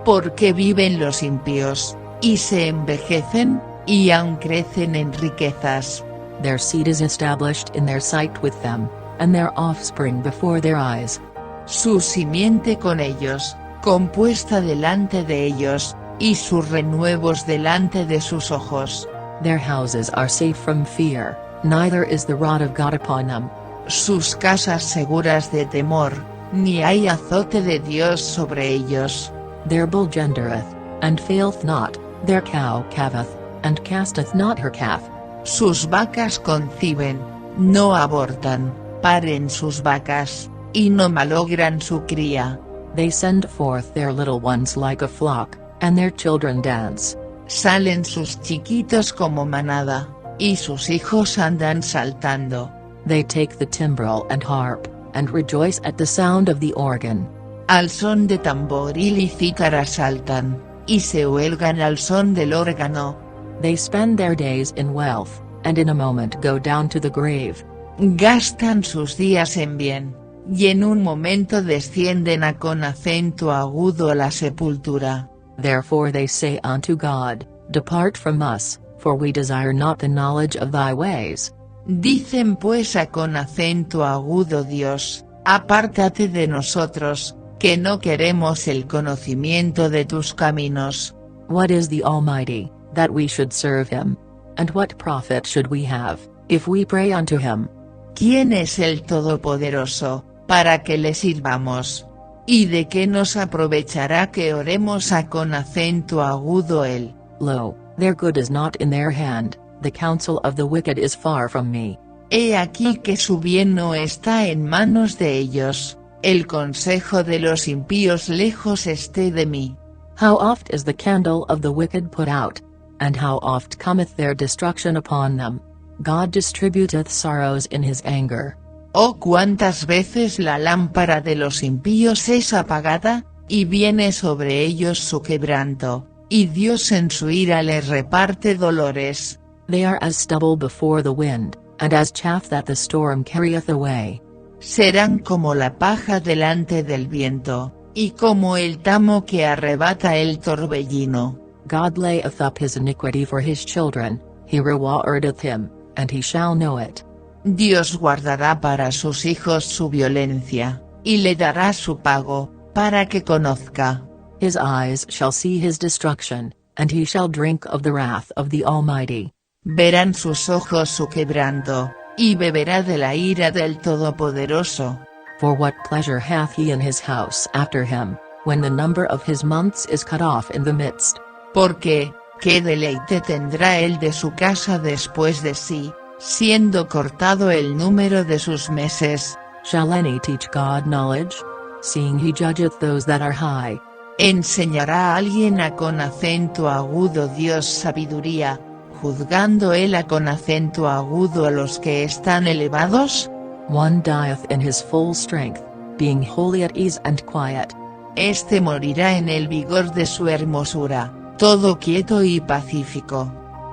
Porque viven los impíos, y se envejecen, y aun crecen en riquezas. Their seed is established in their sight with them, and their offspring before their eyes. Su simiente con ellos, compuesta delante de ellos, y sus renuevos delante de sus ojos. Their houses are safe from fear, neither is the rod of God upon them. Sus casas seguras de temor, ni hay azote de Dios sobre ellos. Their bull gendereth, and faileth not, their cow calveth, and casteth not her calf. Sus vacas conciben, no abortan, paren sus vacas, y no malogran su cría. They send forth their little ones like a flock, and their children dance. Salen sus chiquitos como manada, y sus hijos andan saltando. They take the timbrel and harp, and rejoice at the sound of the organ. Al son de tamboril y cítara saltan, y se huelgan al son del órgano. They spend their days in wealth, and in a moment go down to the grave. Gastan sus días en bien, y en un momento descienden con acento agudo a la sepultura. Therefore they say unto God, Depart from us, for we desire not the knowledge of thy ways. Dicen pues con acento agudo Dios, apártate de nosotros, que no queremos el conocimiento de tus caminos. What is the Almighty, that we should serve him? And what profit should we have, if we pray unto him? ¿Quién es el Todopoderoso, para que le sirvamos? ¿Y de qué nos aprovechará que oremos con acento agudo él? Lo, their good is not in their hand, the counsel of the wicked is far from me. He aquí que su bien no está en manos de ellos, el consejo de los impíos lejos esté de mí. How oft is the candle of the wicked put out? And how oft cometh their destruction upon them? God distributeth sorrows in his anger. Oh, cuántas veces la lámpara de los impíos es apagada, y viene sobre ellos su quebranto, y Dios en su ira les reparte dolores. They are as stubble before the wind, and as chaff that the storm carrieth away. Serán como la paja delante del viento, y como el tamo que arrebata el torbellino. God layeth up his iniquity for his children, he rewardeth him, and he shall know it. Dios guardará para sus hijos su violencia, y le dará su pago, para que conozca. His eyes shall see his destruction, and he shall drink of the wrath of the Almighty. Verán sus ojos su quebranto, y beberá de la ira del Todopoderoso. For what pleasure hath he in his house after him, when the number of his months is cut off in the midst? Porque, ¿qué deleite tendrá él de su casa después de sí, siendo cortado el número de sus meses? Shall any teach God knowledge? Seeing he judgeth those that are high. ¿Enseñará a alguien con acento agudo Dios sabiduría, juzgando él con acento agudo a los que están elevados? One dieth in his full strength, being wholly at ease and quiet. Este morirá en el vigor de su hermosura, todo quieto y pacífico.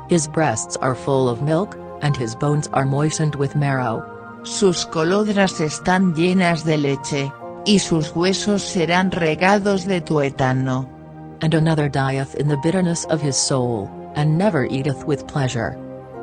His breasts are full of milk, and his bones are moistened with marrow. Sus colodras están llenas de leche, y sus huesos serán regados de tuétano. And another dieth in the bitterness of his soul, and never eateth with pleasure.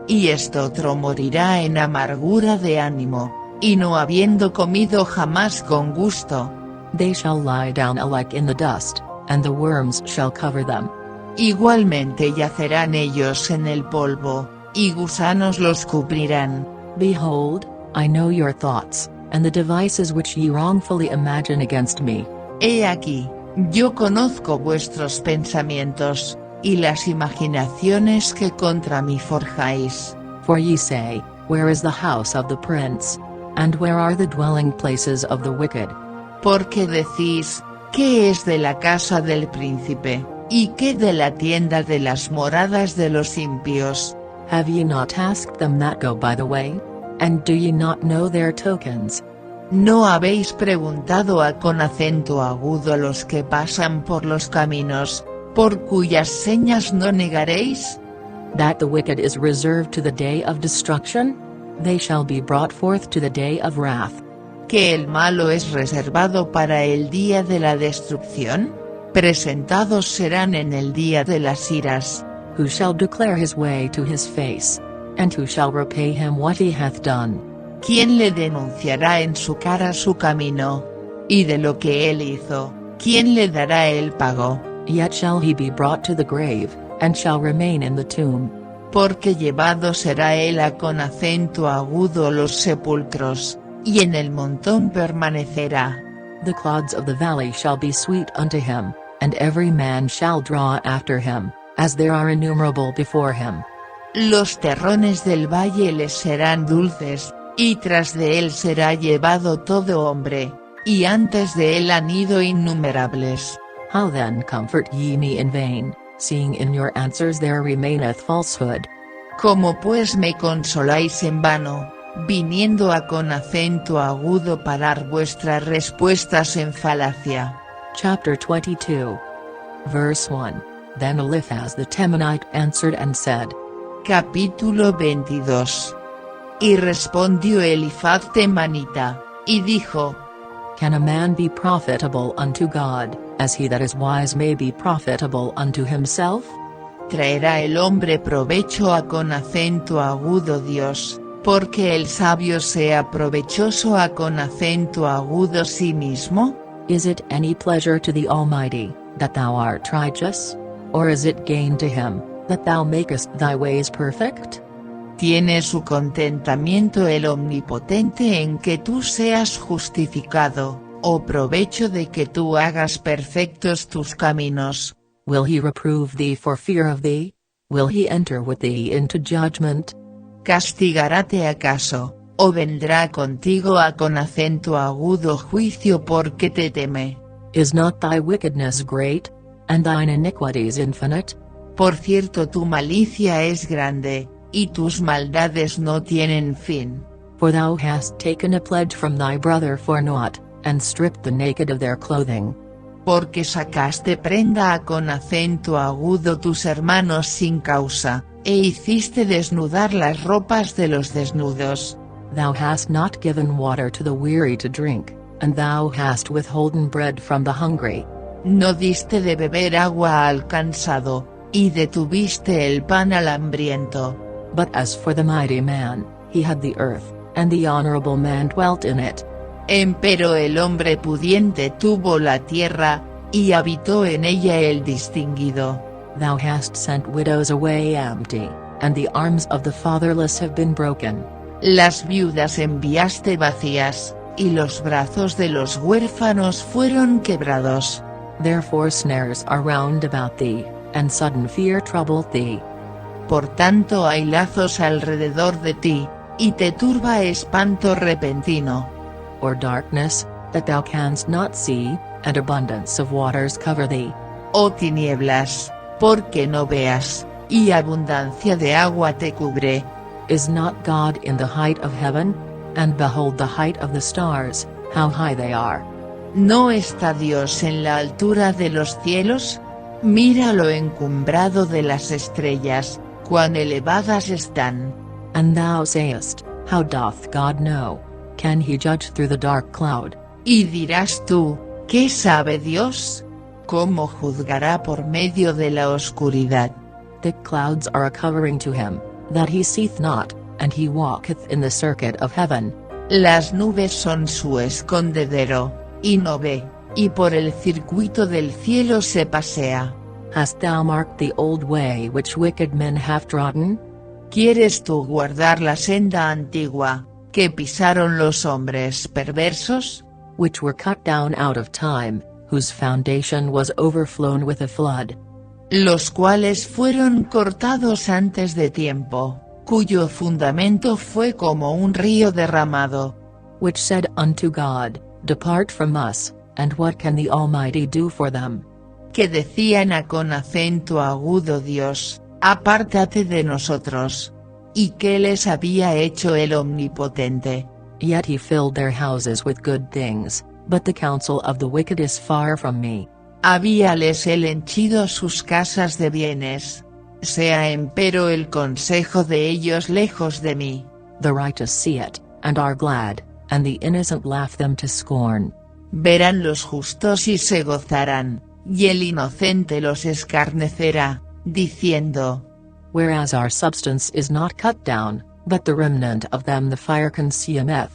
Y otro morirá en amargura de ánimo, y no habiendo comido jamás con gusto. They shall lie down alike in the dust, and the worms shall cover them. Igualmente yacerán ellos en el polvo, y gusanos los cubrirán. Behold, I know your thoughts, and the devices which ye wrongfully imagine against me. He aquí, yo conozco vuestros pensamientos, y las imaginaciones que contra mí forjáis. For ye say, Where is the house of the prince? And where are the dwelling places of the wicked? Porque decís, ¿qué es de la casa del príncipe, y qué de la tienda de las moradas de los impíos? Have ye not asked them that go by the way? And do ye not know their tokens? ¿No habéis preguntado con acento agudo a los que pasan por los caminos, por cuyas señas no negaréis? That the wicked is reserved to the day of destruction? They shall be brought forth to the day of wrath. ¿Que el malo es reservado para el día de la destrucción? Presentados serán en el día de las iras. Who shall declare his way to his face? And who shall repay him what he hath done? ¿Quién le denunciará en su cara su camino? Y de lo que él hizo, ¿quién le dará el pago? Yet shall he be brought to the grave, and shall remain in the tomb. Porque llevado será él con acento agudo los sepulcros, y en el montón permanecerá. The clods of the valley shall be sweet unto him, and every man shall draw after him, as there are innumerable before him. Los terrones del valle les serán dulces, y tras de él será llevado todo hombre, y antes de él han ido innumerables. How then comfort ye me in vain, seeing in your answers there remaineth falsehood? ¿Cómo pues me consoláis en vano, viniendo con acento agudo parar vuestras respuestas en falacia? Chapter 22. Verse 1. Then Eliphaz the Temanite answered and said. Capítulo 22. Y respondió Elifaz temanita, y dijo: Can a man be profitable unto God, as he that is wise may be profitable unto himself? ¿Traerá el hombre provecho con acento agudo Dios, porque el sabio sea provechoso con acento agudo sí mismo? Is it any pleasure to the Almighty, that thou art righteous? Or is it gain to him, that thou makest thy ways perfect? ¿Tiene su contentamiento el Omnipotente en que tú seas justificado, o provecho de que tú hagas perfectos tus caminos? Will he reprove thee for fear of thee? Will he enter with thee into judgment? ¿Castigaráte acaso, o vendrá contigo con acento agudo juicio porque te teme? Is not thy wickedness great, and thine iniquities infinite? Por cierto tu malicia es grande, y tus maldades no tienen fin. For thou hast taken a pledge from thy brother for naught, and stripped the naked of their clothing. Porque sacaste prenda con acento agudo tus hermanos sin causa, e hiciste desnudar las ropas de los desnudos. Thou hast not given water to the weary to drink, and thou hast withholden bread from the hungry. No diste de beber agua al cansado, y detuviste el pan al hambriento. But as for the mighty man, he had the earth, and the honorable man dwelt in it. Empero el hombre pudiente tuvo la tierra, y habitó en ella el distinguido. Thou hast sent widows away empty, and the arms of the fatherless have been broken. Las viudas enviaste vacías, y los brazos de los huérfanos fueron quebrados. Therefore snares are round about thee, and sudden fear troubleth thee. Por tanto hay lazos alrededor de ti, y te turba espanto repentino. Or darkness, that thou canst not see, and abundance of waters cover thee. O tinieblas, porque no veas, y abundancia de agua te cubre. Is not God in the height of heaven? And behold the height of the stars, how high they are. ¿No está Dios en la altura de los cielos? Mira lo encumbrado de las estrellas, cuán elevadas están. And thou sayest, How doth God know? Can he judge through the dark cloud? Y dirás tú, ¿qué sabe Dios? ¿Cómo juzgará por medio de la oscuridad? Thick clouds are a covering to him, that he seeth not, and he walketh in the circuit of heaven. Las nubes son su escondedero, y no ve, y por el circuito del cielo se pasea. Hast thou marked the old way which wicked men have trodden? ¿Quieres tú guardar la senda antigua, que pisaron los hombres perversos? Which were cut down out of time, whose foundation was overflown with a flood. Los cuales fueron cortados antes de tiempo, cuyo fundamento fue como un río derramado. Which said unto God, Depart from us, and what can the Almighty do for them? Que decían a con acento agudo Dios, apártate de nosotros. ¿Y qué les había hecho el Omnipotente? Yet he filled their houses with good things, but the counsel of the wicked is far from me. Habíales él henchido sus casas de bienes. Sea empero el consejo de ellos lejos de mí. The righteous see it, and are glad, and the innocent laugh them to scorn. Verán los justos y se gozarán, y el inocente los escarnecerá, diciendo: Whereas our substance is not cut down, but the remnant of them the fire consumeth.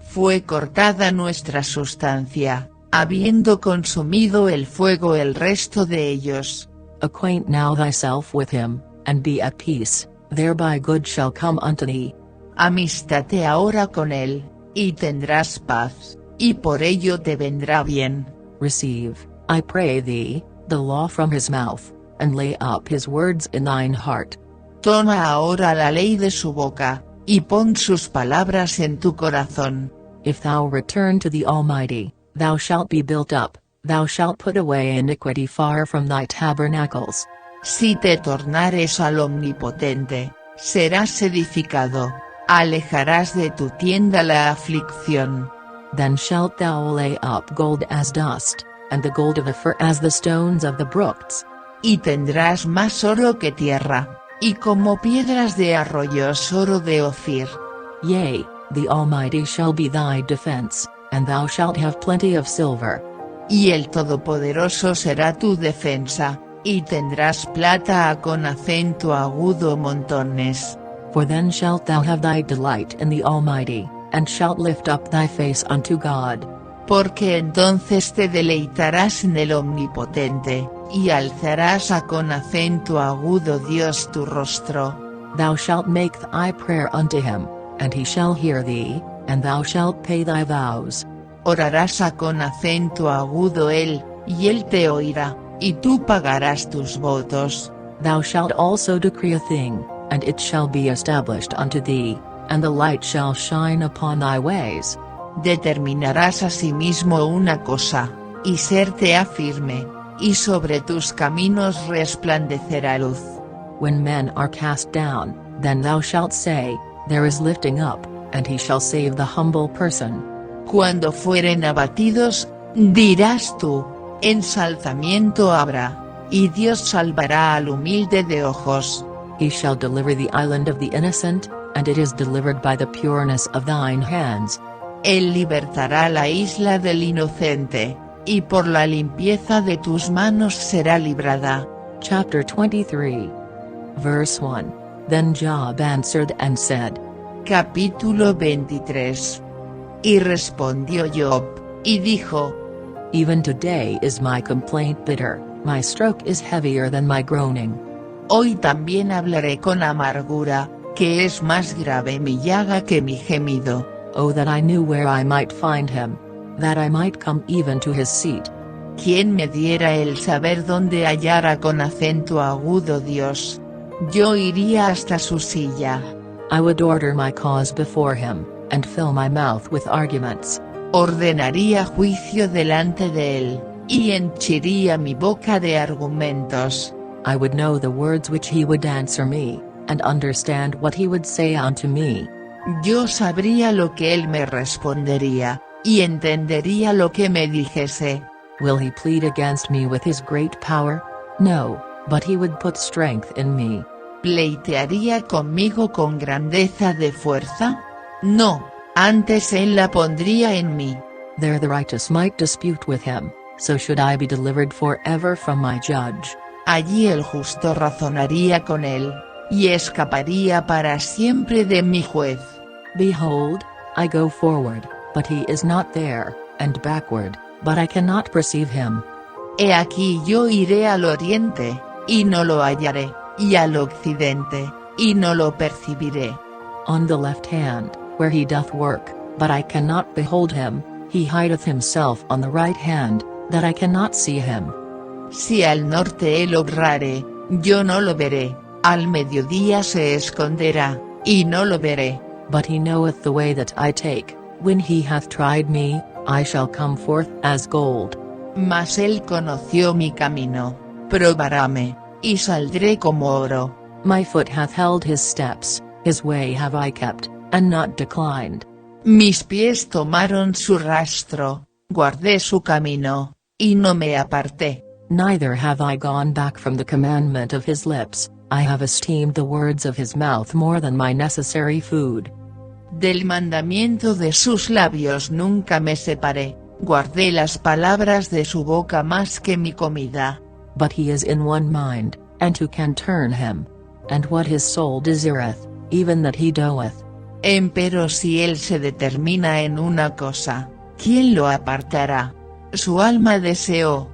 Fue cortada nuestra sustancia, habiendo consumido el fuego el resto de ellos. Acquaint now thyself with him, and be at peace, thereby good shall come unto thee. Amístate ahora con él, y tendrás paz, y por ello te vendrá bien. Receive, I pray thee, the law from his mouth, and lay up his words in thine heart. Toma ahora la ley de su boca, y pon sus palabras en tu corazón. If thou return to the Almighty, thou shalt be built up, thou shalt put away iniquity far from thy tabernacles. Si te tornares al Omnipotente, serás edificado, alejarás de tu tienda la aflicción. Then shalt thou lay up gold as dust, and the gold of Ophir as the stones of the brooks. Y tendrás más oro que tierra, y como piedras de arroyos oro de Ophir. Yea, the Almighty shall be thy defense, and thou shalt have plenty of silver. Y el Todopoderoso será tu defensa, y tendrás plata a con acento agudo montones. For then shalt thou have thy delight in the Almighty, and shalt lift up thy face unto God. Porque entonces te deleitarás en el Omnipotente, y alzarás a con acento agudo Dios tu rostro. Thou shalt make thy prayer unto him, and he shall hear thee, and thou shalt pay thy vows. Orarás a con acento agudo él, y él te oirá, y tú pagarás tus votos. Thou shalt also decree a thing, and it shall be established unto thee, and the light shall shine upon thy ways. Determinarás asimismo una cosa, y serte firme, y sobre tus caminos resplandecerá luz. When men are cast down, then thou shalt say, There is lifting up, and he shall save the humble person. Cuando fueren abatidos, dirás tú, ensalzamiento habrá, y Dios salvará al humilde de ojos. He shall deliver the island of the innocent, and it is delivered by the pureness of thine hands. Él libertará la isla del inocente, y por la limpieza de tus manos será librada. Chapter 23. Verse 1. Then Job answered and said. Capítulo 23. Y respondió Job, y dijo: Even today is my complaint bitter, my stroke is heavier than my groaning. Hoy también hablaré con amargura, que es más grave mi llaga que mi gemido. Oh, that I knew where I might find him, that I might come even to his seat. ¿Quién me diera el saber dónde hallara con acento agudo Dios? Yo iría hasta su silla. I would order my cause before him, and fill my mouth with arguments. Ordenaría juicio delante de él, y henchiría mi boca de argumentos. I would know the words which he would answer me, and understand what he would say unto me. Yo sabría lo que él me respondería, y entendería lo que me dijese. Will he plead against me with his great power? No, but he would put strength in me. ¿Pleitearía conmigo con grandeza de fuerza? No, antes él la pondría en mí. There the righteous might dispute with him, so should I be delivered forever from my judge. Allí el justo razonaría con él, y escaparía para siempre de mi juez. Behold, I go forward, but he is not there, and backward, but I cannot perceive him. He aquí yo iré al oriente, y no lo hallaré, y al occidente, y no lo percibiré. On the left hand, where he doth work, but I cannot behold him, he hideth himself on the right hand, that I cannot see him. Si al norte él obrare, yo no lo veré, al mediodía se esconderá, y no lo veré. But he knoweth the way that I take, when he hath tried me, I shall come forth as gold. Mas él conoció mi camino, probaráme, y saldré como oro. My foot hath held his steps, his way have I kept, and not declined. Mis pies tomaron su rastro, guardé su camino, y no me aparté. Neither have I gone back from the commandment of his lips, I have esteemed the words of his mouth more than my necessary food. Del mandamiento de sus labios nunca me separé, guardé las palabras de su boca más que mi comida. But he is in one mind, and who can turn him? And what his soul desireth, even that he doeth. Empero si él se determina en una cosa, ¿quién lo apartará? Su alma deseó,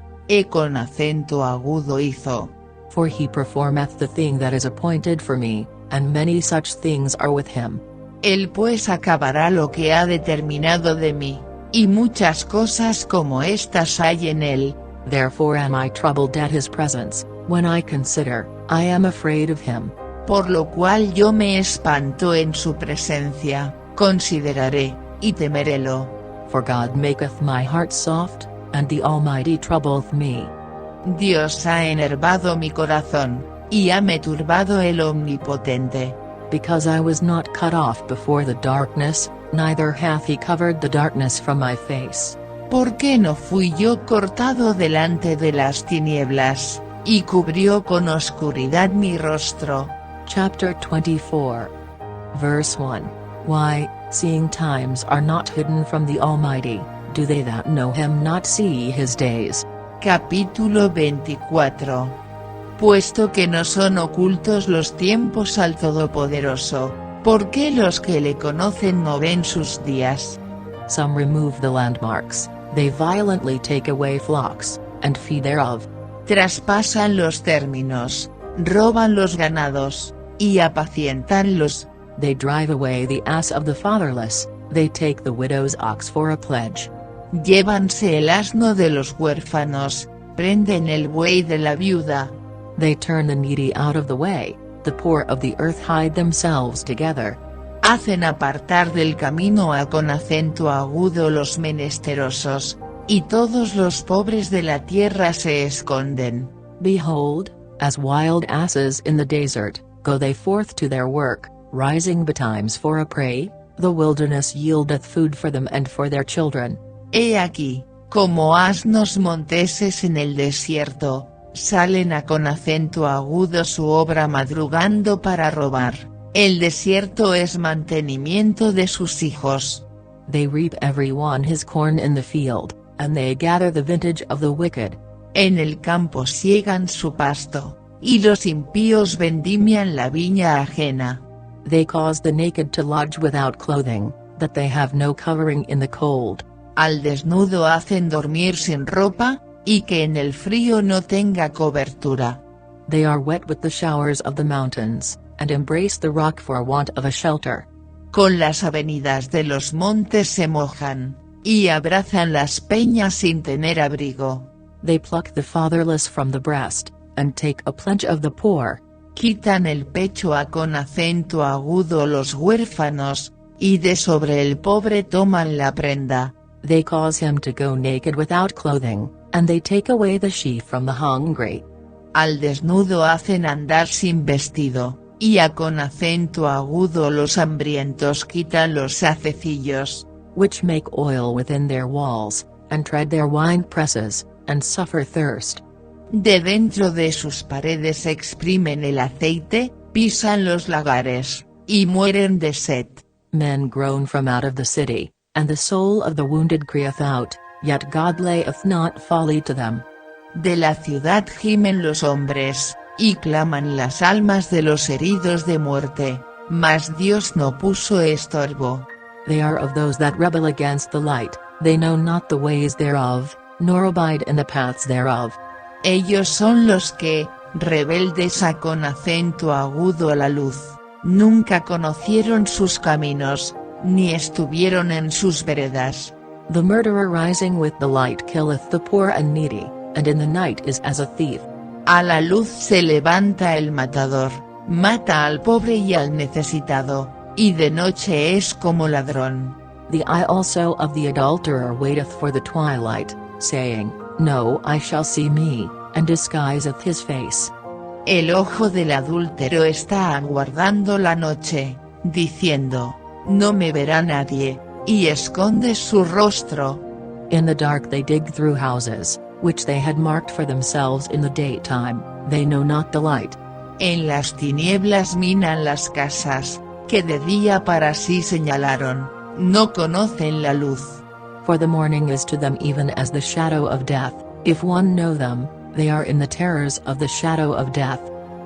con acento agudo hizo. For he performeth the thing that is appointed for me, and many such things are with him. Él pues acabará lo que ha determinado de mí, y muchas cosas como estas hay en él. Therefore am I troubled at his presence, when I consider, I am afraid of him. Por lo cual yo me espanto en su presencia, consideraré, y temerélo. For God maketh my heart soft, and the Almighty troubleth me. Dios ha enervado mi corazón, y hame turbado el Omnipotente. Because I was not cut off before the darkness, neither hath he covered the darkness from my face. ¿Por qué no fui yo cortado delante de las tinieblas, y cubrió con oscuridad mi rostro? Chapter 24. Verse 1. Why, seeing times are not hidden from the Almighty, do they that know him not see his days? Capítulo 24. Puesto que no son ocultos los tiempos al Todopoderoso, ¿por qué los que le conocen no ven sus días? Some remove the landmarks, they violently take away flocks, and feed thereof. Traspasan los términos, roban los ganados, y apacientanlos. They drive away the ass of the fatherless, they take the widow's ox for a pledge. Llévanse el asno de los huérfanos, prenden el buey de la viuda. They turn the needy out of the way, the poor of the earth hide themselves together. Hacen apartar del camino a con acento agudo los menesterosos, y todos los pobres de la tierra se esconden. Behold, as wild asses in the desert, go they forth to their work, rising betimes for a prey, the wilderness yieldeth food for them and for their children. He aquí, como asnos monteses en el desierto, salen a con acento agudo su obra madrugando para robar. El desierto es mantenimiento de sus hijos. They reap every one his corn in the field, and they gather the vintage of the wicked. En el campo siegan su pasto, y los impíos vendimian la viña ajena. They cause the naked to lodge without clothing, that they have no covering in the cold. Al desnudo hacen dormir sin ropa, y que en el frío no tenga cobertura. They are wet with the showers of the mountains, and embrace the rock for want of a shelter. Con las avenidas de los montes se mojan, y abrazan las peñas sin tener abrigo. They pluck the fatherless from the breast, and take a pledge of the poor. Quitan el pecho a con acento agudo los huérfanos, y de sobre el pobre toman la prenda. They cause him to go naked without clothing, and they take away the sheaf from the hungry. Al desnudo hacen andar sin vestido, y a con acento agudo los hambrientos quitan los sacecillos. Which make oil within their walls, and tread their wine presses, and suffer thirst. De dentro de sus paredes exprimen el aceite, pisan los lagares, y mueren de sed. Men groan from out of the city, and the soul of the wounded crieth out, yet God layeth not folly to them. De la ciudad gimen los hombres, y claman las almas de los heridos de muerte, mas Dios no puso estorbo. They are of those that rebel against the light, they know not the ways thereof, nor abide in the paths thereof. Ellos son los que, rebeldes a con acento agudo a la luz, nunca conocieron sus caminos, ni estuvieron en sus veredas. The murderer rising with the light killeth the poor and needy, and in the night is as a thief. A la luz se levanta el matador, mata al pobre y al necesitado, y de noche es como ladrón. The eye also of the adulterer waiteth for the twilight, saying, No eye shall see me, and disguiseth his face. El ojo del adúltero está aguardando la noche, diciendo, No me verá nadie, y esconde su rostro. In the dark they dig through houses, which they had marked for themselves in the daytime, they know not the light. En las tinieblas minan las casas, que de día para sí señalaron, no conocen la luz. For the morning is to them even as the shadow of death, if one know them, they are in the terrors of the shadow of death.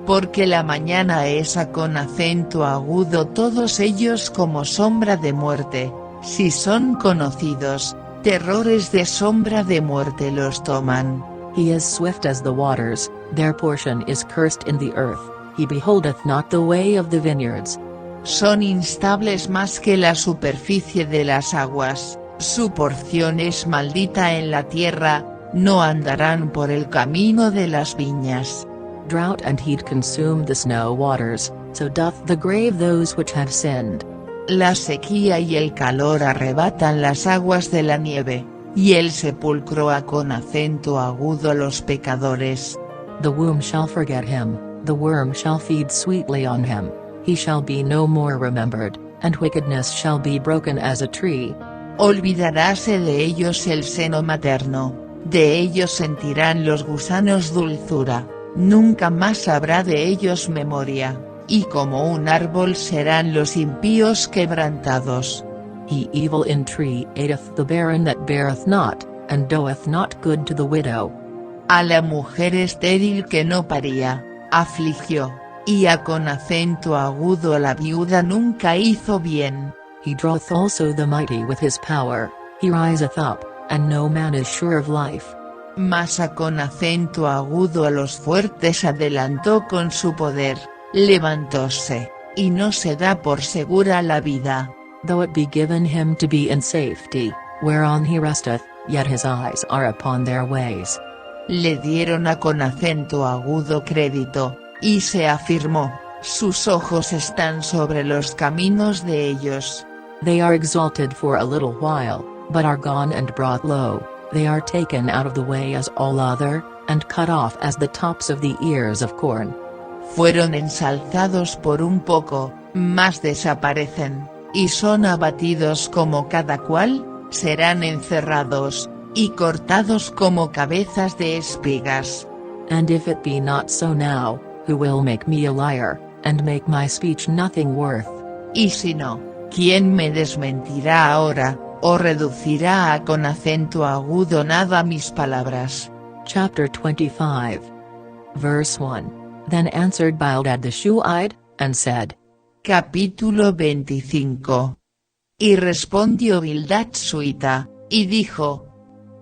Porque la mañana es a con acento agudo todos ellos como sombra de muerte, si son conocidos, terrores de sombra de muerte los toman. He is swift as the waters, their portion is cursed in the earth, he beholdeth not the way of the vineyards. Son instables más que la superficie de las aguas, su porción es maldita en la tierra, no andarán por el camino de las viñas. Drought and heat consume the snow waters, so doth the grave those which have sinned. La sequía y el calor arrebatan las aguas de la nieve, y el sepulcro a con acento agudo los pecadores. The womb shall forget him, the worm shall feed sweetly on him, he shall be no more remembered, and wickedness shall be broken as a tree. Olvidaráse de ellos el seno materno, de ellos sentirán los gusanos dulzura, nunca más habrá de ellos memoria, y como un árbol serán los impíos quebrantados. He evil in tree ateth the barren that beareth not, and doeth not good to the widow. A la mujer estéril que no paría, afligió, y a con acento agudo a la viuda nunca hizo bien. He draweth also the mighty with his power, he riseth up, and no man is sure of life. Mas a con acento agudo a los fuertes adelantó con su poder, levantóse, y no se da por segura la vida. Though it be given him to be in safety, whereon he resteth, yet his eyes are upon their ways. Le dieron a con acento agudo crédito, y se afirmó, sus ojos están sobre los caminos de ellos. They are exalted for a little while, but are gone and brought low, they are taken out of the way as all other, and cut off as the tops of the ears of corn. Fueron ensalzados por un poco, mas desaparecen, y son abatidos como cada cual, serán encerrados, y cortados como cabezas de espigas. And if it be not so now, who will make me a liar, and make my speech nothing worth? Y si no, ¿quién me desmentirá ahora, o reducirá a con acento agudo nada mis palabras? Chapter 25. Verse 1. Then answered Bildad the Shuhite, and said. Capítulo 25. Y respondió Bildad Suita, y dijo.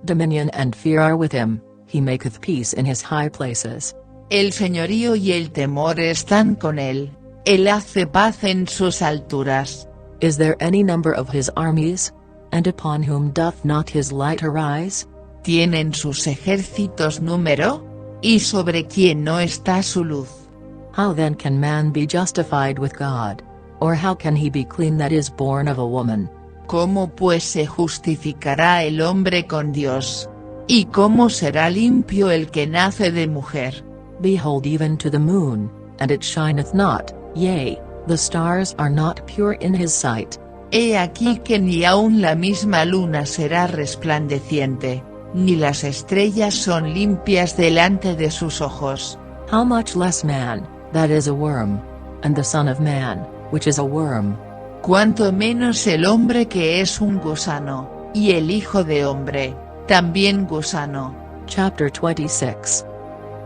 Dominion and fear are with him, he maketh peace in his high places. El señorío y el temor están con él, él hace paz en sus alturas. Is there any number of his armies? And upon whom doth not his light arise? ¿Tienen sus ejércitos número? ¿Y sobre quién no está su luz? How then can man be justified with God? Or how can he be clean that is born of a woman? ¿Cómo pues se justificará el hombre con Dios? ¿Y cómo será limpio el que nace de mujer? Behold, even to the moon, and it shineth not, yea, the stars are not pure in his sight. He aquí que ni aun la misma luna será resplandeciente, ni las estrellas son limpias delante de sus ojos. How much less man, that is a worm? and the Son of Man, which is a worm. Cuanto menos el hombre que es un gusano, y el Hijo de Hombre, también gusano. Chapter 26.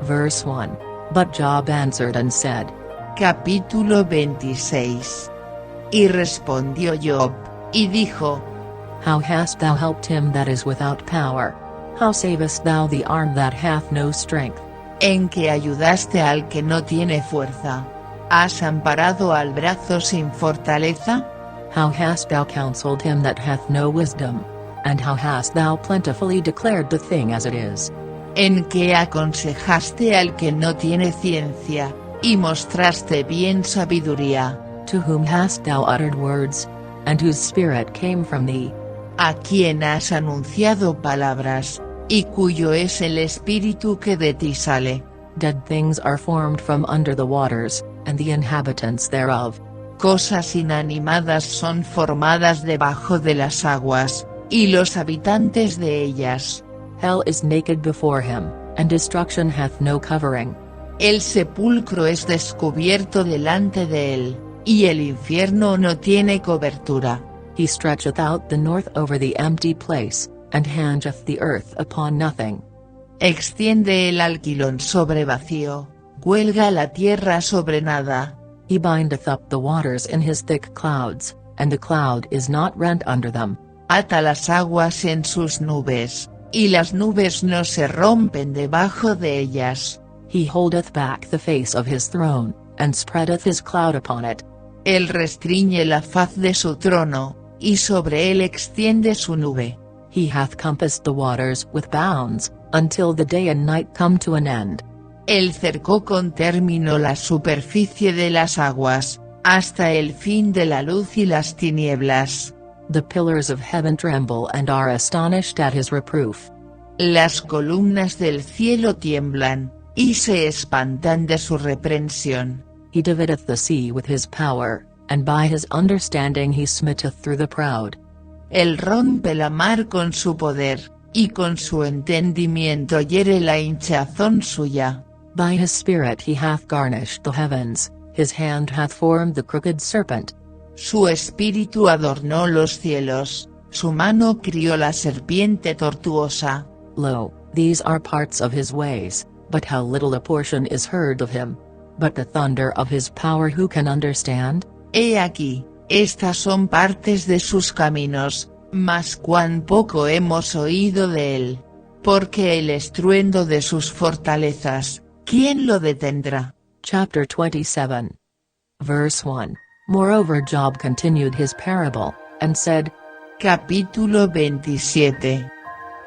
Verse 1. But Job answered and said. Capítulo 26. Y respondió Job, y dijo: How hast thou helped him that is without power? How savest thou the arm that hath no strength? En que ayudaste al que no tiene fuerza. ¿Has amparado al brazo sin fortaleza? How hast thou counselled him that hath no wisdom? And how hast thou plentifully declared the thing as it is? En que aconsejaste al que no tiene ciencia, y mostraste bien sabiduría. To whom hast thou uttered words? And whose spirit came from thee? A quien has anunciado palabras, y cuyo es el espíritu que de ti sale. Dead things are formed from under the waters, and the inhabitants thereof. Cosas inanimadas son formadas debajo de las aguas, y los habitantes de ellas. Hell is naked before him, and destruction hath no covering. El sepulcro es descubierto delante de él, y el infierno no tiene cobertura. He stretcheth out the north over the empty place, and hangeth the earth upon nothing. Extiende el alquilón sobre vacío, cuelga la tierra sobre nada. He bindeth up the waters in his thick clouds, and the cloud is not rent under them. Ata las aguas en sus nubes, y las nubes no se rompen debajo de ellas. He holdeth back the face of his throne, and spreadeth his cloud upon it. Él restringe la faz de su trono, y sobre él extiende su nube. He hath compassed the waters with bounds, until the day and night come to an end. Él cercó con término la superficie de las aguas, hasta el fin de la luz y las tinieblas. The pillars of heaven tremble and are astonished at his reproof. Las columnas del cielo tiemblan, y se espantan de su reprensión. He divideth the sea with his power, and by his understanding he smitteth through the proud. Él rompe la mar con su poder, y con su entendimiento hiere la hinchazón suya. By his spirit he hath garnished the heavens, his hand hath formed the crooked serpent. Su espíritu adornó los cielos, su mano crió la serpiente tortuosa. Lo, these are parts of his ways, but how little a portion is heard of him. But the thunder of his power who can understand? He aquí, estas son partes de sus caminos, mas cuán poco hemos oído de él. Porque el estruendo de sus fortalezas, ¿quién lo detendrá? Chapter 27. Verse 1. Moreover Job continued his parable, and said. Capítulo 27.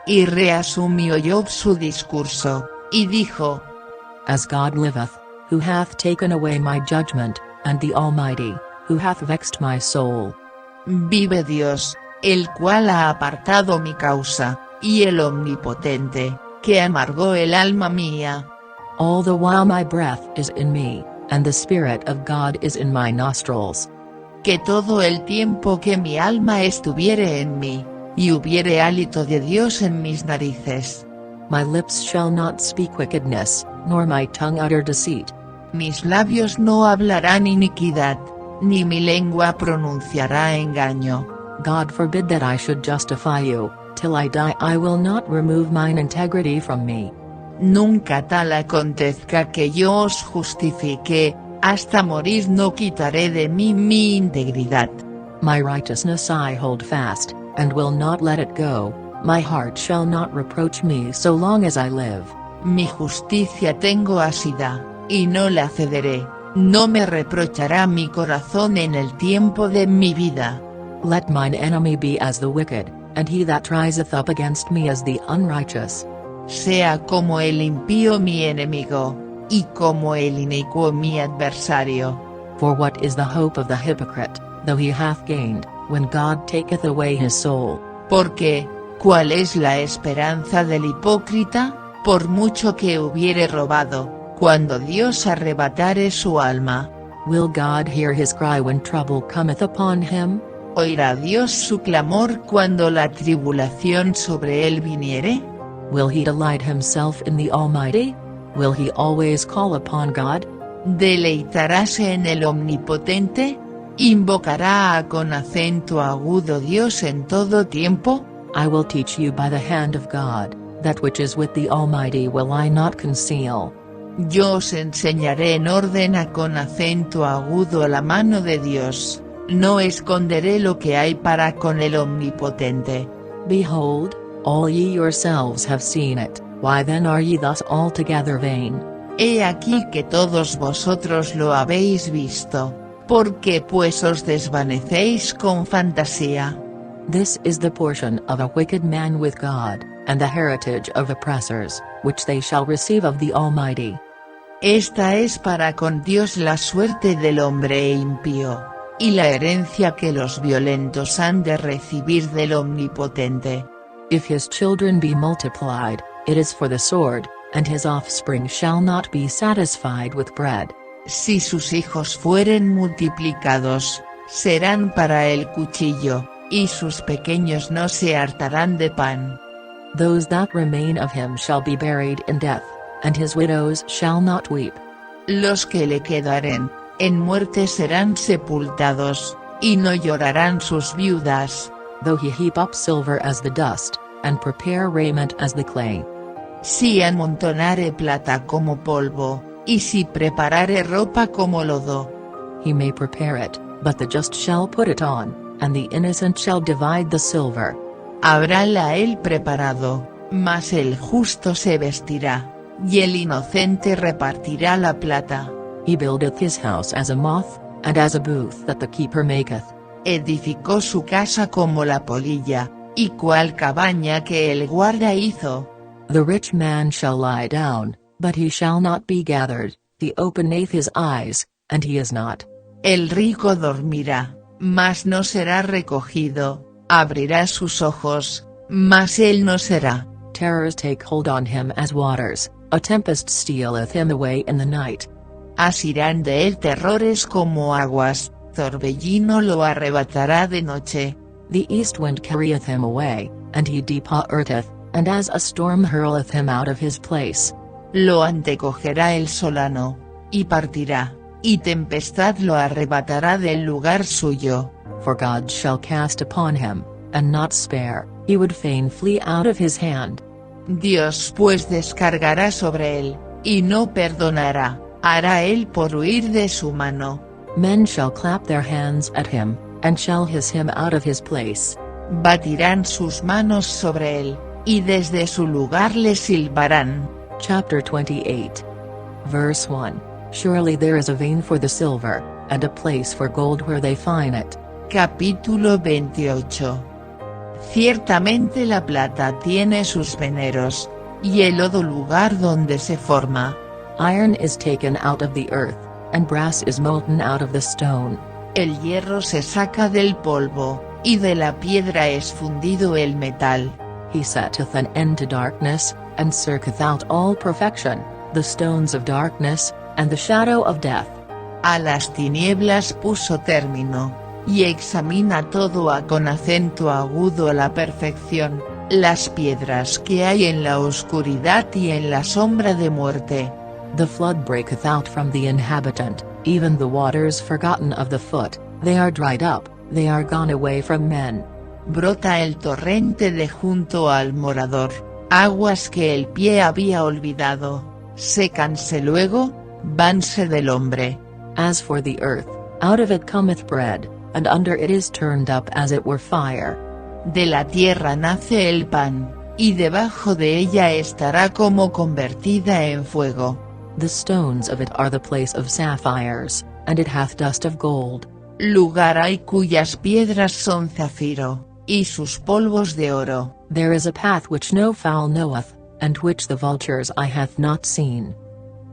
Y reasumió Job su discurso, y dijo. As God liveth, who hath taken away my judgment, and the Almighty, who hath vexed my soul. Vive Dios, el cual ha apartado mi causa, y el Omnipotente, que amargó el alma mía. All the while my breath is in me, and the Spirit of God is in my nostrils. Que todo el tiempo que mi alma estuviere en mí, y hubiere hálito de Dios en mis narices. My lips shall not speak wickedness, nor my tongue utter deceit. Mis labios no hablarán iniquidad, ni mi lengua pronunciará engaño. God forbid that I should justify you, till I die I will not remove mine integrity from me. Nunca tal acontezca que yo os justifique, hasta morir no quitaré de mí mi integridad. My righteousness I hold fast, and will not let it go, my heart shall not reproach me so long as I live. Mi justicia tengo asida, y no la cederé, no me reprochará mi corazón en el tiempo de mi vida. Let mine enemy be as the wicked, and he that riseth up against me as the unrighteous. Sea como el impío mi enemigo, y como el inicuo mi adversario. For what is the hope of the hypocrite, though he hath gained, when God taketh away his soul? Porque, ¿cuál es la esperanza del hipócrita, por mucho que hubiere robado, cuando Dios arrebatare su alma? Will God hear his cry when trouble cometh upon him? ¿Oirá Dios su clamor cuando la tribulación sobre él viniere? Will he delight himself in the Almighty? Will he always call upon God? ¿Deleitarás en el Omnipotente? ¿Invocará con acento agudo Dios en todo tiempo? I will teach you by the hand of God, that which is with the Almighty will I not conceal. Yo os enseñaré en orden a con acento agudo la mano de Dios, no esconderé lo que hay para con el Omnipotente. Behold, all ye yourselves have seen it, why then are ye thus altogether vain? He aquí que todos vosotros lo habéis visto, ¿por qué pues os desvanecéis con fantasía? This is the portion of a wicked man with God, and the heritage of oppressors, which they shall receive of the Almighty. Esta es para con Dios la suerte del hombre impío, y la herencia que los violentos han de recibir del Omnipotente. If his children be multiplied, it is for the sword, and his offspring shall not be satisfied with bread. Si sus hijos fueren multiplicados, serán para el cuchillo, y sus pequeños no se hartarán de pan. Those that remain of him shall be buried in death, and his widows shall not weep. Los que le quedaren, en muerte serán sepultados, y no llorarán sus viudas. Though he heap up silver as the dust, and prepare raiment as the clay. Si amontonare plata como polvo, y si preparare ropa como lodo. He may prepare it, but the just shall put it on, and the innocent shall divide the silver. Habrála él preparado, mas el justo se vestirá, y el inocente repartirá la plata. He buildeth his house as a moth, and as a booth that the keeper maketh. Edificó su casa como la polilla, y cual cabaña que el guarda hizo. The rich man shall lie down, but he shall not be gathered, he openeth his eyes, and he is not. El rico dormirá, mas no será recogido, abrirá sus ojos, mas él no será. Terrors take hold on him as waters, a tempest stealeth him away in the night. Asirán de él terrores como aguas, torbellino lo arrebatará de noche. The east wind carrieth him away, and he departeth, and as a storm hurleth him out of his place. Lo antecogerá el solano, y partirá, y tempestad lo arrebatará del lugar suyo. For God shall cast upon him, and not spare, he would fain flee out of his hand. Dios pues descargará sobre él, y no perdonará, hará él por huir de su mano. Men shall clap their hands at him, and shall hiss him out of his place. Batirán sus manos sobre él, y desde su lugar le silbarán. Chapter 28. Verse 1. Surely there is a vein for the silver, and a place for gold where they find it. Capítulo 28. Ciertamente la plata tiene sus veneros, y el lodo lugar donde se forma. Iron is taken out of the earth, and brass is molten out of the stone. El hierro se saca del polvo, y de la piedra es fundido el metal. He setteth an end to darkness, and searcheth out all perfection, the stones of darkness, and the shadow of death. A las tinieblas puso término, y examina todo a con acento agudo la perfección, las piedras que hay en la oscuridad y en la sombra de muerte. The flood breaketh out from the inhabitant, even the waters forgotten of the foot, they are dried up, they are gone away from men. Brota el torrente de junto al morador, aguas que el pie había olvidado, sécanse luego, vanse del hombre. As for the earth, out of it cometh bread, and under it is turned up as it were fire. De la tierra nace el pan, y debajo de ella estará como convertida en fuego. The stones of it are the place of sapphires, and it hath dust of gold. Lugar hay cuyas piedras son zafiro, y sus polvos de oro. There is a path which no fowl knoweth, and which the vulture's eye hath not seen.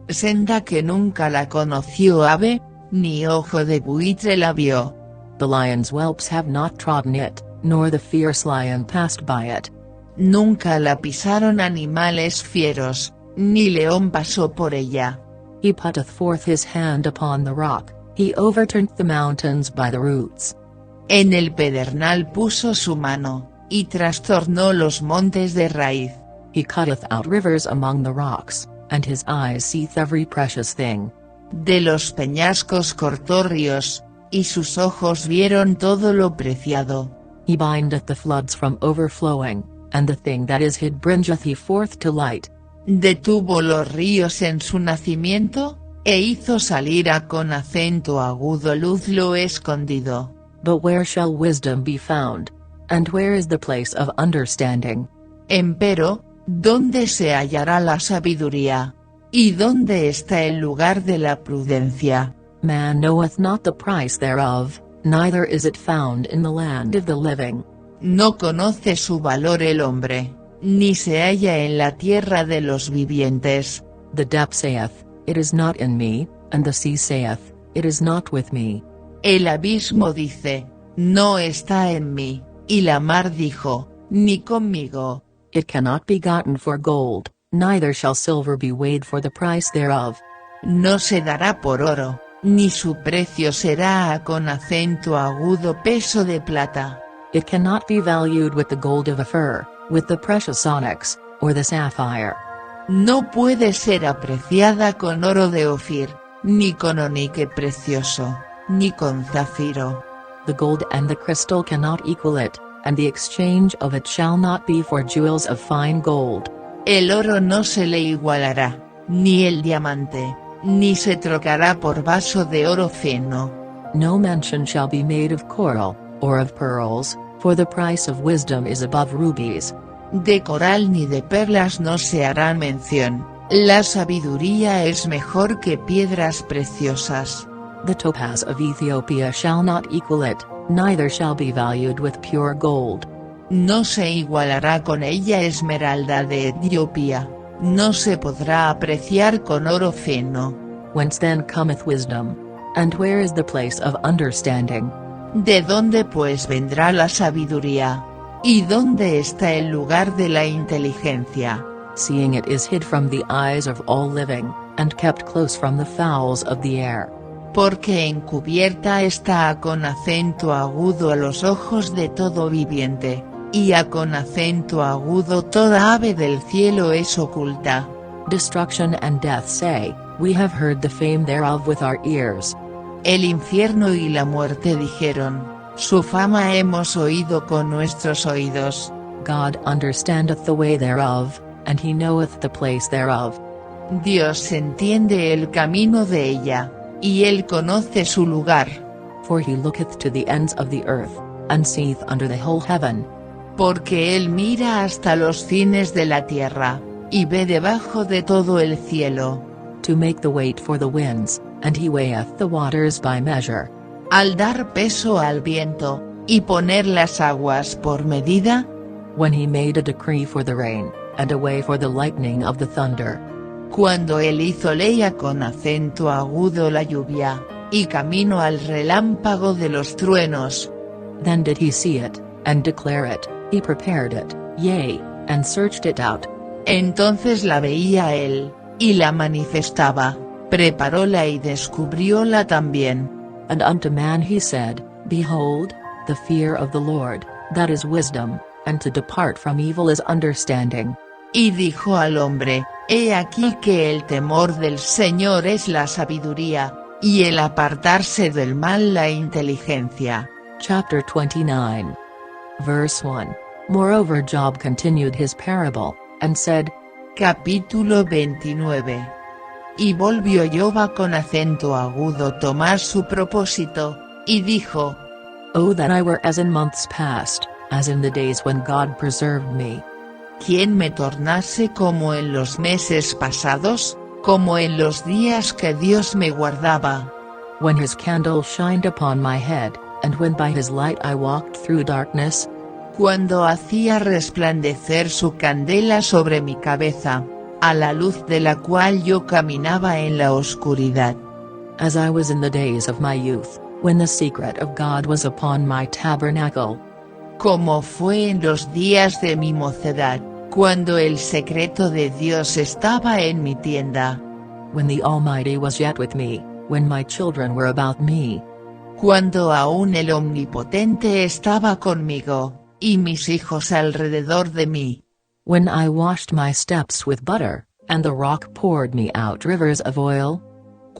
Senda que nunca la conoció ave, ni ojo de buitre la vio. The lion's whelps have not trodden it, nor the fierce lion passed by it. Nunca la pisaron animales fieros, ni león pasó por ella. He putteth forth his hand upon the rock, he overturned the mountains by the roots. En el pedernal puso su mano, y trastornó los montes de raíz. He cutteth out rivers among the rocks, and his eyes seeth every precious thing. de los peñascos cortó ríos, y sus ojos vieron todo lo preciado. He bindeth the floods from overflowing, and the thing that is hid bringeth he forth to light. Detuvo los ríos en su nacimiento, e hizo salir con acento agudo luz lo escondido. But where shall wisdom be found? And where is the place of understanding? Empero, ¿dónde se hallará la sabiduría? ¿Y dónde está el lugar de la prudencia? Man knoweth not the price thereof, neither is it found in the land of the living. No conoce su valor el hombre, ni se halla en la tierra de los vivientes. The depth saith, It is not in me, and the sea saith, It is not with me. El abismo dice, no está en mí, y la mar dijo, ni conmigo. It cannot be gotten for gold, neither shall silver be weighed for the price thereof. No se dará por oro, ni su precio será con acento agudo peso de plata. It cannot be valued with the gold of Ophir, with the precious onyx, or the sapphire. No puede ser apreciada con oro de Ofir, ni con onique precioso, ni con zafiro. The gold and the crystal cannot equal it, and the exchange of it shall not be for jewels of fine gold. El oro no se le igualará, ni el diamante, ni se trocará por vaso de oro fino. No mention shall be made of coral, or of pearls, for the price of wisdom is above rubies. De coral ni de perlas no se hará mención, la sabiduría es mejor que piedras preciosas. The topaz of Ethiopia shall not equal it, neither shall be valued with pure gold. No se igualará con ella esmeralda de Etiopía, no se podrá apreciar con oro fino. Whence then cometh wisdom? And where is the place of understanding? ¿De dónde pues vendrá la sabiduría? ¿Y dónde está el lugar de la inteligencia? Seeing it is hid from the eyes of all living, and kept close from the fowls of the air. Porque encubierta está con acento agudo a los ojos de todo viviente, y con acento agudo toda ave del cielo es oculta. Destruction and death say, We have heard the fame thereof with our ears. El infierno y la muerte dijeron, su fama hemos oído con nuestros oídos. God understandeth the way thereof, and he knoweth the place thereof. Dios entiende el camino de ella, y él conoce su lugar. For he looketh to the ends of the earth, and seeth under the whole heaven. Porque él mira hasta los fines de la tierra, y ve debajo de todo el cielo. To make the weight for the winds, and he weigheth the waters by measure. Al dar peso al viento, y poner las aguas por medida. When he made a decree for the rain, and a way for the lightning of the thunder. Cuando él hizo ley con acento agudo la lluvia, y camino al relámpago de los truenos. Then did he see it, and declare it, he prepared it, yea, and searched it out. Entonces la veía él, y la manifestaba, preparóla y descubrióla también. And unto man he said, Behold, the fear of the Lord, that is wisdom, and to depart from evil is understanding. Y dijo al hombre, he aquí que el temor del Señor es la sabiduría, y el apartarse del mal la inteligencia. Chapter 29. Verse 1. Moreover Job continued his parable, and said. Capítulo 29. Y volvió Job con acento agudo tomar su propósito, y dijo. Oh that I were as in months past, as in the days when God preserved me. ¿Quién me tornase como en los meses pasados, como en los días que Dios me guardaba? When his candle shined upon my head, and when by his light I walked through darkness. Cuando hacía resplandecer su candela sobre mi cabeza, a la luz de la cual yo caminaba en la oscuridad. As I was in the days of my youth, when the secret of God was upon my tabernacle. Como fue en los días de mi mocedad, cuando el secreto de Dios estaba en mi tienda. When the Almighty was yet with me, when my children were about me. Cuando aún el Omnipotente estaba conmigo, y mis hijos alrededor de mí. When I washed my steps with butter, and the rock poured me out rivers of oil.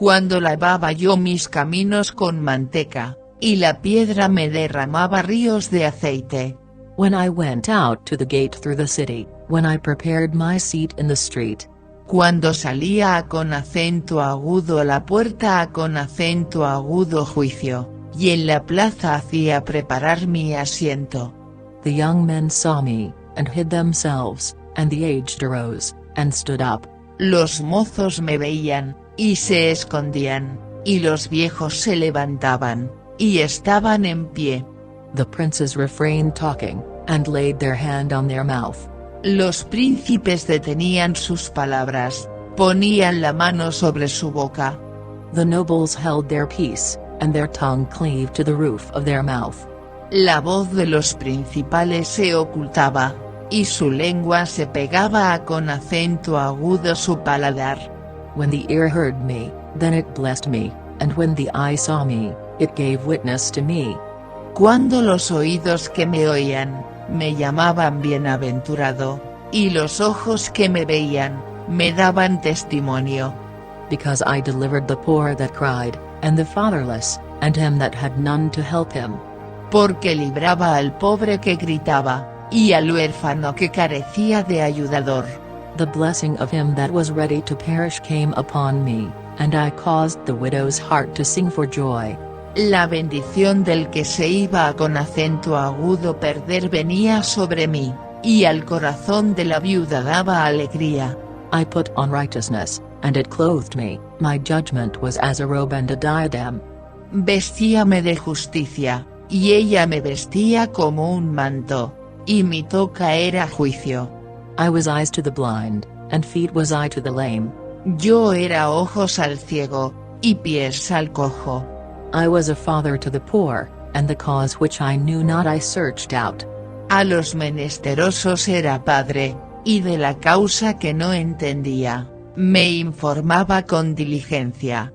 cuando lavaba yo mis caminos con manteca, y la piedra me derramaba ríos de aceite. When I went out to the gate through the city, when I prepared my seat in the street. Cuando salía a con acento agudo la puerta a con acento agudo juicio, y en la plaza hacía preparar mi asiento. The young men saw me, and hid themselves, and the aged arose, and stood up. Los mozos me veían, y se escondían, y los viejos se levantaban, y estaban en pie. The princes refrained talking, and laid their hand on their mouth. Los príncipes detenían sus palabras, ponían la mano sobre su boca. The nobles held their peace, and their tongue cleaved to the roof of their mouth. La voz de los principales se ocultaba, y su lengua se pegaba a con acento agudo su paladar. When the ear heard me, then it blessed me, and when the eye saw me, it gave witness to me. Cuando los oídos que me oían, me llamaban bienaventurado, y los ojos que me veían, me daban testimonio. Because I delivered the poor that cried, and the fatherless, and him that had none to help him. Porque libraba al pobre que gritaba, y al huérfano que carecía de ayudador. The blessing of him that was ready to perish came upon me, and I caused the widow's heart to sing for joy. La bendición del que se iba a con acento agudo perder venía sobre mí, y al corazón de la viuda daba alegría. I put on righteousness, and it clothed me, my judgment was as a robe and a diadem. Vestíame de justicia, y ella me vestía como un manto, y mi toca era juicio. I was eyes to the blind, and feet was I to the lame. Yo era ojos al ciego, y pies al cojo. I was a father to the poor, and the cause which I knew not I searched out. A los menesterosos era padre, y de la causa que no entendía, me informaba con diligencia.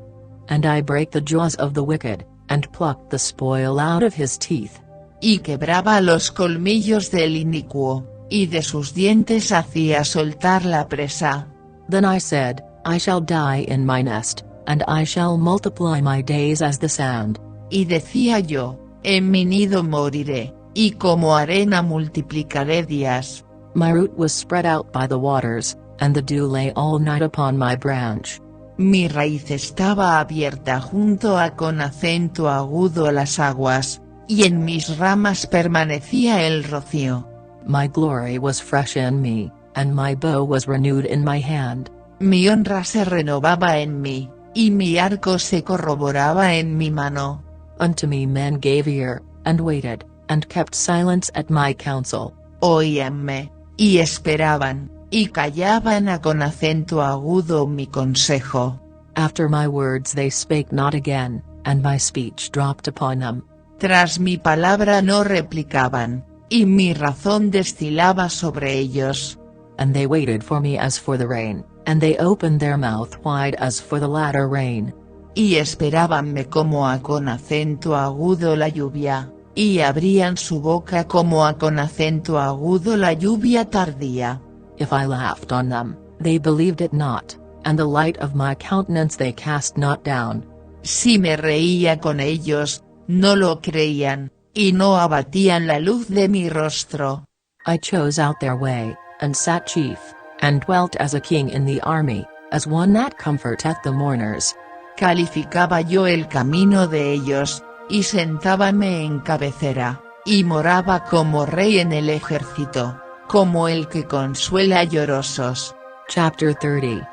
And I brake the jaws of the wicked, and plucked the spoil out of his teeth. Y quebraba los colmillos del inicuo, y de sus dientes hacía soltar la presa. Then I said, I shall die in my nest, and I shall multiply my days as the sand. Y decía yo, en mi nido moriré, y como arena multiplicaré días. My root was spread out by the waters, and the dew lay all night upon my branch. Mi raíz estaba abierta junto a con acento agudo las aguas, y en mis ramas permanecía el rocío. My glory was fresh in me, and my bow was renewed in my hand. Mi honra se renovaba en mí, y mi arco se corroboraba en mi mano. Unto me men gave ear, and waited, and kept silence at my counsel. Oíanme, y esperaban, y callaban a con acento agudo mi consejo. After my words they spake not again, and my speech dropped upon them. Tras mi palabra no replicaban, y mi razón destilaba sobre ellos. And they waited for me as for the rain, and they opened their mouth wide as for the latter rain. Y esperábanme como a con acento agudo la lluvia, y abrían su boca como a con acento agudo la lluvia tardía. If I laughed on them, they believed it not, and the light of my countenance they cast not down. Si me reía con ellos, no lo creían, y no abatían la luz de mi rostro. I chose out their way, and sat chief, and dwelt as a king in the army, as one that comforteth the mourners. Calificaba yo el camino de ellos, y sentábame en cabecera, y moraba como rey en el ejército, como el que consuela llorosos. Chapter 30.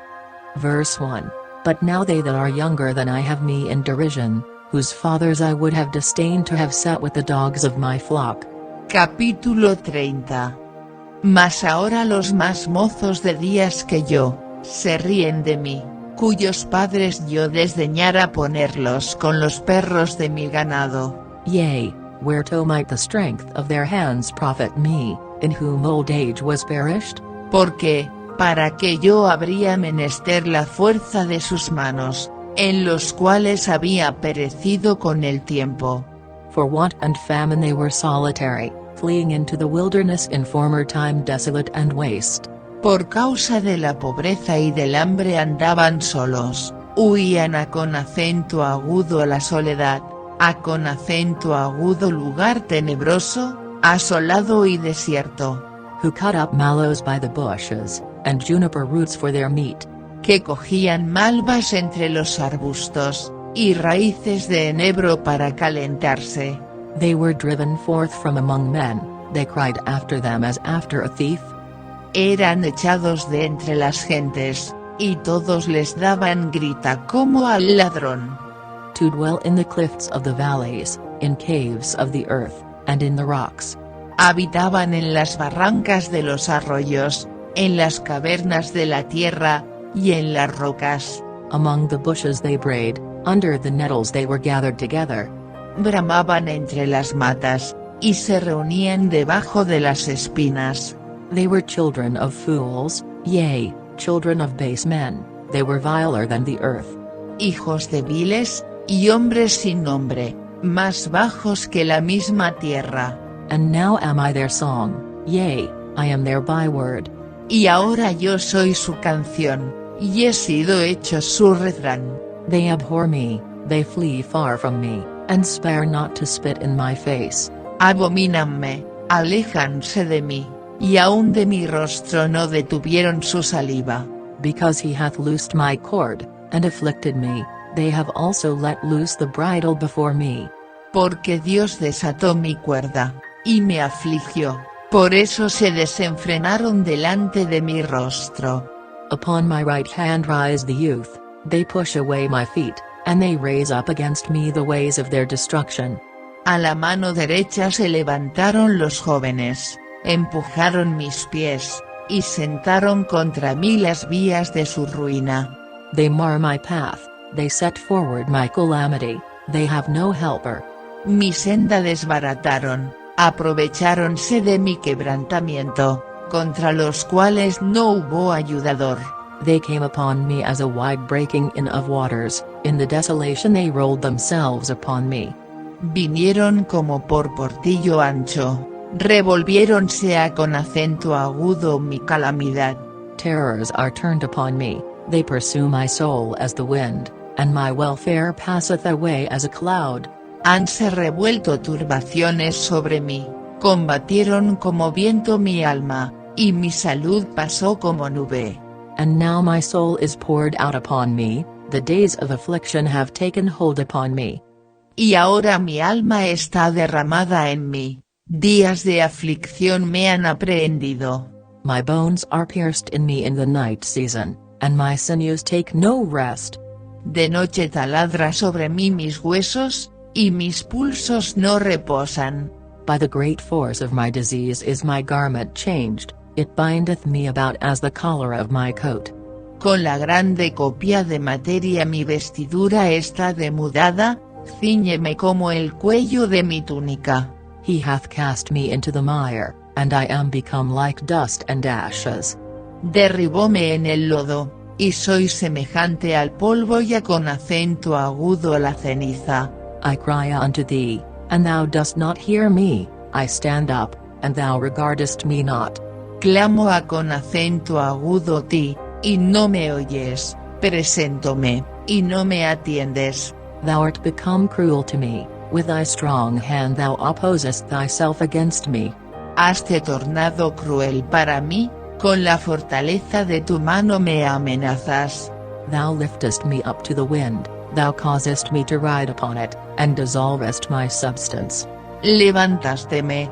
Verse 1. But now they that are younger than I have me in derision, whose fathers I would have disdained to have sat with the dogs of my flock. Capítulo 30. Mas ahora los más mozos de días que yo, se ríen de mí, cuyos padres yo desdeñara ponerlos con los perros de mi ganado. Yea, whereto might the strength of their hands profit me, in whom old age was perished? Porque, para que yo habría menester la fuerza de sus manos, en los cuales había perecido con el tiempo. For want and famine they were solitary, fleeing into the wilderness in former time desolate and waste. Por causa de la pobreza y del hambre andaban solos, huían a con acento agudo a la soledad, a con acento agudo lugar tenebroso, asolado y desierto. Who cut up mallows by the bushes, and juniper roots for their meat. Que cogían malvas entre los arbustos, y raíces de enebro para calentarse. They were driven forth from among men, they cried after them as after a thief. Eran echados de entre las gentes, y todos les daban grita como al ladrón. To dwell in the cliffs of the valleys, in caves of the earth, and in the rocks. Habitaban en las barrancas de los arroyos, en las cavernas de la tierra, y en las rocas. Among the bushes they brayed, under the nettles they were gathered together. Bramaban entre las matas, y se reunían debajo de las espinas. They were children of fools, yea, children of base men, they were viler than the earth. Hijos de viles, y hombres sin nombre, más bajos que la misma tierra. And now am I their song, yea, I am their byword. Y ahora yo soy su canción, y he sido hecho su refrán. They abhor me, they flee far from me, and spare not to spit in my face. Abomínanme, aléjanse de mí, y aun de mi rostro no detuvieron su saliva. Because he hath loosed my cord, and afflicted me, they have also let loose the bridle before me. Porque Dios desató mi cuerda, y me afligió, por eso se desenfrenaron delante de mi rostro. Upon my right hand rise the youth, they push away my feet, and they raise up against me the ways of their destruction. A la mano derecha se levantaron los jóvenes, empujaron mis pies, y sentaron contra mí las vías de su ruina. They mar my path, they set forward my calamity, they have no helper. Mi senda desbarataron, aprovecháronse de mi quebrantamiento, contra los cuales no hubo ayudador. They came upon me as a wide breaking in of waters, in the desolation they rolled themselves upon me. Vinieron como por portillo ancho, revolviéronse a con acento agudo mi calamidad. Terrors are turned upon me, they pursue my soul as the wind, and my welfare passeth away as a cloud. Hanse revuelto turbaciones sobre mí, combatieron como viento mi alma, y mi salud pasó como nube. And now my soul is poured out upon me, the days of affliction have taken hold upon me. Y ahora mi alma está derramada en mí, días de aflicción me han aprehendido. My bones are pierced in me in the night season, and my sinews take no rest. De noche taladra sobre mí mis huesos, y mis pulsos no reposan. By the great force of my disease is my garment changed, it bindeth me about as the collar of my coat. Con la grande copia de materia mi vestidura está demudada, cíñeme como el cuello de mi túnica. He hath cast me into the mire, and I am become like dust and ashes. Derribóme en el lodo, y soy semejante al polvo y a con acento agudo a la ceniza. I cry unto thee, and thou dost not hear me, I stand up, and thou regardest me not. Clamo a con acento agudo ti, y no me oyes, preséntome, y no me atiendes. Thou art become cruel to me, with thy strong hand thou opposest thyself against me. Haste tornado cruel para mí, con la fortaleza de tu mano me amenazas. Thou liftest me up to the wind, thou causest me to ride upon it, and dissolvest my substance. Levantásteme,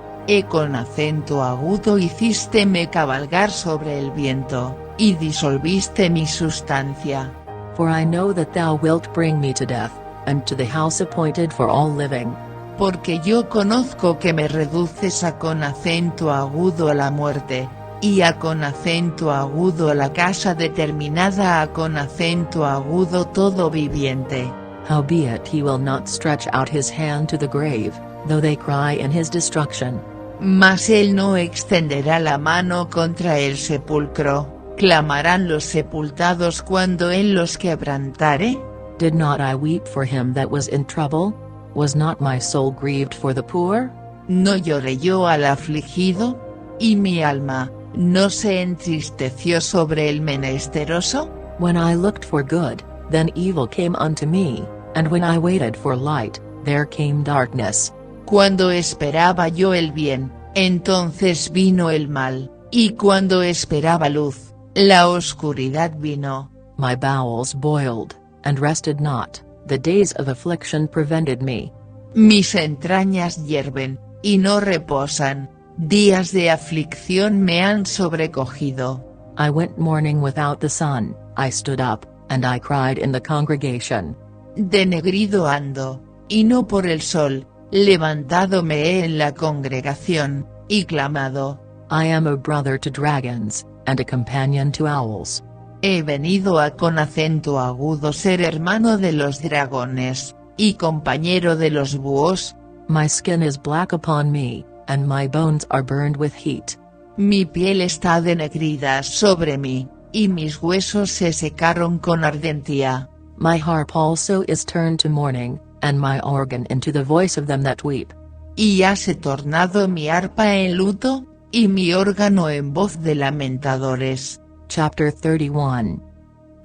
con acento agudo hicísteme cabalgar sobre el viento, y disolviste mi sustancia. For I know that thou wilt bring me to death, and to the house appointed for all living. Porque yo conozco que me reduces a con acento agudo a la muerte, y a con acento agudo a la casa determinada a con acento agudo todo viviente. Howbeit he will not stretch out his hand to the grave, though they cry in his destruction. Mas él no extenderá la mano contra el sepulcro, clamarán los sepultados cuando él los quebrantare. Did not I weep for him that was in trouble? Was not my soul grieved for the poor? ¿No lloré yo al afligido? ¿Y mi alma, no se entristeció sobre el menesteroso? When I looked for good, Then evil came unto me, and when I waited for light, there came darkness. Cuando esperaba yo el bien, entonces vino el mal, y cuando esperaba luz, la oscuridad vino. My bowels boiled, and rested not, the days of affliction prevented me. Mis entrañas hierven, y no reposan, días de aflicción me han sobrecogido. I went mourning without the sun, I stood up, and I cried in the congregation. Denegrido ando, y no por el sol, levantado me he en la congregación, y clamado. I am a brother to dragons, and a companion to owls. He venido a con acento agudo ser hermano de los dragones, y compañero de los búhos. My skin is black upon me, and my bones are burned with heat. Mi piel está denegrida sobre mí, y mis huesos se secaron con ardentía. My harp also is turned to mourning, and my organ into the voice of them that weep. Y hase tornado mi arpa en luto, y mi órgano en voz de lamentadores. Chapter 31.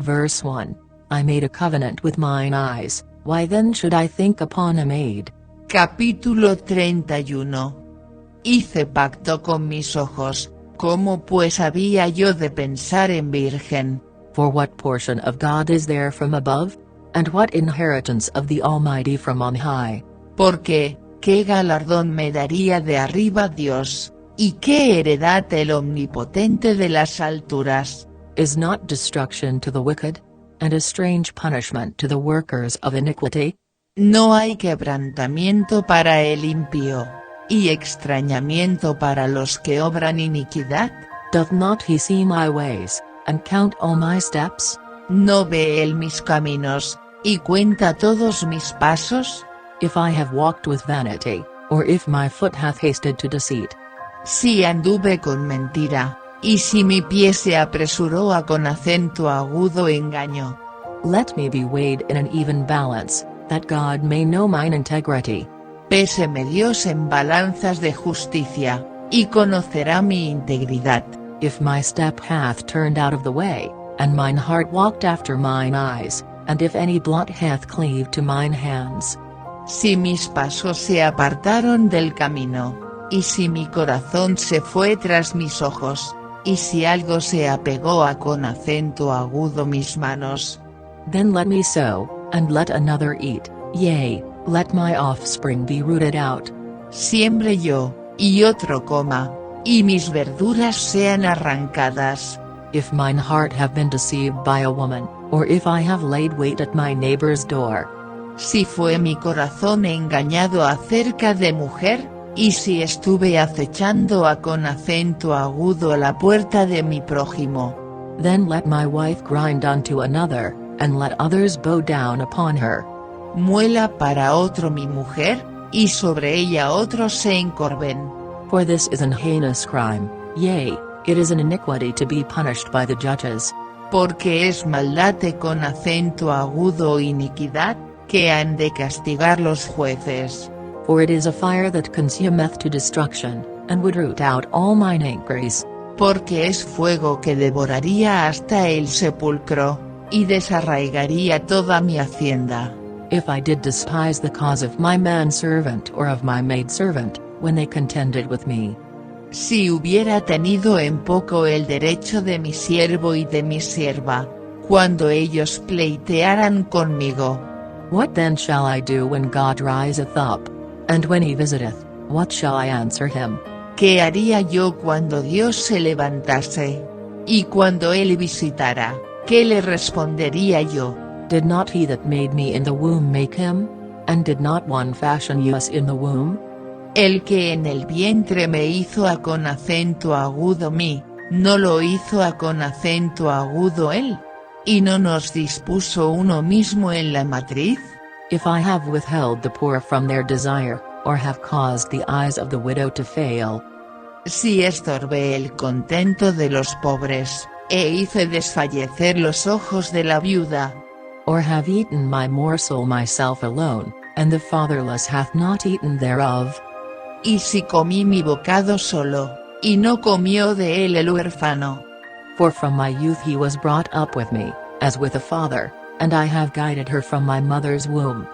Verse 1. I made a covenant with mine eyes, why then should I think upon a maid? Capítulo 31. Hice pacto con mis ojos, ¿cómo pues había yo de pensar en virgen? For what portion of God is there from above? And what inheritance of the Almighty from on high? Porque, ¿qué galardón me daría de arriba Dios? ¿Y qué heredad el omnipotente de las alturas? Is not destruction to the wicked? And a strange punishment to the workers of iniquity? No hay quebrantamiento para el impío, y extrañamiento para los que obran iniquidad. Doth not he see my ways, and count all my steps? ¿No ve él mis caminos, y cuenta todos mis pasos? If I have walked with vanity, or if my foot hath hasted to deceit. Si anduve con mentira, y si mi pie se apresuró a con acento agudo engaño. Let me be weighed in an even balance, that God may know mine integrity. Péseme Dios en balanzas de justicia, y conocerá mi integridad. If my step hath turned out of the way, and mine heart walked after mine eyes, and if any blot hath cleaved to mine hands. Si mis pasos se apartaron del camino, y si mi corazón se fue tras mis ojos, y si algo se apegó a con acento agudo mis manos. Then let me sow, and let another eat, yea, let my offspring be rooted out. Siembre yo, y otro coma, y mis verduras sean arrancadas. If mine heart have been deceived by a woman, or if I have laid wait at my neighbor's door. Si fue mi corazón engañado acerca de mujer, y si estuve acechando a con acento agudo a la puerta de mi prójimo. Then let my wife grind unto another, and let others bow down upon her. Muela para otro mi mujer, y sobre ella otros se encorven. For this is an heinous crime, yea, it is an iniquity to be punished by the judges. Porque es maldad con acento agudo o iniquidad, que han de castigar los jueces. For it is a fire that consumeth to destruction, and would root out all mine increase. Porque es fuego que devoraría hasta el sepulcro, y desarraigaría toda mi hacienda. If I did despise the cause of my manservant or of my maidservant, when they contended with me. Si hubiera tenido en poco el derecho de mi siervo y de mi sierva, cuando ellos pleitearan conmigo. What then shall I do when God riseth up? And when he visiteth, what shall I answer him? ¿Qué haría yo cuando Dios se levantase? Y cuando él visitara, ¿qué le respondería yo? Did not he that made me in the womb make him? And did not one fashion us in the womb? El que en el vientre me hizo a con acento agudo mí, ¿no lo hizo a con acento agudo él? ¿Y no nos dispuso uno mismo en la matriz? If I have withheld the poor from their desire, or have caused the eyes of the widow to fail. Si estorbé el contento de los pobres, e hice desfallecer los ojos de la viuda. Or have eaten my morsel myself alone, and the fatherless hath not eaten thereof. Y si comí mi bocado solo, y no comió de él el huérfano. For from my youth he was brought up with me, as with a father, and I have guided her from my mother's womb.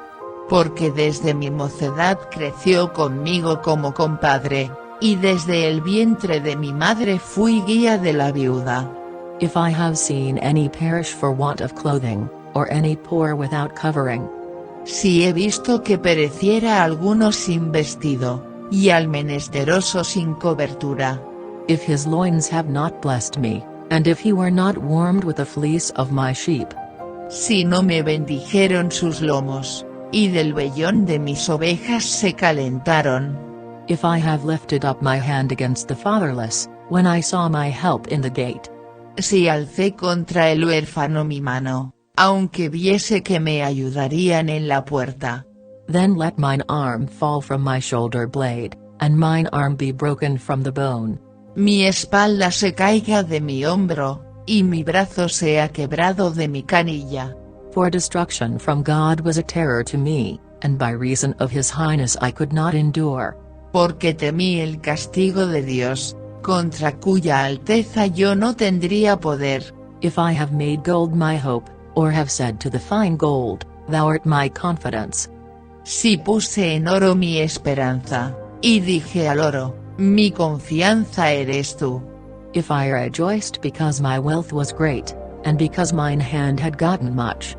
Porque desde mi mocedad creció conmigo como compadre, y desde el vientre de mi madre fui guía de la viuda. If I have seen any perish for want of clothing, or any poor without covering. Si he visto que pereciera alguno sin vestido, y al menesteroso sin cobertura. If his loins have not blessed me, and if he were not warmed with the fleece of my sheep. Si no me bendijeron sus lomos, y del vellón de mis ovejas se calentaron. If I have lifted up my hand against the fatherless, when I saw my help in the gate. Si alcé contra el huérfano mi mano, aunque viese que me ayudarían en la puerta. Then let mine arm fall from my shoulder blade, and mine arm be broken from the bone. Mi espalda se caiga de mi hombro, y mi brazo sea quebrado de mi canilla. For destruction from God was a terror to me, and by reason of his highness I could not endure. Porque temí el castigo de Dios, contra cuya alteza yo no tendría poder. If I have made gold my hope, or have said to the fine gold, thou art my confidence. Si puse en oro mi esperanza, y dije al oro, mi confianza eres tú. If I rejoiced because my wealth was great, and because mine hand had gotten much.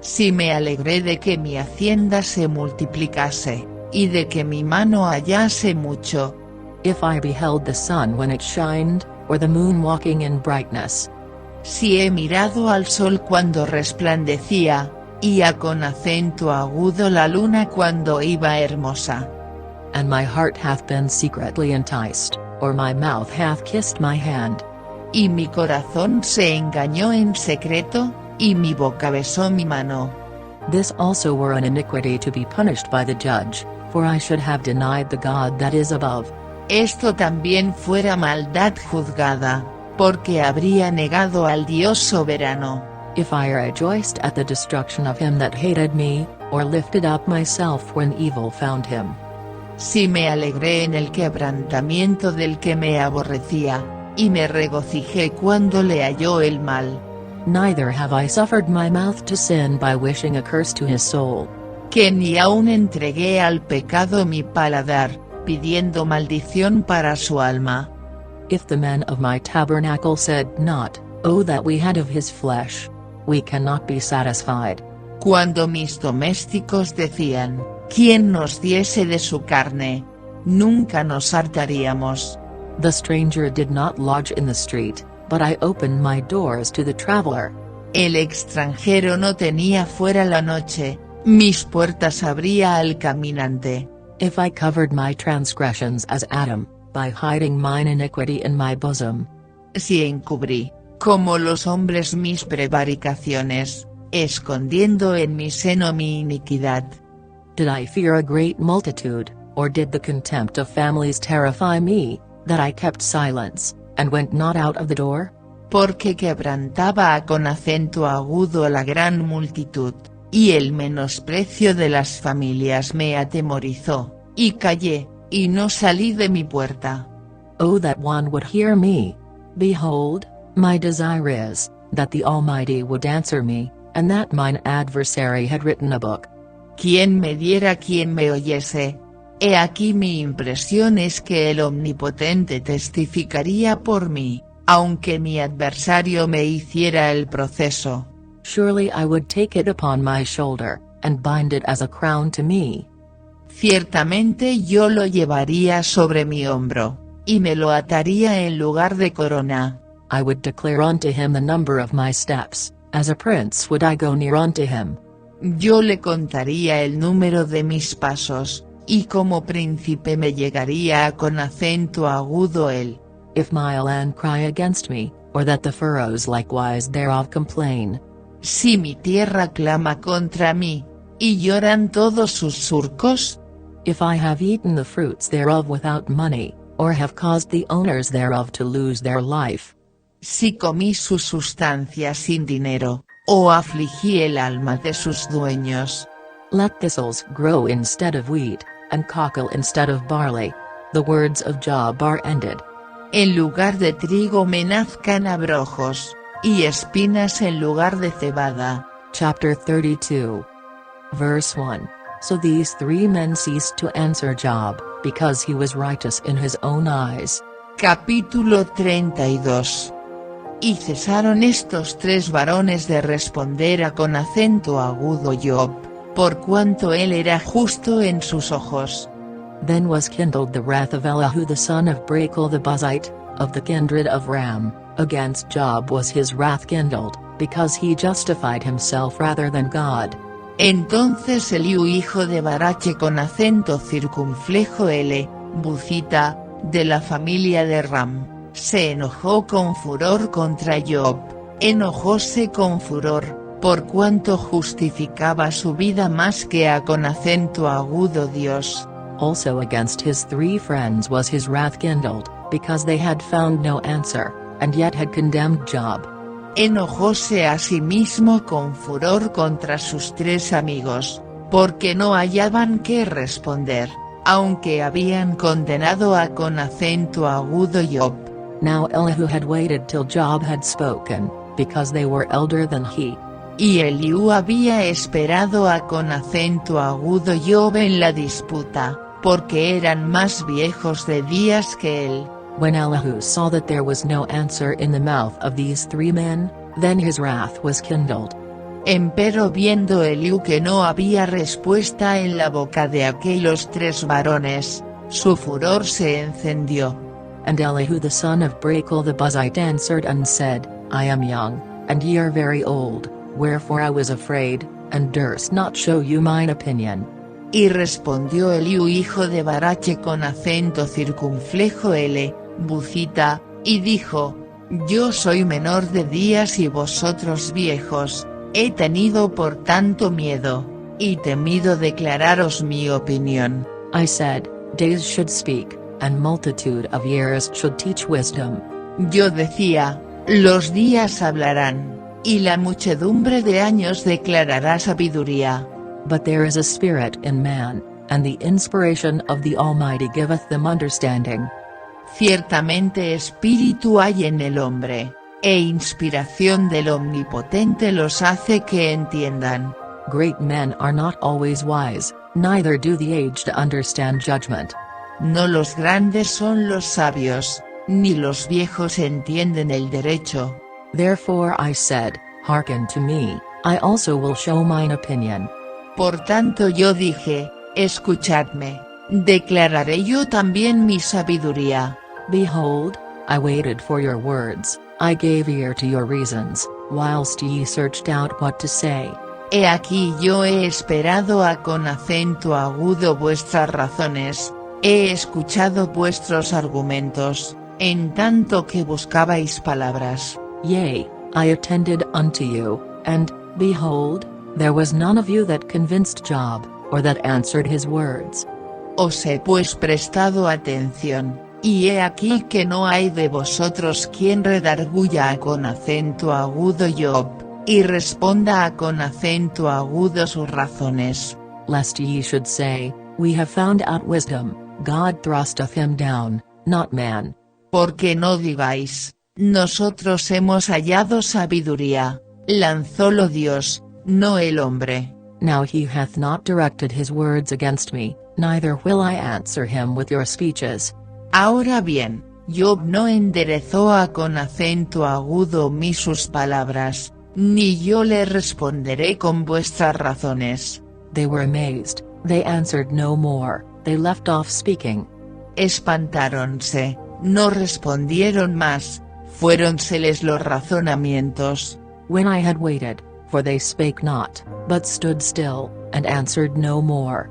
Si me alegré de que mi hacienda se multiplicase, y de que mi mano hallase mucho. If I beheld the sun when it shined, or the moon walking in brightness. Si he mirado al sol cuando resplandecía, y a con acento agudo la luna cuando iba hermosa. And my heart hath been secretly enticed, or my mouth hath kissed my hand. Y mi corazón se engañó en secreto, y mi boca besó mi mano. This also were an iniquity to be punished by the judge, for I should have denied the God that is above. Esto también fuera maldad juzgada, porque habría negado al Dios soberano. If I rejoiced at the destruction of him that hated me, or lifted up myself when evil found him. Si me alegré en el quebrantamiento del que me aborrecía, y me regocijé cuando le halló el mal. Neither have I suffered my mouth to sin by wishing a curse to his soul. Que ni aun entregué al pecado mi paladar, pidiendo maldición para su alma. If the men of my tabernacle said not, "Oh that we had of his flesh," we cannot be satisfied. Cuando mis domésticos decían, ¿quién nos diese de su carne? Nunca nos hartaríamos. The stranger did not lodge in the street, but I opened my doors to the traveler. El extranjero no tenía fuera la noche, mis puertas abría al caminante. If I covered my transgressions as Adam, by hiding mine iniquity in my bosom. Si encubrí, como los hombres mis prevaricaciones, escondiendo en mi seno mi iniquidad. Did I fear a great multitude, or did the contempt of families terrify me, that I kept silence, and went not out of the door? Porque quebrantaba con acento agudo la gran multitud, y el menosprecio de las familias me atemorizó, y callé, y no salí de mi puerta. Oh that one would hear me! Behold, my desire is, that the Almighty would answer me, and that mine adversary had written a book. Quien me diera quien me oyese. He aquí mi impresión es que el Omnipotente testificaría por mí, aunque mi adversario me hiciera el proceso. Surely I would take it upon my shoulder, and bind it as a crown to me. Ciertamente yo lo llevaría sobre mi hombro, y me lo ataría en lugar de corona. I would declare unto him the number of my steps, as a prince would I go near unto him. Yo le contaría el número de mis pasos, y como príncipe me llegaría con acento agudo él. If my land cry against me, or that the furrows likewise thereof complain. Si mi tierra clama contra mí, y lloran todos sus surcos. If I have eaten the fruits thereof without money, or have caused the owners thereof to lose their life. Si comí su sustancia sin dinero, o afligí el alma de sus dueños. Let thistles grow instead of wheat, and cockle instead of barley. The words of Job are ended. En lugar de trigo me nazcan abrojos, y espinas en lugar de cebada. Chapter 32. Verse 1. So these 3 men ceased to answer Job, because he was righteous in his own eyes. Capítulo 32. Y cesaron estos 3 varones de responder a con acento agudo Job, por cuanto él era justo en sus ojos. Then was kindled the wrath of Elihu the son of Brachel the Buzite, of the kindred of Ram, against Job was his wrath kindled, because he justified himself rather than God. Entonces Eliú hijo de Barache con acento circunflejo L, Buzita, de la familia de Ram, se enojó con furor contra Job, enojóse con furor, por cuanto justificaba su vida más que a con acento agudo Dios. Also against his 3 friends was his wrath kindled, because they had found no answer, and yet had condemned Job. Enojóse asimismo con furor contra sus 3 amigos, porque no hallaban qué responder, aunque habían condenado a con acento agudo Job. Now Elihu had waited till Job had spoken, because they were elder than he. Y Eliú había esperado a con acento agudo Job en la disputa, porque eran más viejos de días que él. When Elihu saw that there was no answer in the mouth of these 3 men, then his wrath was kindled. Empero viendo Eliú que no había respuesta en la boca de aquellos 3 varones, su furor se encendió. And Elihu the son of Brachel the Buzite answered and said, I am young, and ye are very old, wherefore I was afraid, and durst not show you mine opinion. Y respondió Eliú hijo de Barache con acento circunflejo L, Buzita, y dijo, yo soy menor de días y vosotros viejos, he tenido por tanto miedo, y temido declararos mi opinión. I said, days should speak, and multitude of years should teach wisdom. Yo decía, los días hablarán, y la muchedumbre de años declarará sabiduría. But there is a spirit in man, and the inspiration of the Almighty giveth them understanding. Ciertamente espíritu hay en el hombre, e inspiración del Omnipotente los hace que entiendan. Great men are not always wise, neither do the aged understand judgment. No los grandes son los sabios, ni los viejos entienden el derecho. Therefore I said, hearken to me, I also will show mine opinion. Por tanto yo dije, escuchadme, declararé yo también mi sabiduría. Behold, I waited for your words, I gave ear to your reasons, whilst ye searched out what to say. He aquí yo he esperado a con acento agudo vuestras razones, he escuchado vuestros argumentos, en tanto que buscabais palabras. Yea, I attended unto you, and, behold, there was none of you that convinced Job, or that answered his words. Os he pues prestado atención, y he aquí que no hay de vosotros quien redarguya a con acento agudo Job, y responda a con acento agudo sus razones. Lest ye should say, we have found out wisdom, God thrusteth him down, not man. Porque no digáis, nosotros hemos hallado sabiduría, lanzólo Dios, no el hombre. Now he hath not directed his words against me, neither will I answer him with your speeches. Ahora bien, Job no enderezó a con acento agudo sus palabras, ni yo le responderé con vuestras razones. They were amazed, they answered no more, they left off speaking. Espantáronse, no respondieron más, fuéronseles los razonamientos. When I had waited, for they spake not, but stood still, and answered no more.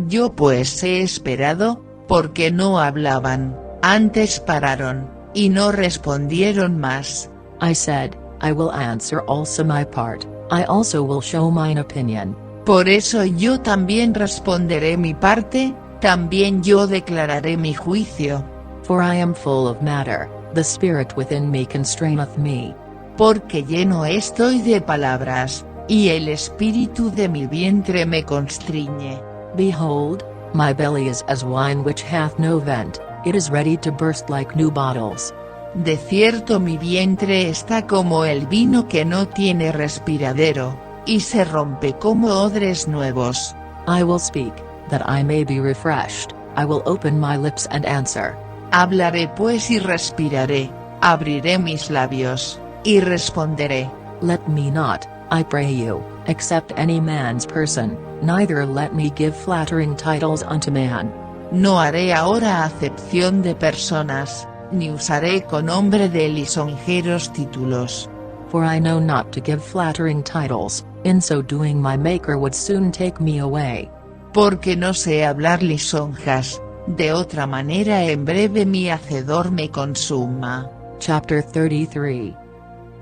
Yo pues he esperado, porque no hablaban, antes pararon, y no respondieron más. I said, I will answer also my part, I also will show mine opinion. Por eso yo también responderé mi parte, también yo declararé mi juicio. For I am full of matter, the spirit within me constraineth me. Porque lleno estoy de palabras, y el espíritu de mi vientre me constriñe. Behold, my belly is as wine which hath no vent, it is ready to burst like new bottles. De cierto mi vientre está como el vino que no tiene respiradero, y se rompe como odres nuevos. I will speak, that I may be refreshed, I will open my lips and answer. Hablaré pues y respiraré, abriré mis labios, y responderé. Let me not, I pray you, accept any man's person, neither let me give flattering titles unto man. No haré ahora acepción de personas, ni usaré con nombre de lisonjeros títulos. For I know not to give flattering titles, in so doing my Maker would soon take me away. Porque no sé hablar lisonjas, de otra manera en breve mi hacedor me consuma. Chapter 33.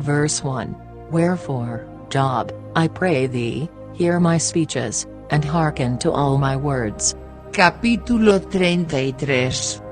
Verse 1. Wherefore, Job, I pray thee, hear my speeches, and hearken to all my words. Capítulo 33.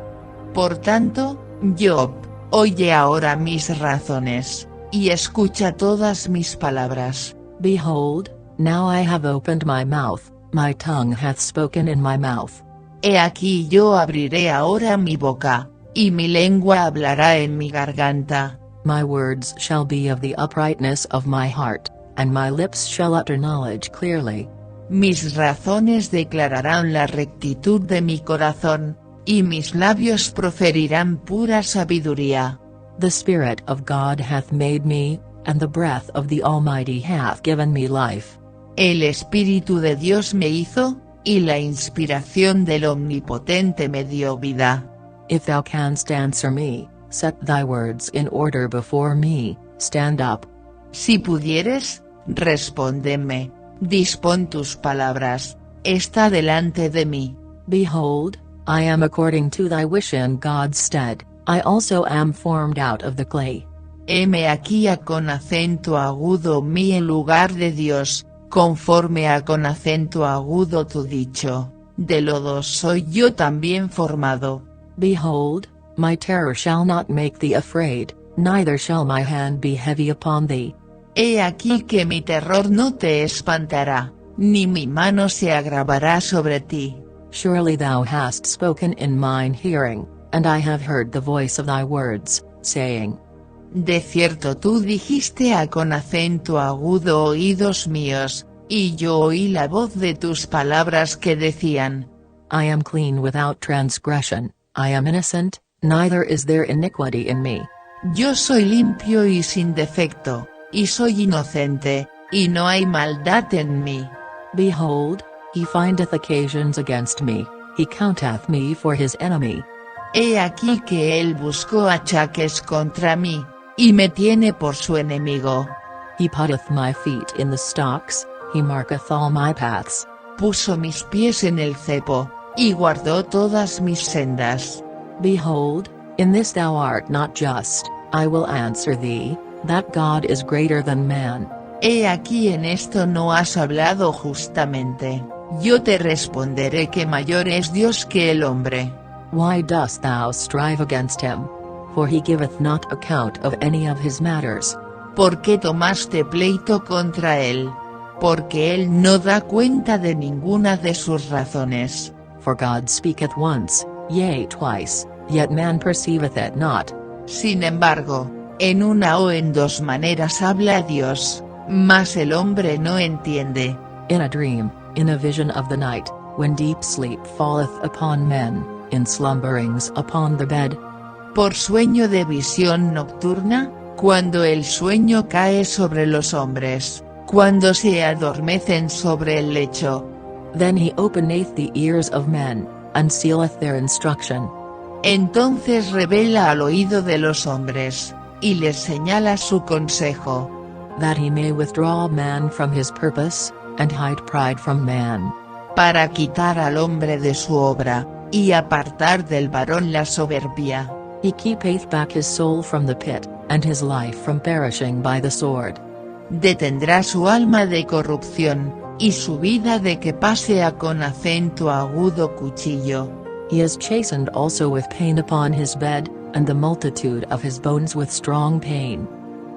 Por tanto, Job, oye ahora mis razones, y escucha todas mis palabras. Behold, now I have opened my mouth, my tongue hath spoken in my mouth. He aquí yo abriré ahora mi boca, y mi lengua hablará en mi garganta. My words shall be of the uprightness of my heart, and my lips shall utter knowledge clearly. Mis razones declararán la rectitud de mi corazón, y mis labios proferirán pura sabiduría. The Spirit of God hath made me, and the breath of the Almighty hath given me life. El Espíritu de Dios me hizo, y la inspiración del Omnipotente me dio vida. If thou canst answer me, set thy words in order before me, stand up. Si pudieres, respóndeme, dispón tus palabras, está delante de mí. Behold, I am according to thy wish in God's stead, I also am formed out of the clay. Heme aquí a con acento agudo mi en lugar de Dios, conforme a con acento agudo tu dicho, de lodo soy yo también formado. Behold, my terror shall not make thee afraid, neither shall my hand be heavy upon thee. He aquí que mi terror no te espantará, ni mi mano se agravará sobre ti. Surely thou hast spoken in mine hearing, and I have heard the voice of thy words, saying. De cierto tú dijiste a con acento agudo oídos míos, y yo oí la voz de tus palabras que decían. I am clean without transgression, I am innocent, neither is there iniquity in me. Yo soy limpio y sin defecto, y soy inocente, y no hay maldad en mí. Behold, he findeth occasions against me, he counteth me for his enemy. He aquí que él buscó achaques contra mí, y me tiene por su enemigo. He putteth my feet in the stocks, he marketh all my paths. Puso mis pies en el cepo, y guardó todas mis sendas. Behold, in this thou art not just, I will answer thee, that God is greater than man. He aquí en esto no has hablado justamente, yo te responderé que mayor es Dios que el hombre. Why dost thou strive against him? For he giveth not account of any of his matters. ¿Por qué tomaste pleito contra él? Porque él no da cuenta de ninguna de sus razones. For God speaketh once, yea twice, yet man perceiveth it not. Sin embargo, en una o en dos maneras habla Dios, mas el hombre no entiende. In a dream, in a vision of the night, when deep sleep falleth upon men, in slumberings upon the bed. Por sueño de visión nocturna, cuando el sueño cae sobre los hombres, cuando se adormecen sobre el lecho. Then he openeth the ears of men, and sealeth their instruction. Entonces revela al oído de los hombres, y les señala su consejo. That he may withdraw man from his purpose, and hide pride from man. Para quitar al hombre de su obra, y apartar del varón la soberbia. He keepeth back his soul from the pit, and his life from perishing by the sword. Detendrá su alma de corrupción, y su vida de que pase a con acento agudo cuchillo. He is chastened also with pain upon his bed, and the multitude of his bones with strong pain.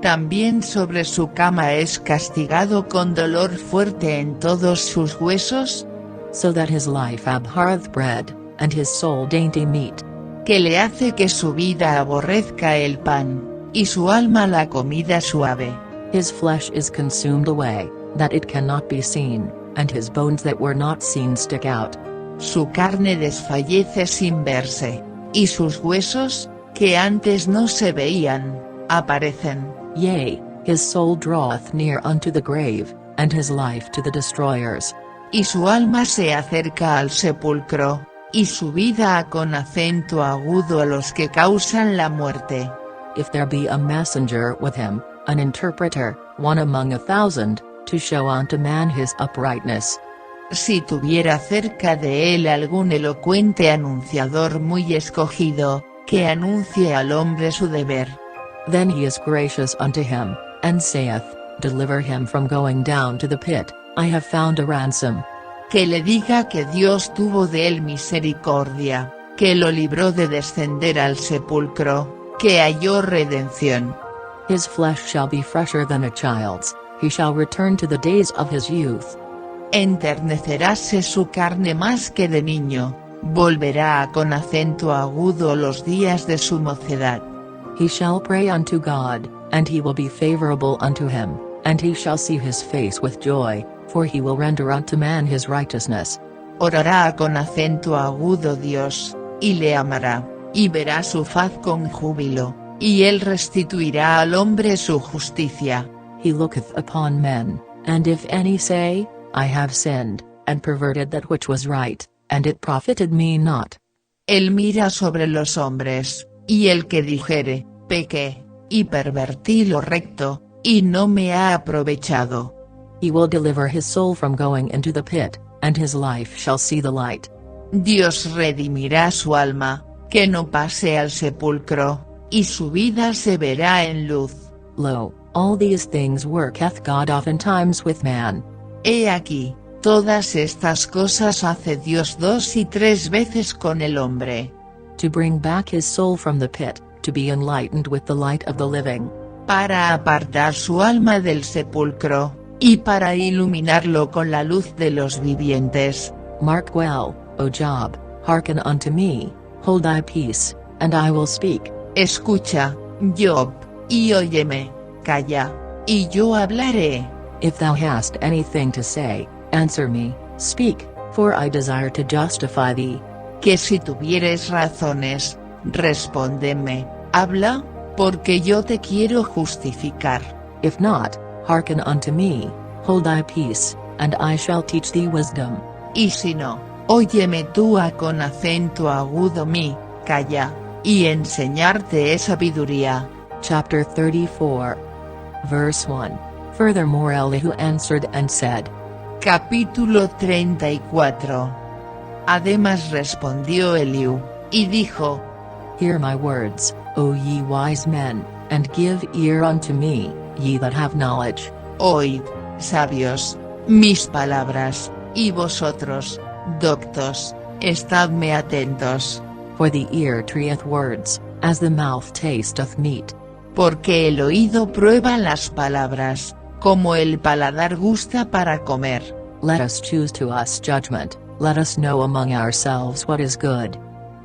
También sobre su cama es castigado con dolor fuerte en todos sus huesos. So that his life abhorreth bread, and his soul dainty meat. Que le hace que su vida aborrezca el pan, y su alma la comida suave. His flesh is consumed away, that it cannot be seen, and his bones that were not seen stick out. Su carne desfallece sin verse, y sus huesos, que antes no se veían, aparecen. Yea, his soul draweth near unto the grave, and his life to the destroyers. Y su alma se acerca al sepulcro, y su vida con acento agudo a los que causan la muerte. If there be a messenger with him, an interpreter, one among 1,000, to show unto man his uprightness. Si tuviera cerca de él algún elocuente anunciador muy escogido, que anuncie al hombre su deber. Then he is gracious unto him, and saith, Deliver him from going down to the pit, I have found a ransom. Que le diga que Dios tuvo de él misericordia, que lo libró de descender al sepulcro, que halló redención. His flesh shall be fresher than a child's, he shall return to the days of his youth. Enterneceráse su carne más que de niño, volverá con acento agudo los días de su mocedad. He shall pray unto God, and he will be favorable unto him, and he shall see his face with joy, for he will render unto man his righteousness. Orará con acento agudo Dios, y le amará, y verá su faz con júbilo, y él restituirá al hombre su justicia. He looketh upon men, and if any say, I have sinned, and perverted that which was right, and it profited me not. Él mira sobre los hombres, y el que dijere, pequé, y pervertí lo recto, y no me ha aprovechado. He will deliver his soul from going into the pit, and his life shall see the light. Dios redimirá su alma, que no pase al sepulcro, y su vida se verá en luz. Lo, all these things worketh God oftentimes with man. He aquí, todas estas cosas hace Dios 2 y 3 veces con el hombre. To bring back his soul from the pit, to be enlightened with the light of the living. Para apartar su alma del sepulcro, y para iluminarlo con la luz de los vivientes. Mark well, O Job, hearken unto me, hold thy peace, and I will speak. Escucha, Job, y óyeme, calla, y yo hablaré. If thou hast anything to say, answer me, speak, for I desire to justify thee. Que si tuvieres razones, respóndeme, habla, porque yo te quiero justificar. If not, hearken unto me, hold thy peace, and I shall teach thee wisdom. Y si no, óyeme tú con acento agudo mi, calla, y enseñarte es sabiduría. Chapter 34. Verse 1. Furthermore Elihu answered and said. Capítulo 34. Además respondió Eliú, y dijo, Hear my words, O ye wise men, and give ear unto me, ye that have knowledge. Oíd, sabios, mis palabras, y vosotros, doctos, estadme atentos. For the ear trieth words, as the mouth tasteth meat. Porque el oído prueba las palabras, como el paladar gusta para comer. Let us choose to us judgment, let us know among ourselves what is good.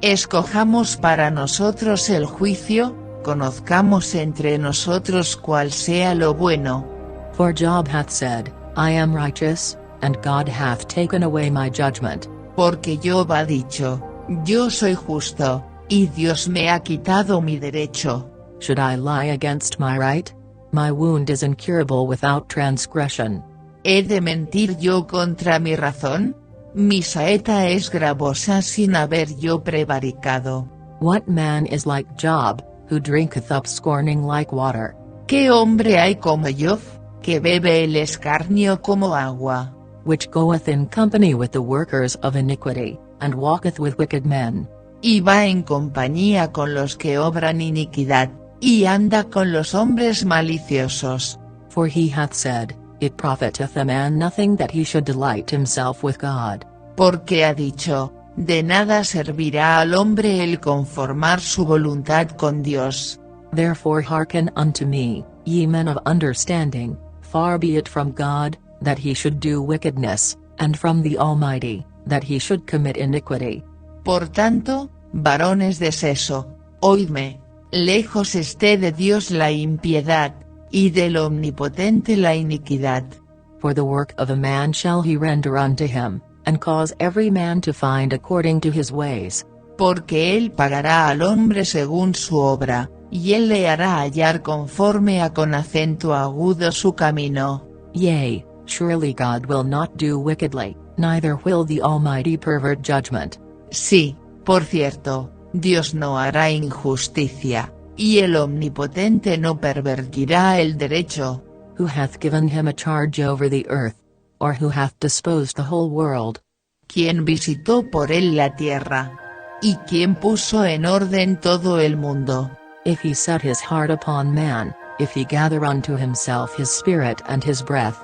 Escojamos para nosotros el juicio, conozcamos entre nosotros cuál sea lo bueno. For Job hath said, I am righteous, and God hath taken away my judgment. Porque Job ha dicho, yo soy justo, y Dios me ha quitado mi derecho. Should I lie against my right? My wound is incurable without transgression. ¿He de mentir yo contra mi razón? Mi saeta es gravosa sin haber yo prevaricado. What man is like Job, who drinketh up scorning like water? ¿Qué hombre hay como Job, que bebe el escarnio como agua? Which goeth in company with the workers of iniquity, and walketh with wicked men. Y va en compañía con los que obran iniquidad, y anda con los hombres maliciosos. For he hath said, It profiteth a man nothing that he should delight himself with God. Porque ha dicho, de nada servirá al hombre el conformar su voluntad con Dios. Therefore hearken unto me, ye men of understanding, far be it from God, that he should do wickedness, and from the Almighty, that he should commit iniquity. Por tanto, varones de seso, oídme, lejos esté de Dios la impiedad, y del Omnipotente la iniquidad. For the work of a man shall he render unto him, and cause every man to find according to his ways. Porque él pagará al hombre según su obra, y él le hará hallar conforme a con acento agudo su camino. Yea, surely God will not do wickedly, neither will the Almighty pervert judgment. Sí, por cierto, Dios no hará injusticia, y el Omnipotente no pervertirá el derecho. Who hath given him a charge over the earth? Or who hath disposed the whole world? ¿Quién visitó por él la tierra? ¿Y quién puso en orden todo el mundo? If he set his heart upon man, if he gather unto himself his spirit and his breath.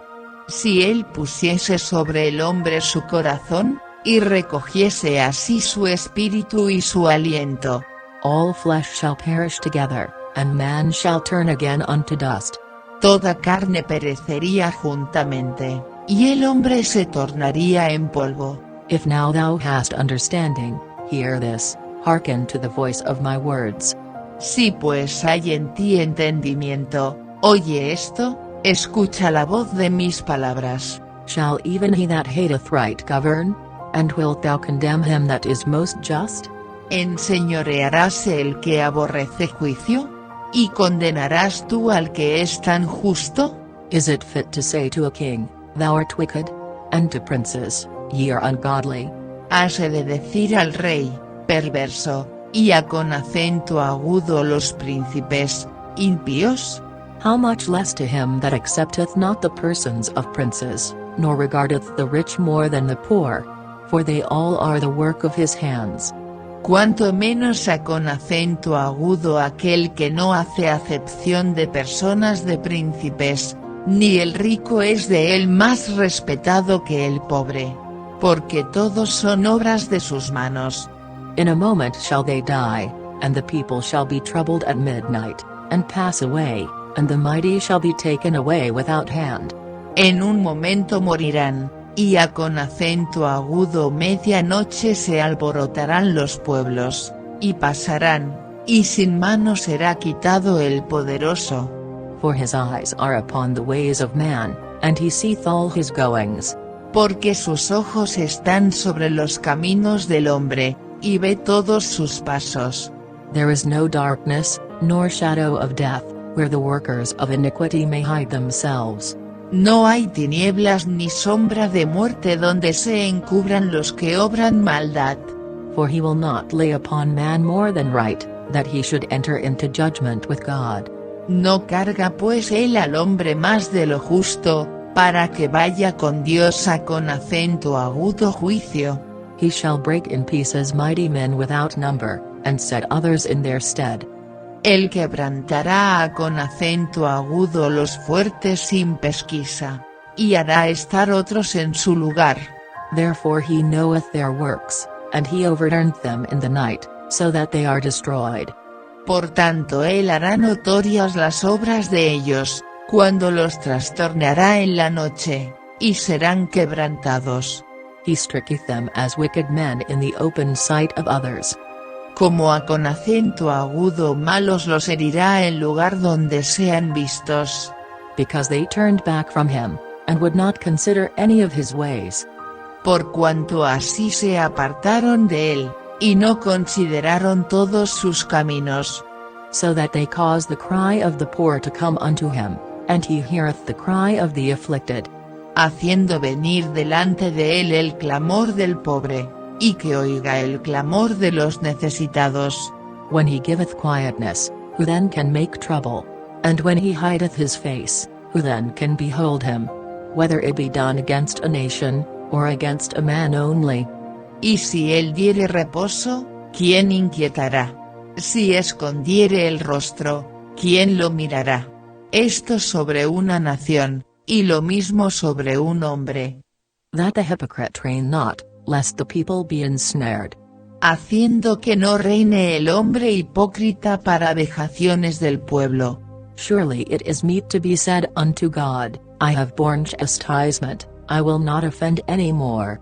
Si él pusiese sobre el hombre su corazón, y recogiese así su espíritu y su aliento. All flesh shall perish together, and man shall turn again unto dust. Toda carne perecería juntamente, y el hombre se tornaría en polvo. If now thou hast understanding, hear this, hearken to the voice of my words. Si pues hay en ti entendimiento, oye esto, escucha la voz de mis palabras. Shall even he that hateth right govern? And wilt thou condemn him that is most just? ¿Enseñorearáse el que aborrece juicio? ¿Y condenarás tú al que es tan justo? Is it fit to say to a king, Thou art wicked? And to princes, Ye are ungodly? Hase de decir al rey, perverso, y a con acento agudo los príncipes, impíos? How much less to him that accepteth not the persons of princes, nor regardeth the rich more than the poor? For they all are the work of his hands. Cuanto menos a con acento agudo aquel que no hace acepción de personas de príncipes, ni el rico es de él más respetado que el pobre. Porque todos son obras de sus manos. In a moment shall they die, and the people shall be troubled at midnight, and pass away, and the mighty shall be taken away without hand. En un momento morirán, y a con acento agudo medianoche se alborotarán los pueblos, y pasarán, y sin mano será quitado el poderoso. For his eyes are upon the ways of man, and he seeth all his goings. Porque sus ojos están sobre los caminos del hombre, y ve todos sus pasos. There is no darkness, nor shadow of death, where the workers of iniquity may hide themselves. No hay tinieblas ni sombra de muerte donde se encubran los que obran maldad. For he will not lay upon man more than right, that he should enter into judgment with God. No carga pues él al hombre más de lo justo, para que vaya con Dios a con acento agudo juicio. He shall break in pieces mighty men without number, and set others in their stead. Él quebrantará a con acento agudo los fuertes sin pesquisa, y hará estar otros en su lugar. Therefore he knoweth their works, and he overturneth them in the night, so that they are destroyed. Por tanto él hará notorias las obras de ellos, cuando los trastornará en la noche, y serán quebrantados. He stricketh them as wicked men in the open sight of others. Como a con acento agudo malos los herirá en lugar donde sean vistos. Because they turned back from him, and would not consider any of his ways. Por cuanto así se apartaron de él, y no consideraron todos sus caminos. So that they cause the cry of the poor to come unto him, and he heareth the cry of the afflicted. Haciendo venir delante de él el clamor del pobre, y que oiga el clamor de los necesitados. When he giveth quietness, who then can make trouble? And when he hideth his face, who then can behold him? Whether it be done against a nation, or against a man only. Y si él diere reposo, ¿quién inquietará? Si escondiere el rostro, ¿quién lo mirará? Esto sobre una nación, y lo mismo sobre un hombre. That the hypocrite reign not, lest the people be ensnared. Haciendo que no reine el hombre hipócrita para vejaciones del pueblo. Surely it is meet to be said unto God, I have borne chastisement, I will not offend any more.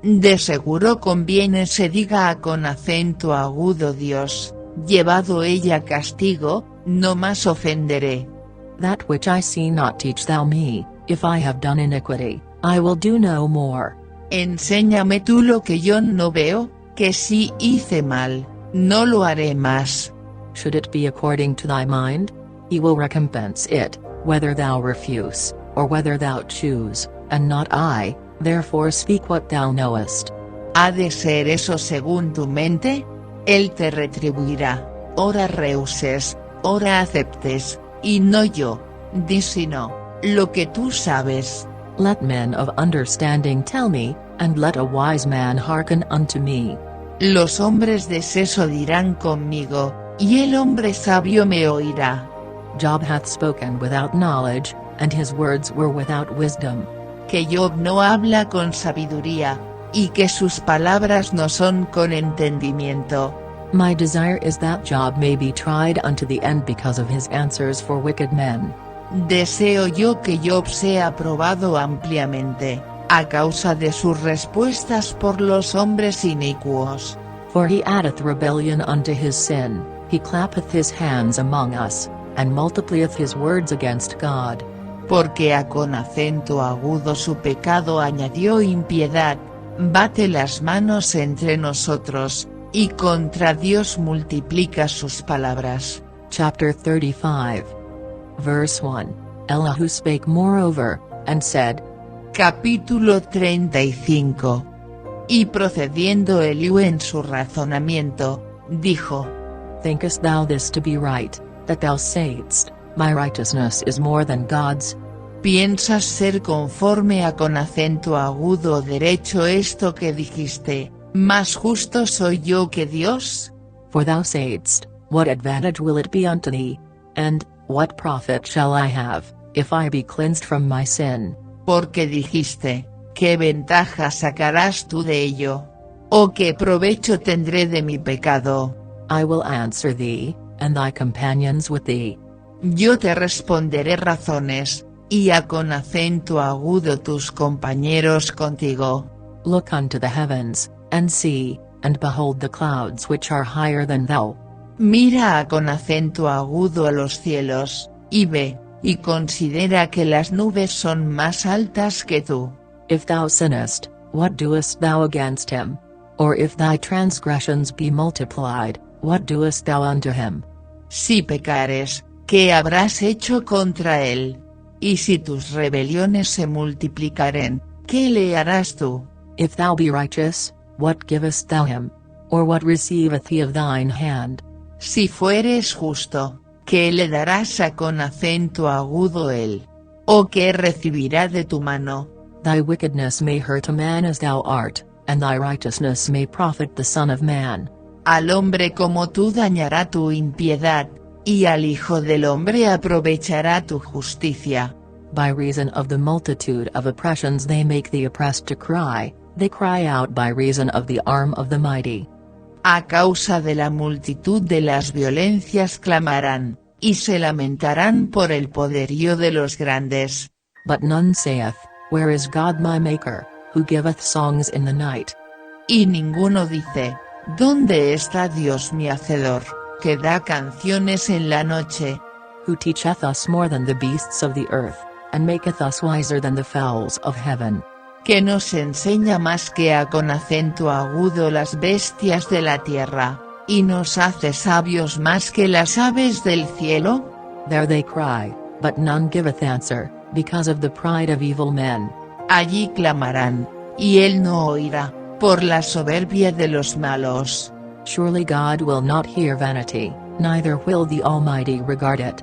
De seguro conviene se diga a con acento agudo Dios, llevado ella castigo, no más ofenderé. That which I see not teach thou me, If I have done iniquity, I will do no more. Enséñame tú lo que yo no veo, que si hice mal, no lo haré más. Should it be according to thy mind? He will recompense it, whether thou refuse, or whether thou choose, and not I, therefore speak what thou knowest. ¿Ha de ser eso según tu mente? Él te retribuirá, ora rehuses, ora aceptes, y no yo, di sino, lo que tú sabes. Let men of understanding tell me, and let a wise man hearken unto me. Los hombres de seso dirán conmigo, y el hombre sabio me oirá. Job hath spoken without knowledge, and his words were without wisdom. Que Job no habla con sabiduría, y que sus palabras no son con entendimiento. My desire is that Job may be tried unto the end because of his answers for wicked men. Deseo yo que Job sea probado ampliamente, a causa de sus respuestas por los hombres inicuos. For he addeth rebellion unto his sin, he clappeth his hands among us, and multiplieth his words against God. Porque a con acento agudo su pecado añadió impiedad, bate las manos entre nosotros, y contra Dios multiplica sus palabras. Chapter 35. Verse 1. Elihu spake moreover, and said. Capítulo 35. Y procediendo Eliú en su razonamiento, dijo. Thinkest thou this to be right, that thou saidst, my righteousness is more than God's? ¿Piensas ser conforme a con acento agudo derecho esto que dijiste, más justo soy yo que Dios? For thou saidst, what advantage will it be unto thee? And, what profit shall I have, if I be cleansed from my sin? Porque dijiste, ¿qué ventaja sacarás tú de ello? ¿O qué provecho tendré de mi pecado? I will answer thee, and thy companions with thee. Yo te responderé razones, y a con acento agudo tus compañeros contigo. Look unto the heavens, and see, and behold the clouds which are higher than thou. Mira a con acento agudo a los cielos, y ve, y considera que las nubes son más altas que tú. If thou sinnest, what doest thou against him? Or if thy transgressions be multiplied, what doest thou unto him? Si pecares, ¿qué habrás hecho contra él? Y si tus rebeliones se multiplicaren, ¿qué le harás tú? If thou be righteous, what givest thou him? Or what receiveth he of thine hand? Si fueres justo, ¿qué le darás a con acento agudo él? ¿O qué recibirá de tu mano? Thy wickedness may hurt a man as thou art, and thy righteousness may profit the Son of Man. Al hombre como tú dañará tu impiedad, y al Hijo del Hombre aprovechará tu justicia. By reason of the multitude of oppressions they make the oppressed to cry, they cry out by reason of the arm of the mighty. A causa de la multitud de las violencias clamarán, y se lamentarán por el poderío de los grandes. But none saith, where is God my Maker, who giveth songs in the night? Y ninguno dice, ¿dónde está Dios mi Hacedor, que da canciones en la noche? Who teacheth us more than the beasts of the earth, and maketh us wiser than the fowls of heaven? Que nos enseña más que a con acento agudo las bestias de la tierra, y nos hace sabios más que las aves del cielo? There they cry, but none giveth answer, because of the pride of evil men. Allí clamarán, y él no oirá, por la soberbia de los malos. Surely God will not hear vanity, neither will the Almighty regard it.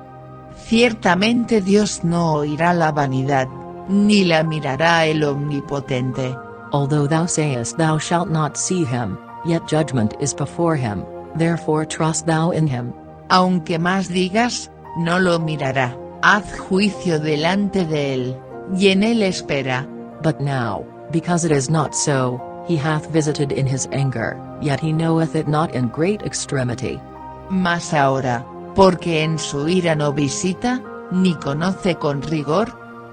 Ciertamente Dios no oirá la vanidad, ni la mirará el Omnipotente. Although thou sayest thou shalt not see him, yet judgment is before him, therefore trust thou in him. Aunque más digas, no lo mirará, haz juicio delante de él, y en él espera. But now, because it is not so, he hath visited in his anger, yet he knoweth it not in great extremity. Mas ahora, porque en su ira no visita, ni conoce con rigor.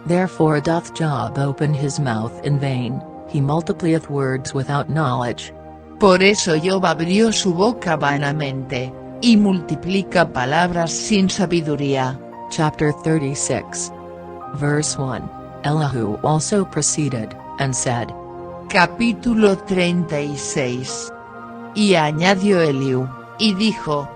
Therefore doth Job open his mouth in vain, he multiplieth words without knowledge. Por eso Job abrió su boca vanamente, y multiplica palabras sin sabiduría. Chapter 36. Verse 1. Elihu also proceeded, and said. Capítulo 36. Y añadió Eliú, y dijo,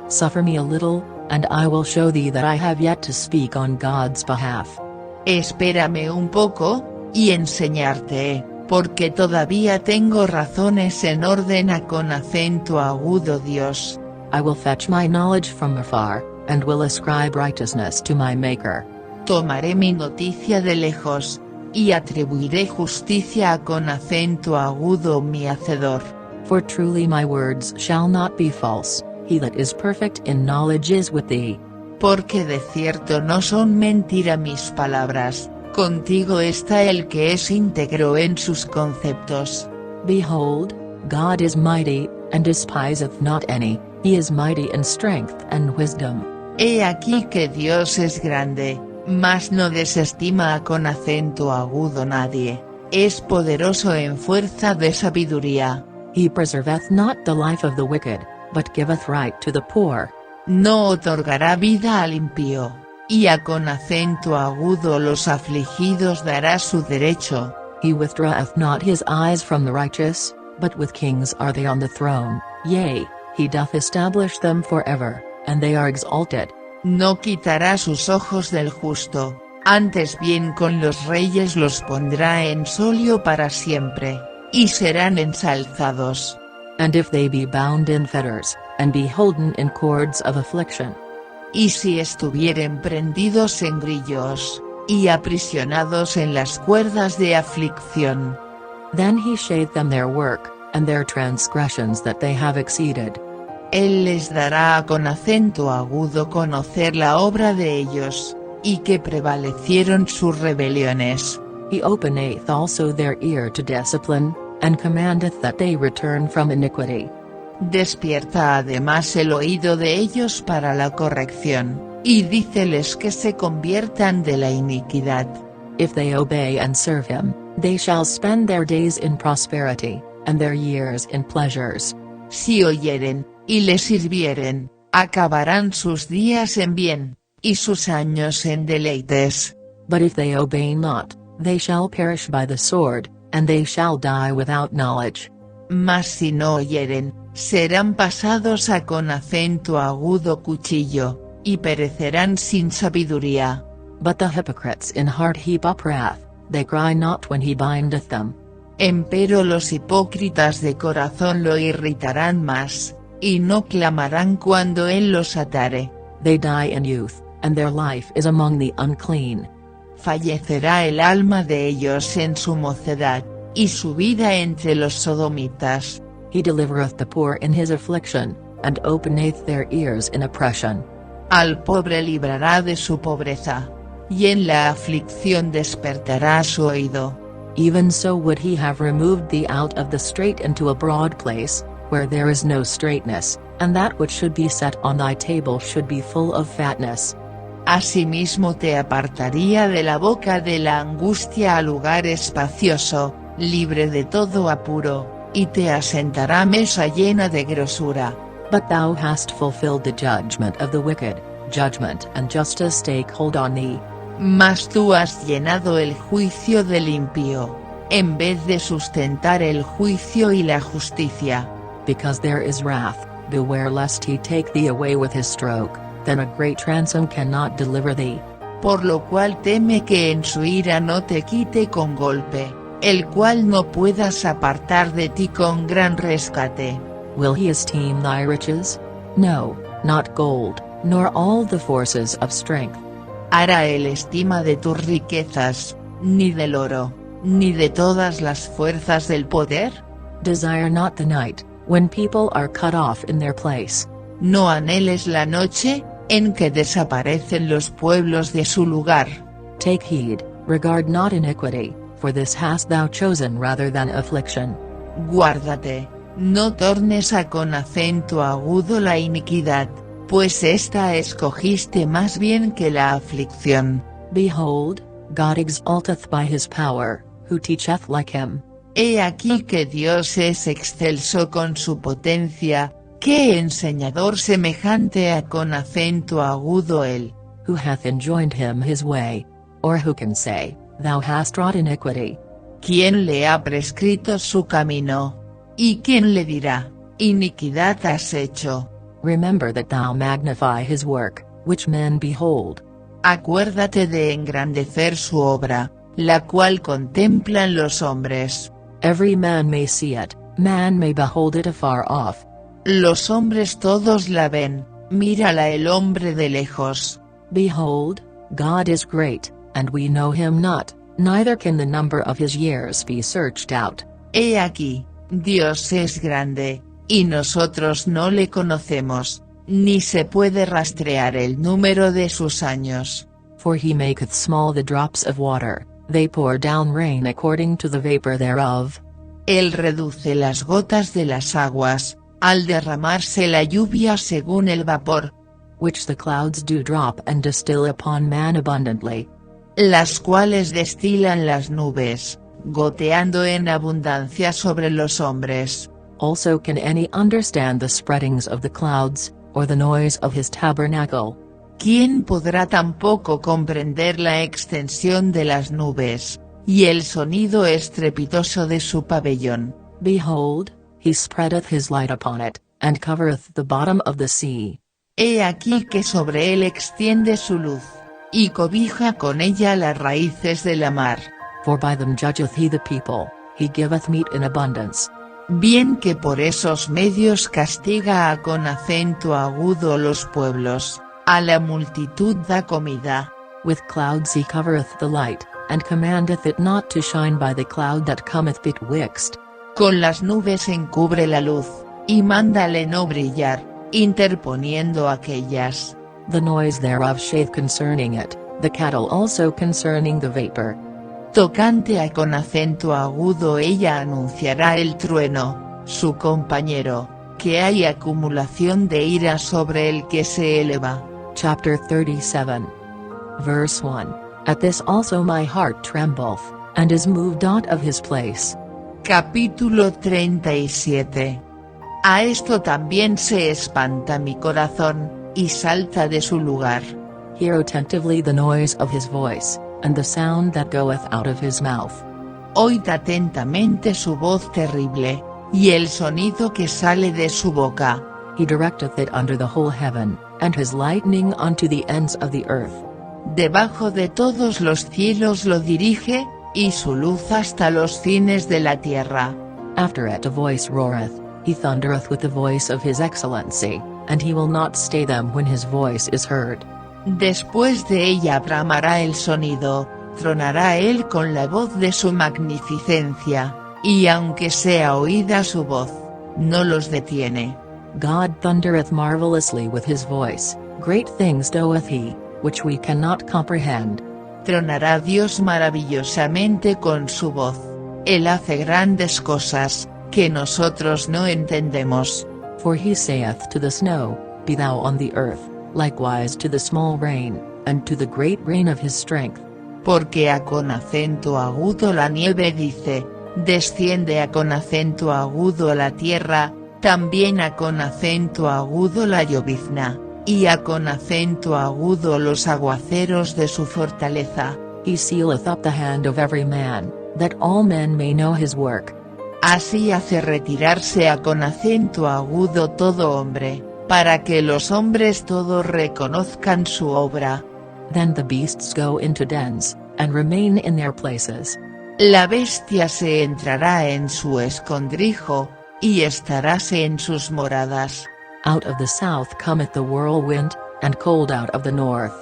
Suffer me a little, and I will show thee that I have yet to speak on God's behalf. Espérame un poco, y enseñarte, porque todavía tengo razones en orden a con acento agudo Dios. I will fetch my knowledge from afar, and will ascribe righteousness to my Maker. Tomaré mi noticia de lejos, y atribuiré justicia a con acento agudo mi Hacedor. For truly my words shall not be false, he that is perfect in knowledge is with thee. Porque de cierto no son mentira mis palabras, contigo está el que es íntegro en sus conceptos. Behold, God is mighty, and despiseth not any, he is mighty in strength and wisdom. He aquí que Dios es grande, mas no desestima a con acento agudo nadie, es poderoso en fuerza de sabiduría. He preserveth not the life of the wicked, but giveth right to the poor. No otorgará vida al impío, y a con acento agudo los afligidos dará su derecho. He withdraweth not his eyes from the righteous, but with kings are they on the throne, yea, he doth establish them forever, and they are exalted. No quitará sus ojos del justo, antes bien con los reyes los pondrá en solio para siempre, y serán ensalzados. And if they be bound in fetters, and be holden in cords of affliction. Y si estuvieren prendidos en grillos, y aprisionados en las cuerdas de aflicción. Then he showed them their work, and their transgressions that they have exceeded. Él les dará con acento agudo conocer la obra de ellos, y que prevalecieron sus rebeliones. He openeth also their ear to discipline, and commandeth that they return from iniquity. Despierta además el oído de ellos para la corrección, y díceles que se conviertan de la iniquidad. If they obey and serve him, they shall spend their days in prosperity, and their years in pleasures. Si oyeren, y le sirvieren, acabarán sus días en bien, y sus años en deleites. But if they obey not, they shall perish by the sword, and they shall die without knowledge. Mas si no oyeren, serán pasados a con acento agudo cuchillo, y perecerán sin sabiduría. But the hypocrites in heart heap up wrath, they cry not when he bindeth them. Empero los hipócritas de corazón lo irritarán más, y no clamarán cuando él los atare. They die in youth, and their life is among the unclean. Fallecerá el alma de ellos en su mocedad, y su vida entre los sodomitas. He delivereth the poor in his affliction, and openeth their ears in oppression. Al pobre librará de su pobreza, y en la aflicción despertará su oído. Even so would he have removed thee out of the strait into a broad place, where there is no straightness, and that which should be set on thy table should be full of fatness. Asimismo te apartaría de la boca de la angustia a lugar espacioso, libre de todo apuro, y te asentará mesa llena de grosura. But thou hast fulfilled the judgment of the wicked, judgment and justice take hold on thee. Mas tú has llenado el juicio del impío, en vez de sustentar el juicio y la justicia. Because there is wrath, beware lest he take thee away with his stroke, then a great ransom cannot deliver thee. Por lo cual teme que en su ira no te quite con golpe, el cual no puedas apartar de ti con gran rescate. Will he esteem thy riches? No, not gold, nor all the forces of strength. Hará él estima de tus riquezas, ni del oro, ni de todas las fuerzas del poder. Desire not the night, when people are cut off in their place. No anheles la noche, en que desaparecen los pueblos de su lugar. Take heed, regard not iniquity, for this hast thou chosen rather than affliction. Guárdate, no tornes a con acento agudo la iniquidad, pues esta escogiste más bien que la aflicción. Behold, God exalteth by his power, who teacheth like him. He aquí que Dios es excelso con su potencia, qué enseñador semejante a con acento agudo él. Who hath enjoined him his way? Or who can say, Thou hast wrought iniquity. ¿Quién le ha prescrito su camino? ¿Y quién le dirá, iniquidad has hecho? Remember that thou magnify his work, which men behold. Acuérdate de engrandecer su obra, la cual contemplan los hombres. Every man may see it, man may behold it afar off. Los hombres todos la ven, mírala el hombre de lejos. Behold, God is great, and we know him not, neither can the number of his years be searched out. He aquí, Dios es grande, y nosotros no le conocemos, ni se puede rastrear el número de sus años. For he maketh small the drops of water, they pour down rain according to the vapor thereof. Él reduce las gotas de las aguas, al derramarse la lluvia según el vapor, which the clouds do drop and distill upon man abundantly. Las cuales destilan las nubes, goteando en abundancia sobre los hombres. Also can any understand the spreadings of the clouds, or the noise of his tabernacle? ¿Quién podrá tampoco comprender la extensión de las nubes, y el sonido estrepitoso de su pabellón? Behold, he spreadeth his light upon it, and covereth the bottom of the sea. He aquí que sobre él extiende su luz, y cobija con ella las raíces de la mar. For by them judgeth he the people, he giveth meat in abundance. Bien que por esos medios castiga con acento agudo los pueblos, a la multitud da comida. With clouds he covereth the light, and commandeth it not to shine by the cloud that cometh betwixt. Con las nubes encubre la luz, y mándale no brillar, interponiendo aquellas. The noise thereof shave concerning it, the cattle also concerning the vapor. Tocante a con acento agudo ella anunciará el trueno, su compañero, que hay acumulación de ira sobre el que se eleva. Chapter 37. Verse 1. At this also my heart trembleth, and is moved out of his place. Capítulo 37. A esto también se espanta mi corazón, y salta de su lugar. Hear attentively the noise of his voice, and the sound that goeth out of his mouth. Oíd atentamente su voz terrible, y el sonido que sale de su boca. He directeth it under the whole heaven, and his lightning unto the ends of the earth. Debajo de todos los cielos lo dirige, y su luz hasta los fines de la tierra. After it a voice roareth, he thundereth with the voice of his excellency, and he will not stay them when his voice is heard. Después de ella bramará el sonido, tronará él con la voz de su magnificencia, y aunque sea oída su voz, no los detiene. God thundereth marvelously with his voice, great things doeth he, which we cannot comprehend. Tronará Dios maravillosamente con su voz, él hace grandes cosas, que nosotros no entendemos. For he saith to the snow, Be thou on the earth, likewise to the small rain, and to the great rain of his strength. Porque a con acento agudo la nieve dice, desciende a con acento agudo la tierra, también a con acento agudo la llovizna, y a con acento agudo los aguaceros de su fortaleza. He sealeth up the hand of every man, that all men may know his work. Así hace retirarse a con acento agudo todo hombre, para que los hombres todos reconozcan su obra. Then the beasts go into dens, and remain in their places. La bestia se entrará en su escondrijo, y estaráse en sus moradas. Out of the south cometh the whirlwind, and cold out of the north.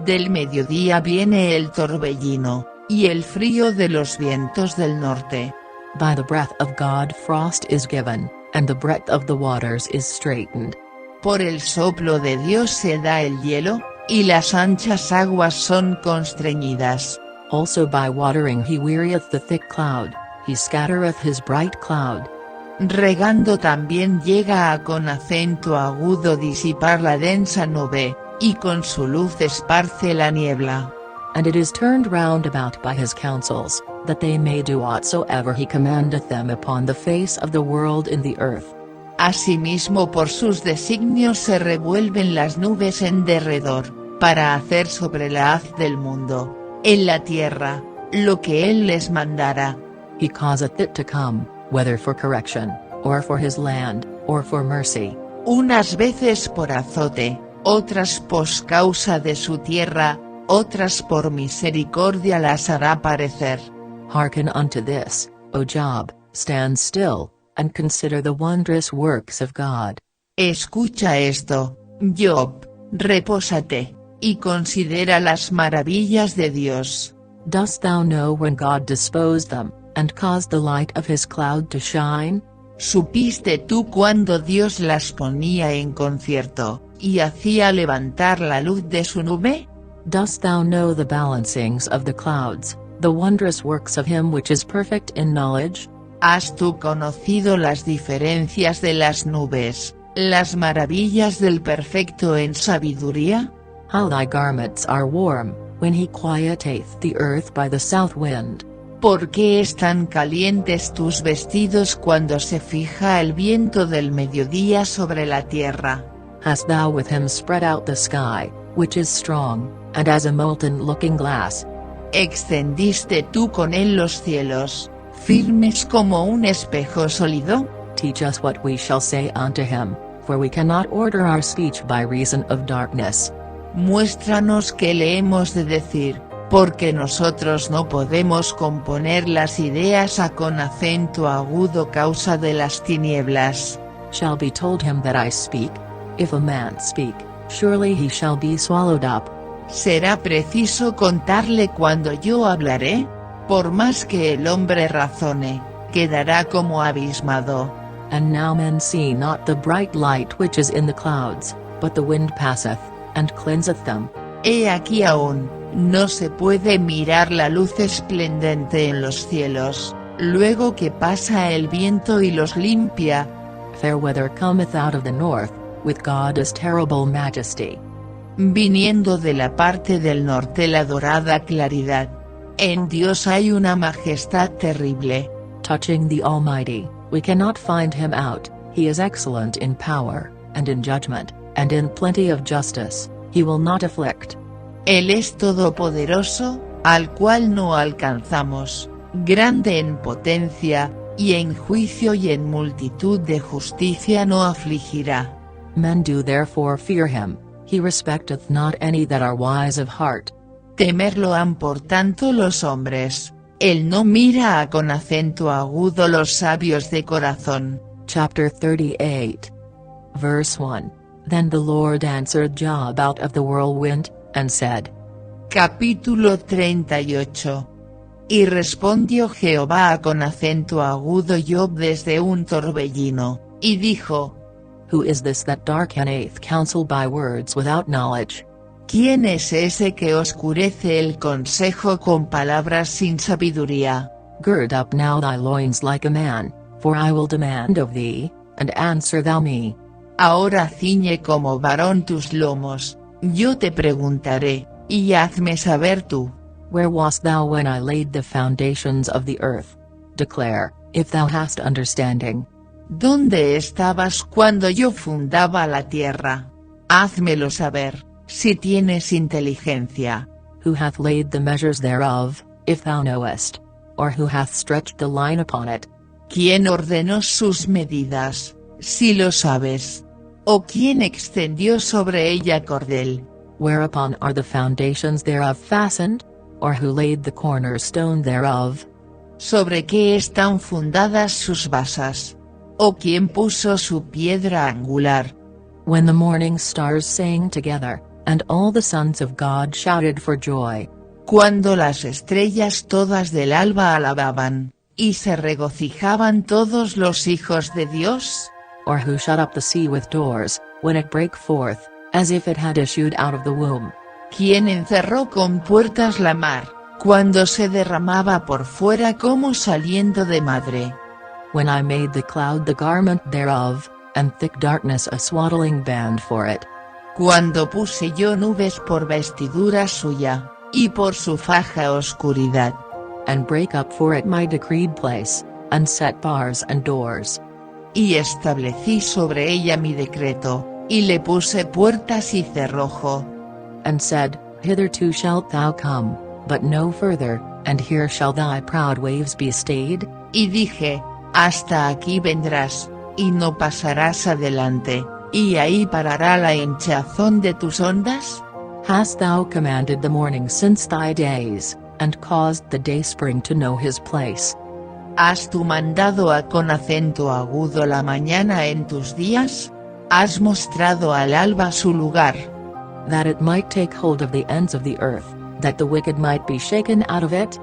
Del mediodía viene el torbellino, y el frío de los vientos del norte. By the breath of God frost is given, and the breadth of the waters is straitened. Por el soplo de Dios se da el hielo, y las anchas aguas son constreñidas. Also by watering he wearieth the thick cloud, he scattereth his bright cloud. Regando también llega a con acento agudo disipar la densa nube, y con su luz esparce la niebla. And it is turned round about by his counsels, that they may do whatsoever he commandeth them upon the face of the world in the earth. Asimismo por sus designios se revuelven las nubes en derredor, para hacer sobre la haz del mundo, en la tierra, lo que él les mandara. He causeth it to come, whether for correction, or for his land, or for mercy. Unas veces por azote, otras por causa de su tierra, otras por misericordia las hará parecer. Hearken unto this, O Job, stand still, and consider the wondrous works of God. Escucha esto, Job, repósate, y considera las maravillas de Dios. Dost thou know when God disposed them, and caused the light of his cloud to shine? ¿Supiste tú cuando Dios las ponía en concierto, y hacía levantar la luz de su nube? Dost thou know the balancings of the clouds, the wondrous works of him which is perfect in knowledge? ¿Has tú conocido las diferencias de las nubes, las maravillas del perfecto en sabiduría? How thy garments are warm, when he quieteth the earth by the south wind. ¿Por qué están calientes tus vestidos cuando se fija el viento del mediodía sobre la tierra? Hast thou with him spread out the sky, which is strong, and as a molten looking glass? ¿Extendiste tú con él los cielos, firmes como un espejo sólido? Teach us what we shall say unto him, for we cannot order our speech by reason of darkness. Muéstranos qué le hemos de decir, porque nosotros no podemos componer las ideas con acento agudo causa de las tinieblas. Shall be told him that I speak? If a man speak, surely he shall be swallowed up. ¿Será preciso contarle cuando yo hablaré? Por más que el hombre razone, quedará como abismado. And now men see not the bright light which is in the clouds, but the wind passeth, and cleanseth them. He aquí aún, no se puede mirar la luz esplendente en los cielos, luego que pasa el viento y los limpia. Fair weather cometh out of the north, with God's terrible majesty. Viniendo de la parte del norte la dorada claridad. En Dios hay una majestad terrible. Touching the Almighty, we cannot find him out. He is excellent in power, and in judgment, and in plenty of justice. He will not afflict. Él es todopoderoso, al cual no alcanzamos, grande en potencia, y en juicio y en multitud de justicia no afligirá. Men do therefore fear him, he respecteth not any that are wise of heart. Temerlo han por tanto los hombres, él no mira con acento agudo los sabios de corazón. Chapter 38. Verse 1. Then the Lord answered Job out of the whirlwind, and said. Capítulo 38. Y respondió Jehová con acento agudo Job desde un torbellino, y dijo. Who is this that darkeneth counsel by words without knowledge? ¿Quién es ese que oscurece el consejo con palabras sin sabiduría? Gird up now thy loins like a man, for I will demand of thee, and answer thou me. Ahora ciñe como varón tus lomos, yo te preguntaré, y hazme saber tú. Where wast thou when I laid the foundations of the earth? Declare, if thou hast understanding. ¿Dónde estabas cuando yo fundaba la tierra? Házmelo saber, si tienes inteligencia. Who hath laid the measures thereof, if thou knowest? Or who hath stretched the line upon it? ¿Quién ordenó sus medidas, si lo sabes? ¿O quién extendió sobre ella cordel? Whereupon are the foundations thereof fastened? Or who laid the cornerstone thereof? ¿Sobre qué están fundadas sus basas? ¿O quién puso su piedra angular? When the morning stars sang together, and all the sons of God shouted for joy. Cuando las estrellas todas del alba alababan, y se regocijaban todos los hijos de Dios. Or who shut up the sea with doors, when it brake forth, as if it had issued out of the womb. ¿Quién encerró con puertas la mar, cuando se derramaba por fuera como saliendo de madre? When I made the cloud the garment thereof, and thick darkness a swaddling band for it. Cuando puse yo nubes por vestidura suya, y por su faja oscuridad. And break up for it my decreed place, and set bars and doors. Y establecí sobre ella mi decreto, y le puse puertas y cerrojo. And said, Hitherto shalt thou come, but no further, and here shall thy proud waves be stayed? Y dije, hasta aquí vendrás, y no pasarás adelante, y ahí parará la hinchazón de tus ondas? Hast thou commanded the morning since thy days, and caused the dayspring to know his place? ¿Has tú mandado con acento agudo la mañana en tus días? ¿Has mostrado al alba su lugar? That it might take hold of the ends of the earth, that the wicked might be shaken out of it?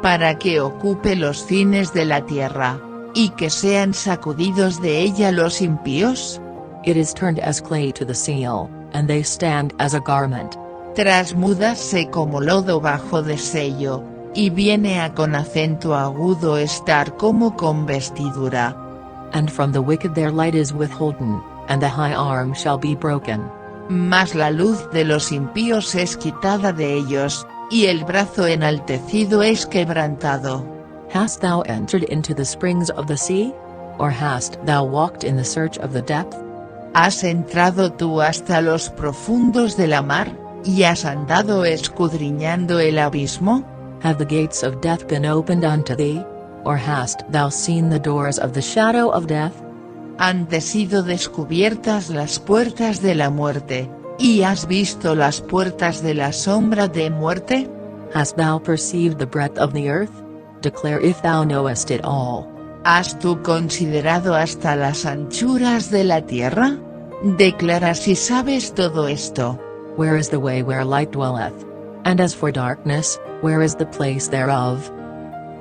Para que ocupe los fines de la tierra, y que sean sacudidos de ella los impíos. It is turned as clay to the seal, and they stand as a garment. Trasmúdase como lodo bajo de sello, y viene con acento agudo estar como con vestidura. And from the wicked their light is withholden, and the high arm shall be broken. Mas la luz de los impíos es quitada de ellos, y el brazo enaltecido es quebrantado. Hast thou entered into the springs of the sea? Or hast thou walked in the search of the depth? ¿Has entrado tú hasta los profundos de la mar, y has andado escudriñando el abismo? Have the gates of death been opened unto thee? Or hast thou seen the doors of the shadow of death? ¿Han sido descubiertas las puertas de la muerte, y has visto las puertas de la sombra de muerte? Hast thou perceived the breadth of the earth? Declare if thou knowest it all. ¿Has tú considerado hasta las anchuras de la tierra? Declara si sabes todo esto. Where is the way where light dwelleth? And as for darkness, where is the place thereof?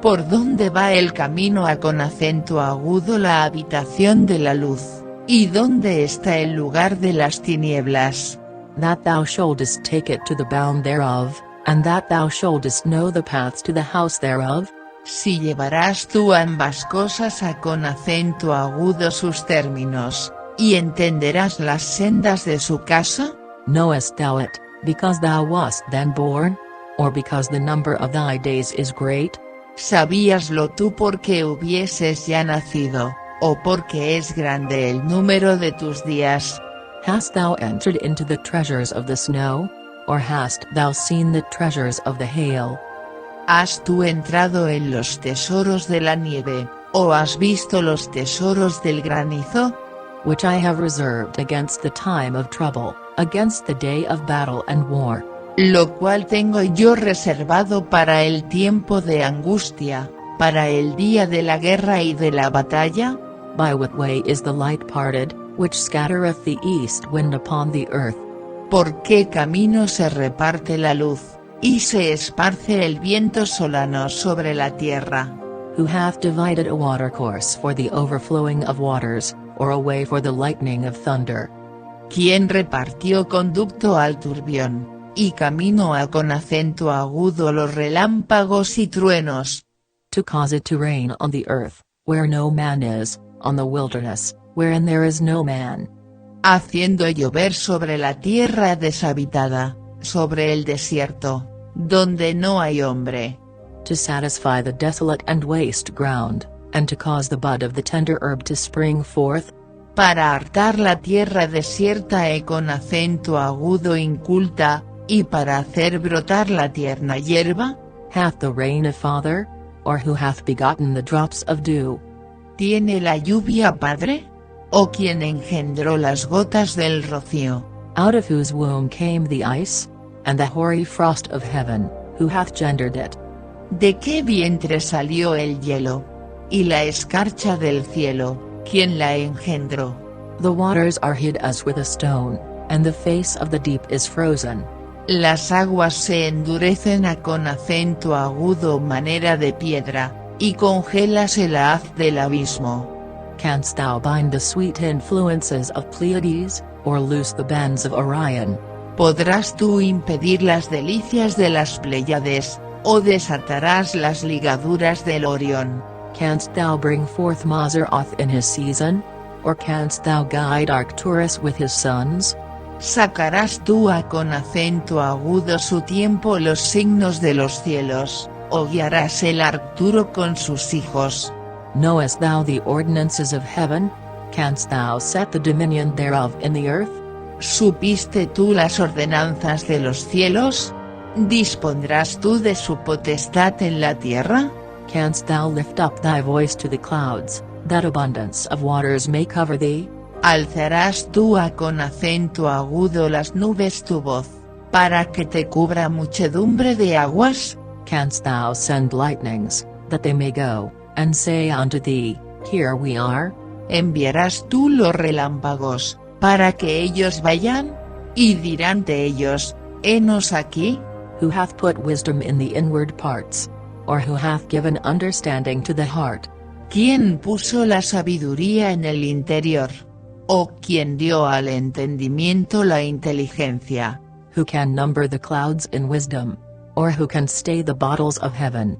¿Por dónde va el camino con acento agudo la habitación de la luz, y dónde está el lugar de las tinieblas? That thou shouldest take it to the bound thereof, and that thou shouldest know the paths to the house thereof? Si llevarás tú ambas cosas con acento agudo sus términos, y entenderás las sendas de su casa? Knowest thou it, because thou wast then born? Or because the number of thy days is great? ¿Sabíaslo tú porque hubieses ya nacido, o porque es grande el número de tus días? Hast thou entered into the treasures of the snow? Or hast thou seen the treasures of the hail? ¿Has tú entrado en los tesoros de la nieve, o has visto los tesoros del granizo? Which I have reserved against the time of trouble, against the day of battle and war. Lo cual tengo yo reservado para el tiempo de angustia, para el día de la guerra y de la batalla. By what way is the light parted, which scattereth the east wind upon the earth? ¿Por qué camino se reparte la luz, y se esparce el viento solano sobre la tierra? Who hath divided a watercourse for the overflowing of waters, or a way for the lightning of thunder? ¿Quién repartió conducto al turbión, y camino con acento agudo los relámpagos y truenos? To cause it to rain on the earth, where no man is, on the wilderness, wherein there is no man. Haciendo llover sobre la tierra deshabitada, sobre el desierto, donde no hay hombre. To satisfy the desolate and waste ground, and to cause the bud of the tender herb to spring forth? Para hartar la tierra desierta con acento agudo inculta, y para hacer brotar la tierna hierba? Hath the rain a father? Or who hath begotten the drops of dew? ¿Tiene la lluvia padre? ¿O quien engendró las gotas del rocío? Out of whose womb came the ice? And the hoary frost of heaven, who hath gendered it? ¿De qué vientre salió el hielo? Y la escarcha del cielo, ¿quién la engendró? The waters are hid as with a stone, and the face of the deep is frozen. Las aguas se endurecen con acento agudo manera de piedra, y congelas el haz del abismo. Canst thou bind the sweet influences of Pleiades, or loose the bands of Orion? ¿Podrás tú impedir las delicias de las Pléyades, o desatarás las ligaduras del Orión? Canst thou bring forth Mazzaroth in his season? Or canst thou guide Arcturus with his sons? ¿Sacarás tú con acento agudo su tiempo los signos de los cielos, o guiarás el Arcturo con sus hijos? Knowest thou the ordinances of heaven? Canst thou set the dominion thereof in the earth? ¿Supiste tú las ordenanzas de los cielos? ¿Dispondrás tú de su potestad en la tierra? Canst thou lift up thy voice to the clouds, that abundance of waters may cover thee? ¿Alzarás tú con acento agudo las nubes tu voz, para que te cubra muchedumbre de aguas? Canst thou send lightnings, that they may go, and say unto thee, Here we are? ¿Enviarás tú los relámpagos, para que ellos vayan? Y dirán de ellos, henos aquí. Who hath put wisdom in the inward parts? Or who hath given understanding to the heart? ¿Quién puso la sabiduría en el interior? ¿O quién dio al entendimiento la inteligencia? Who can number the clouds in wisdom? Or who can stay the bottles of heaven?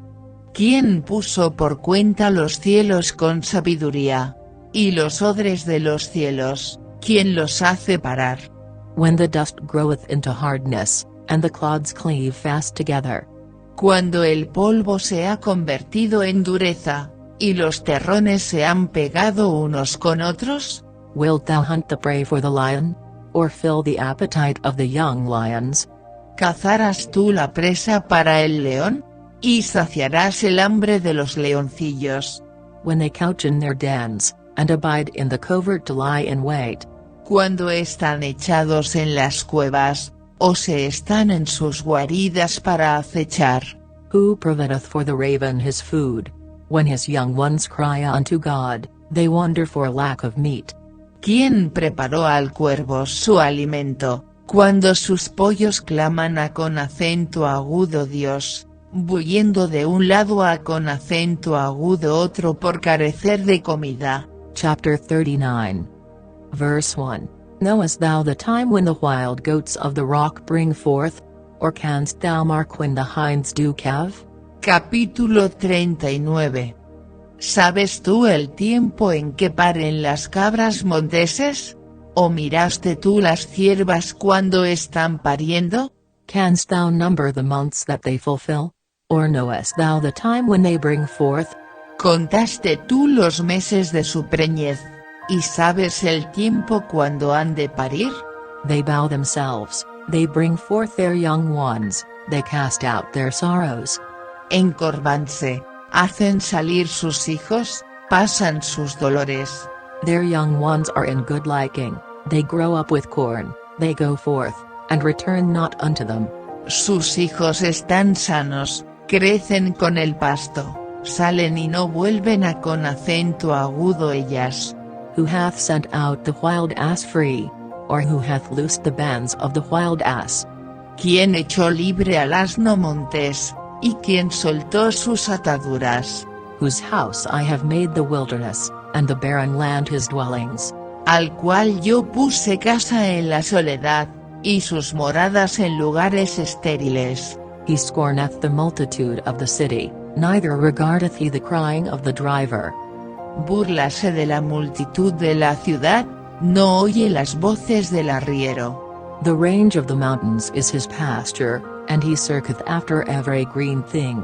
¿Quién puso por cuenta los cielos con sabiduría? Y los odres de los cielos, ¿quién los hace parar? When the dust groweth into hardness, and the clods cleave fast together. Cuando el polvo se ha convertido en dureza, y los terrones se han pegado unos con otros. Wilt thou hunt the prey for the lion? Or fill the appetite of the young lions? ¿Cazarás tú la presa para el león? Y saciarás el hambre de los leoncillos. When they couch in their dens, and abide in the covert to lie in wait. Cuando están echados en las cuevas, o se están en sus guaridas para acechar. Who provideth for the raven his food? When his young ones cry unto God, they wonder for lack of meat. ¿Quién preparó al cuervo su alimento, cuando sus pollos claman con acento agudo Dios, bulliendo de un lado con acento agudo otro por carecer de comida? Chapter 39. Verse 1. Knowest thou the time when the wild goats of the rock bring forth? Or canst thou mark when the hinds do calve? Capítulo 39. ¿Sabes tú el tiempo en que paren las cabras monteses? ¿O miraste tú las ciervas cuando están pariendo? Canst thou number the months that they fulfill? Or knowest thou the time when they bring forth? ¿Contaste tú los meses de su preñez? ¿Y sabes el tiempo cuando han de parir? They bow themselves, they bring forth their young ones, they cast out their sorrows. Encorvanse, hacen salir sus hijos, pasan sus dolores. Their young ones are in good liking, they grow up with corn, they go forth, and return not unto them. Sus hijos están sanos, crecen con el pasto, salen y no vuelven con acento agudo ellas. Who hath sent out the wild ass free? Or who hath loosed the bands of the wild ass? ¿Quién echó libre al asno montés, y quién soltó sus ataduras? Whose house I have made the wilderness, and the barren land his dwellings. Al cual yo puse casa en la soledad, y sus moradas en lugares estériles. He scorneth the multitude of the city, neither regardeth he the crying of the driver. Búrlase de la multitud de la ciudad, no oye las voces del arriero. The range of the mountains is his pasture, and he searcheth after every green thing.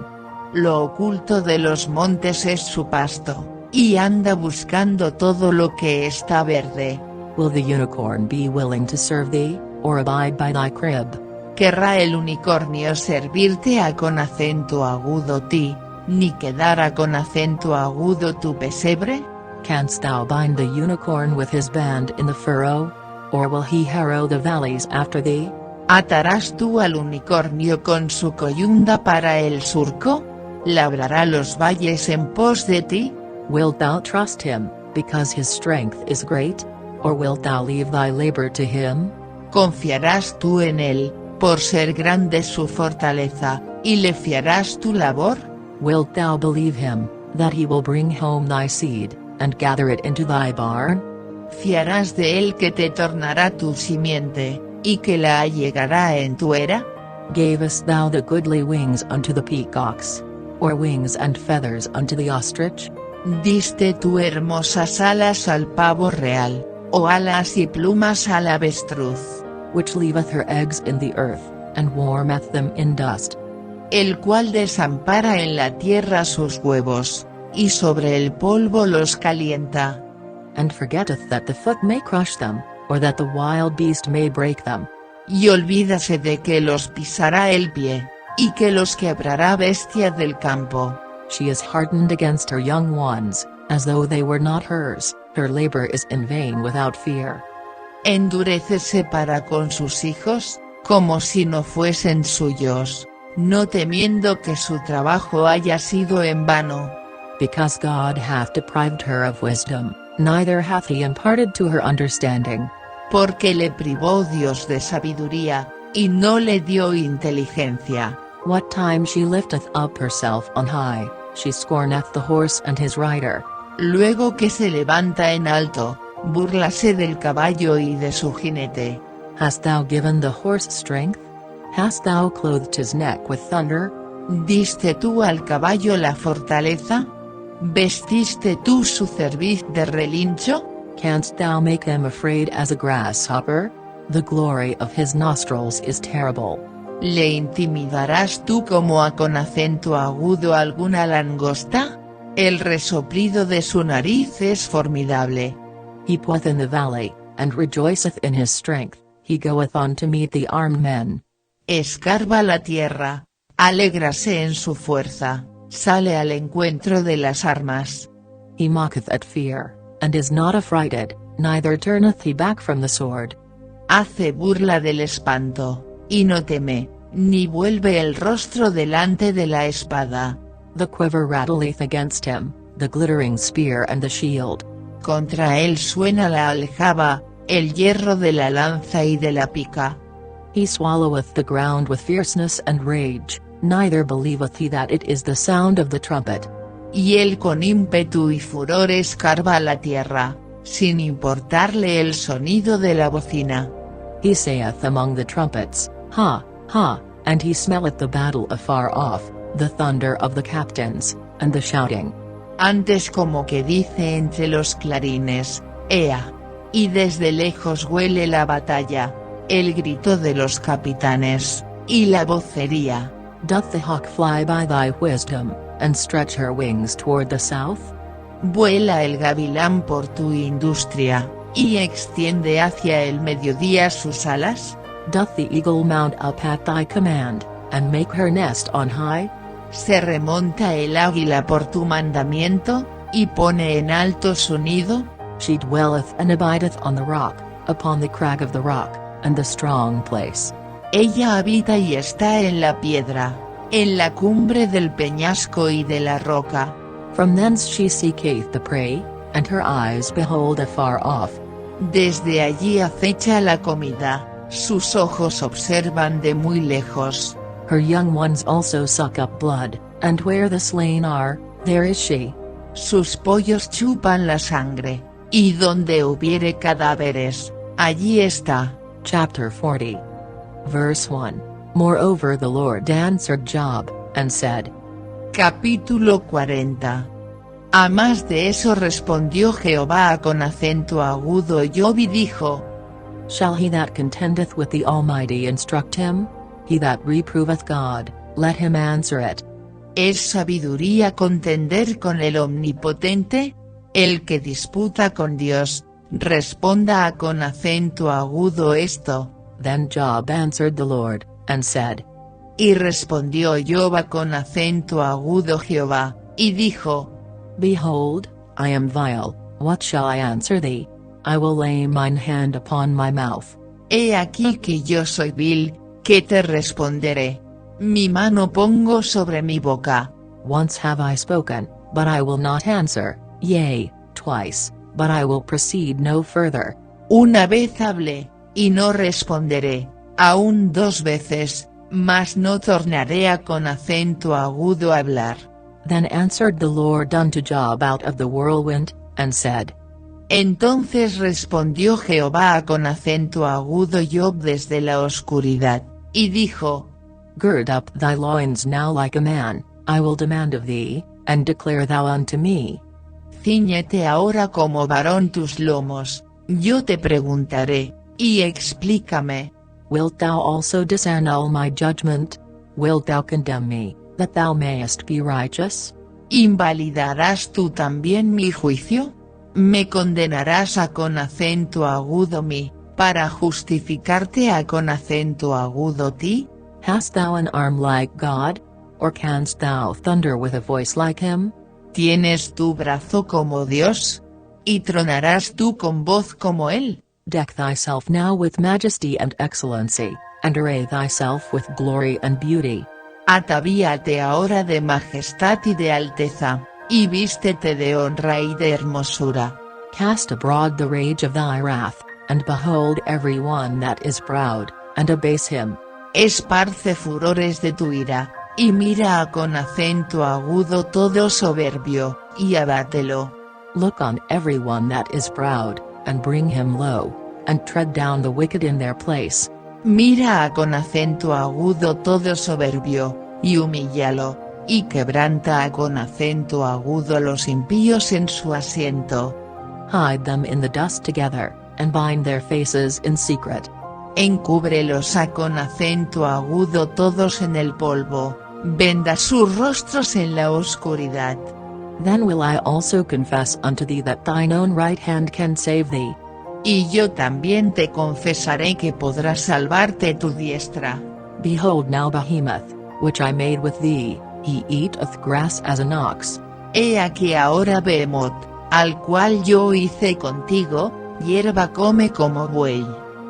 Lo oculto de los montes es su pasto, y anda buscando todo lo que está verde. Will the unicorn be willing to serve thee, or abide by thy crib? ¿Querrá el unicornio servirte con acento agudo ti, ni quedar con acento agudo tu pesebre? Canst thou bind the unicorn with his band in the furrow? Or will he harrow the valleys after thee? ¿Atarás tú al unicornio con su coyunda para el surco? ¿Labrará los valles en pos de ti? Wilt thou trust him, because his strength is great? Or wilt thou leave thy labor to him? ¿Confiarás tú en él, por ser grande su fortaleza, y le fiarás tu labor? Wilt thou believe him, that he will bring home thy seed, and gather it into thy barn? ¿Fiarás de él que te tornará tu simiente, y que la allegará en tu era? Gavest thou the goodly wings unto the peacocks? Or wings and feathers unto the ostrich? ¿Diste tú hermosas alas al pavo real, o alas y plumas al avestruz? Which leaveth her eggs in the earth, and warmeth them in dust. El cual desampara en la tierra sus huevos, y sobre el polvo los calienta. And forgetteth that the foot may crush them, or that the wild beast may break them. y olvídase de que los pisará el pie, y que los quebrará bestia del campo. She is hardened against her young ones, as though they were not hers, her labor is in vain without fear. Endurécese para con sus hijos, como si no fuesen suyos, no temiendo que su trabajo haya sido en vano. Because God hath deprived her of wisdom, neither hath he imparted to her understanding. Porque le privó Dios de sabiduría, y no le dio inteligencia. What time she lifteth up herself on high, she scorneth the horse and his rider. Luego que se levanta en alto, búrlase del caballo y de su jinete. Hast thou given the horse strength? Hast thou clothed his neck with thunder? ¿Diste tú al caballo la fortaleza? ¿Vestiste tú su cerviz de relincho? Canst thou make him afraid as a grasshopper? The glory of his nostrils is terrible. ¿Le intimidarás tú como a con acento agudo alguna langosta? El resoplido de su nariz es formidable. He dwelleth in the valley, and rejoiceth in his strength, he goeth on to meet the armed men. Escarba la tierra, alégrase en su fuerza, sale al encuentro de las armas. He mocketh at fear, and is not affrighted, neither turneth he back from the sword. Hace burla del espanto, y no teme, ni vuelve el rostro delante de la espada. The quiver rattleth against him, the glittering spear and the shield. Contra él suena la aljaba, el hierro de la lanza y de la pica. He swalloweth the ground with fierceness and rage, neither believeth he that it is the sound of the trumpet. Y él con ímpetu y furor escarba la tierra, sin importarle el sonido de la bocina. He saith among the trumpets, Ha, ha, and he smelleth the battle afar off, the thunder of the captains, and the shouting. Antes como que dice entre los clarines, Ea. Y desde lejos huele la batalla, el grito de los capitanes, y la vocería. Doth the hawk fly by thy wisdom, and stretch her wings toward the south? Vuela el gavilán por tu industria, y extiende hacia el mediodía sus alas? Doth the eagle mount up at thy command, and make her nest on high? Se remonta el águila por tu mandamiento, y pone en alto su nido? She dwelleth and abideth on the rock, upon the crag of the rock, and the strong place. Ella habita y está en la piedra, en la cumbre del peñasco y de la roca. From thence she seeketh the prey, and her eyes behold afar off. Desde allí acecha la comida, sus ojos observan de muy lejos. Her young ones also suck up blood, and where the slain are, there is she. Sus pollos chupan la sangre, y donde hubiere cadáveres, allí está. Chapter 40. Verse 1. Moreover the Lord answered Job, and said. Capítulo 40. A más de eso respondió Jehová con acento agudo Job y dijo. Shall he that contendeth with the Almighty instruct him? He that reproveth God, let him answer it. ¿Es sabiduría contender con el Omnipotente? El que disputa con Dios, responda con acento agudo esto. Then Job answered the Lord, and said. Y respondió Job con acento agudo Jehová, y dijo. Behold, I am vile, what shall I answer thee? I will lay mine hand upon my mouth. He aquí que yo soy vil, que te responderé. Mi mano pongo sobre mi boca. Once have I spoken, but I will not answer, yea, twice, but I will proceed no further. Una vez hablé, y no responderé, aún dos veces, mas no tornaré a con acento agudo hablar. Then answered the Lord unto Job out of the whirlwind, and said. Entonces respondió Jehová con acento agudo Job desde la oscuridad, y dijo. Gird up thy loins now like a man, I will demand of thee, and declare thou unto me. Cíñete ahora como varón tus lomos, yo te preguntaré, y explícame. Wilt thou also disannul my judgment? Wilt thou condemn me, that thou mayest be righteous? ¿Invalidarás tú también mi juicio? ¿Me condenarás a con acento agudo mi para justificarte a con acento agudo ti? Hast thou an arm like God? Or canst thou thunder with a voice like him? ¿Tienes tu brazo como Dios? ¿Y tronarás tú con voz como él? Deck thyself now with majesty and excellency, and array thyself with glory and beauty. Atavíate ahora de majestad y de alteza, y vístete de honra y de hermosura. Cast abroad the rage of thy wrath, and behold every one that is proud, and abase him. Esparce furores de tu ira, y mira a con acento agudo todo soberbio, y abátelo. Look on every one that is proud, and bring him low, and tread down the wicked in their place. Mira a con acento agudo todo soberbio, y humíllalo, y quebranta a con acento agudo los impíos en su asiento. Hide them in the dust together, and bind their faces in secret. Encúbrelos a con acento agudo todos en el polvo, venda sus rostros en la oscuridad. Then will I also confess unto thee that thine own right hand can save thee. Y yo también te confesaré que podrás salvarte tu diestra. Behold now Behemoth, which I made with thee, he eateth grass as an ox. He aquí ahora Behemoth, al cual yo hice contigo, hierba come como buey.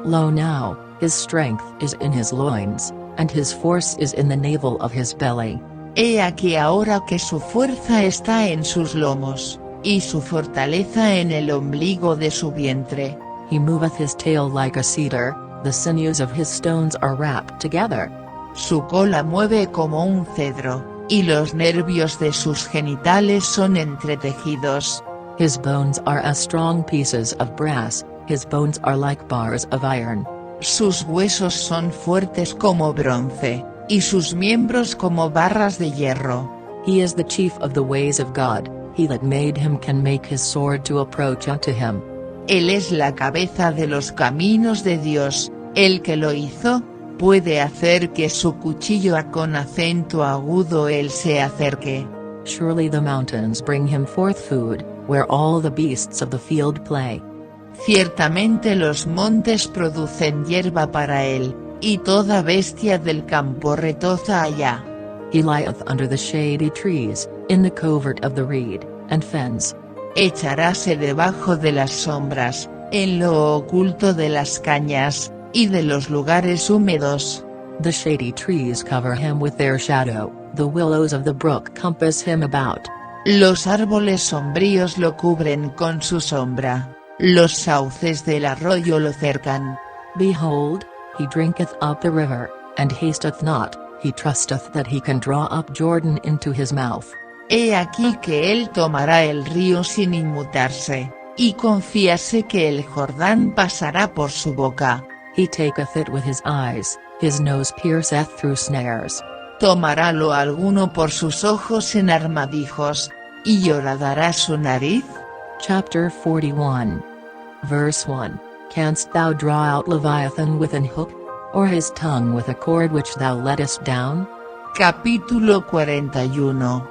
Lo now, his strength is in his loins, and his force is in the navel of his belly. He aquí ahora que su fuerza está en sus lomos, y su fortaleza en el ombligo de su vientre. He moveth his tail like a cedar, the sinews of his stones are wrapped together. Su cola mueve como un cedro, y los nervios de sus genitales son entretejidos. His bones are as strong pieces of brass, his bones are like bars of iron. Sus huesos son fuertes como bronce, y sus miembros como barras de hierro. He is the chief of the ways of God, he that made him can make his sword to approach unto him. Él es la cabeza de los caminos de Dios, el que lo hizo, puede hacer que su cuchillo a con acento agudo él se acerque. Surely the mountains bring him forth food, where all the beasts of the field play. Ciertamente los montes producen hierba para él, y toda bestia del campo retoza allá. He lieth under the shady trees, in the covert of the reed, and fens. Echaráse debajo de las sombras, en lo oculto de las cañas, y de los lugares húmedos. The shady trees cover him with their shadow, the willows of the brook compass him about. Los árboles sombríos lo cubren con su sombra, los sauces del arroyo lo cercan. Behold, he drinketh up the river, and hasteth not, he trusteth that he can draw up Jordan into his mouth. He aquí que él tomará el río sin inmutarse, y confíase que el Jordán pasará por su boca. He taketh it with his eyes, his nose pierceth through snares. Tomarálo alguno por sus ojos en armadijos, y horadará su nariz. Chapter 41. Verse 1. Canst thou draw out Leviathan with an hook? Or his tongue with a cord which thou lettest down? Capítulo 41.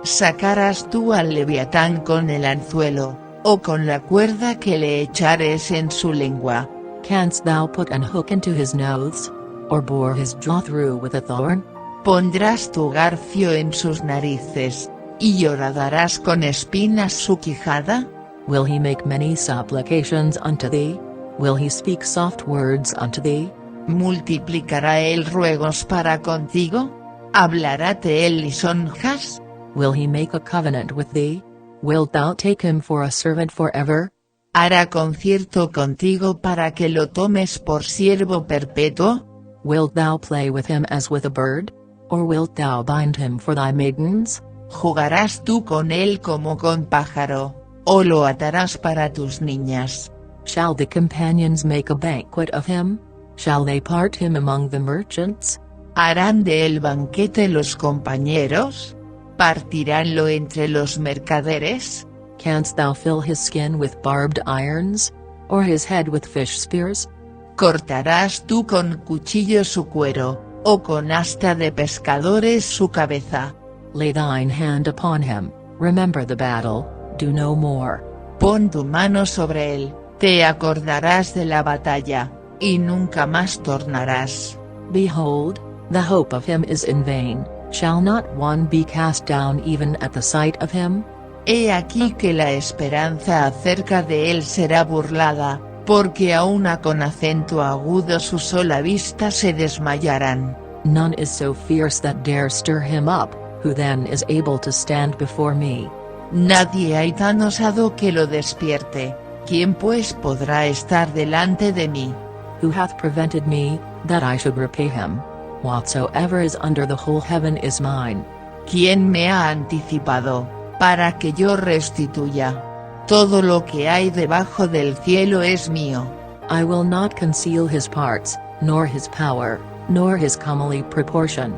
¿Sacarás tú al Leviatán con el anzuelo, o con la cuerda que le echares en su lengua? Canst thou put an hook into his nose? Or bore his jaw through with a thorn? Pondrás tu garfio en sus narices, y horadarás con espinas su quijada? Will he make many supplications unto thee? Will he speak soft words unto thee? ¿Multiplicará él ruegos para contigo? ¿Hablaráte él lisonjas? Will he make a covenant with thee? Wilt thou take him for a servant forever? ¿Hará concierto contigo para que lo tomes por siervo perpetuo? Wilt thou play with him as with a bird? Or wilt thou bind him for thy maidens? ¿Jugarás tú con él como con pájaro, o lo atarás para tus niñas? Shall the companions make a banquet of him? Shall they part him among the merchants? ¿Harán de él banquete los compañeros? ¿Partiránlo entre los mercaderes? Canst thou fill his skin with barbed irons? Or his head with fish spears? ¿Cortarás tú con cuchillo su cuero, o con asta de pescadores su cabeza? Lay thine hand upon him, remember the battle, do no more. Pon tu mano sobre él, Te acordarás de la batalla, y nunca más tornarás. Behold, the hope of him is in vain, shall not one be cast down even at the sight of him? He aquí que la esperanza acerca de él será burlada, porque aúna con acento agudo su sola vista se desmayarán. None is so fierce that dare stir him up, who then is able to stand before me. Nadie hay tan osado que lo despierte, ¿quién pues podrá estar delante de mí? Who hath prevented me, that I should repay him? Whatsoever is under the whole heaven is mine. ¿Quién me ha anticipado, para que yo restituya? Todo lo que hay debajo del cielo es mío. I will not conceal his parts, nor his power, nor his comely proportion.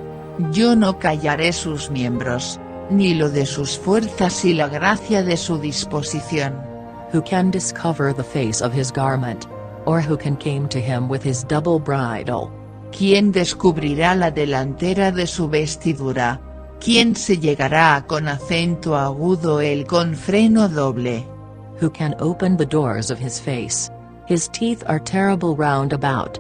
Yo no callaré sus miembros, ni lo de sus fuerzas y la gracia de su disposición. Who can discover the face of his garment? Or who can came to him with his double bridle? ¿Quién descubrirá la delantera de su vestidura? ¿Quién se llegará con acento agudo él con freno doble? Who can open the doors of his face? His teeth are terrible round about.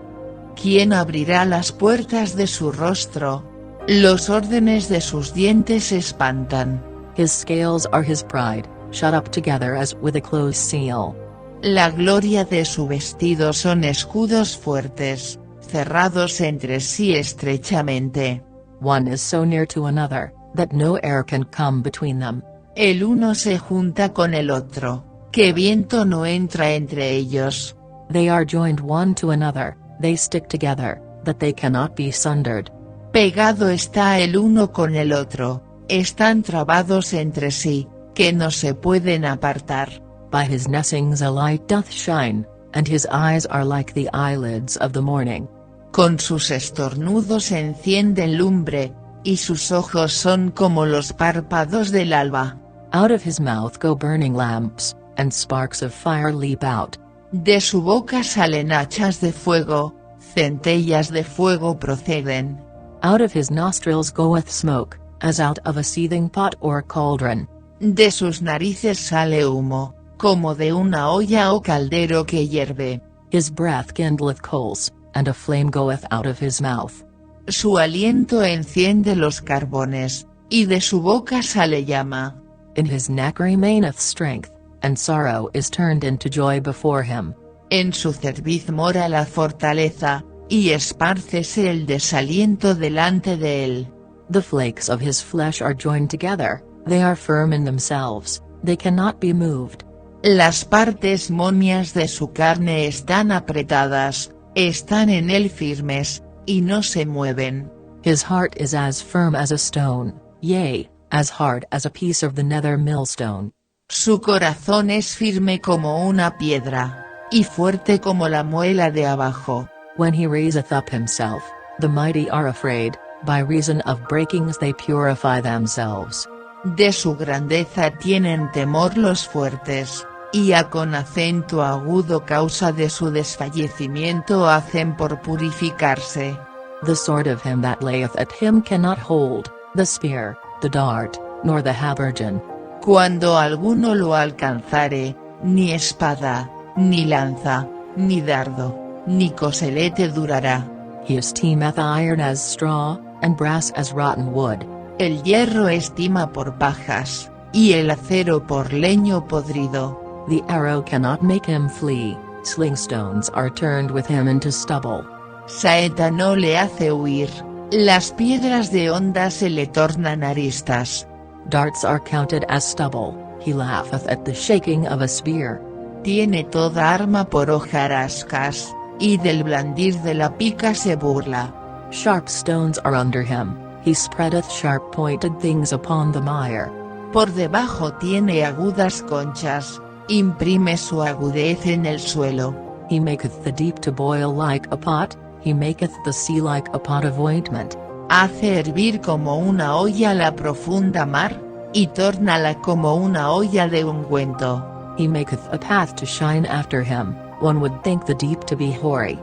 ¿Quién abrirá las puertas de su rostro? Los órdenes de sus dientes espantan. His scales are his pride, shut up together as with a close seal. La gloria de su vestido son escudos fuertes, cerrados entre sí estrechamente. One is so near to another, that no air can come between them. El uno se junta con el otro, que viento no entra entre ellos. They are joined one to another, they stick together, that they cannot be sundered. Pegado está el uno con el otro, están trabados entre sí, que no se pueden apartar. By his nestlings a light doth shine, and his eyes are like the eyelids of the morning. Con sus estornudos encienden lumbre, y sus ojos son como los párpados del alba. Out of his mouth go burning lamps, and sparks of fire leap out. De su boca salen hachas de fuego, centellas de fuego proceden. Out of his nostrils goeth smoke, as out of a seething pot or cauldron. De sus narices sale humo, como de una olla o caldero que hierve. His breath kindleth coals, and a flame goeth out of his mouth. Su aliento enciende los carbones, y de su boca sale llama. In his neck remaineth strength, and sorrow is turned into joy before him. En su cerviz mora la fortaleza, y espárcese el desaliento delante de él. The flakes of his flesh are joined together, they are firm in themselves, they cannot be moved. Las partes momias de su carne están apretadas, están en él firmes, y no se mueven. His heart is as firm as a stone, yea, as hard as a piece of the nether millstone. Su corazón es firme como una piedra, y fuerte como la muela de abajo. When he raiseth up himself, the mighty are afraid, by reason of breakings they purify themselves. De su grandeza tienen temor los fuertes, y a con acento agudo causa de su desfallecimiento hacen por purificarse. The sword of him that layeth at him cannot hold, the spear, the dart, nor the habergeon. Cuando alguno lo alcanzare, ni espada, ni lanza, ni dardo, ni coselete durará. He esteemeth iron as straw, and brass as rotten wood. El hierro estima por pajas, y el acero por leño podrido. The arrow cannot make him flee, slingstones are turned with him into stubble. Saeta no le hace huir, las piedras de honda se le tornan aristas. Darts are counted as stubble, he laugheth at the shaking of a spear. Tiene toda arma por hojarascas, y del blandir de la pica se burla. Sharp stones are under him, he spreadeth sharp-pointed things upon the mire. Por debajo tiene agudas conchas, imprime su agudez en el suelo. He maketh the deep to boil like a pot, he maketh the sea like a pot of ointment. Hace hervir como una olla la profunda mar, y tórnala como una olla de ungüento. He maketh a path to shine after him, one would think the deep to be hoary.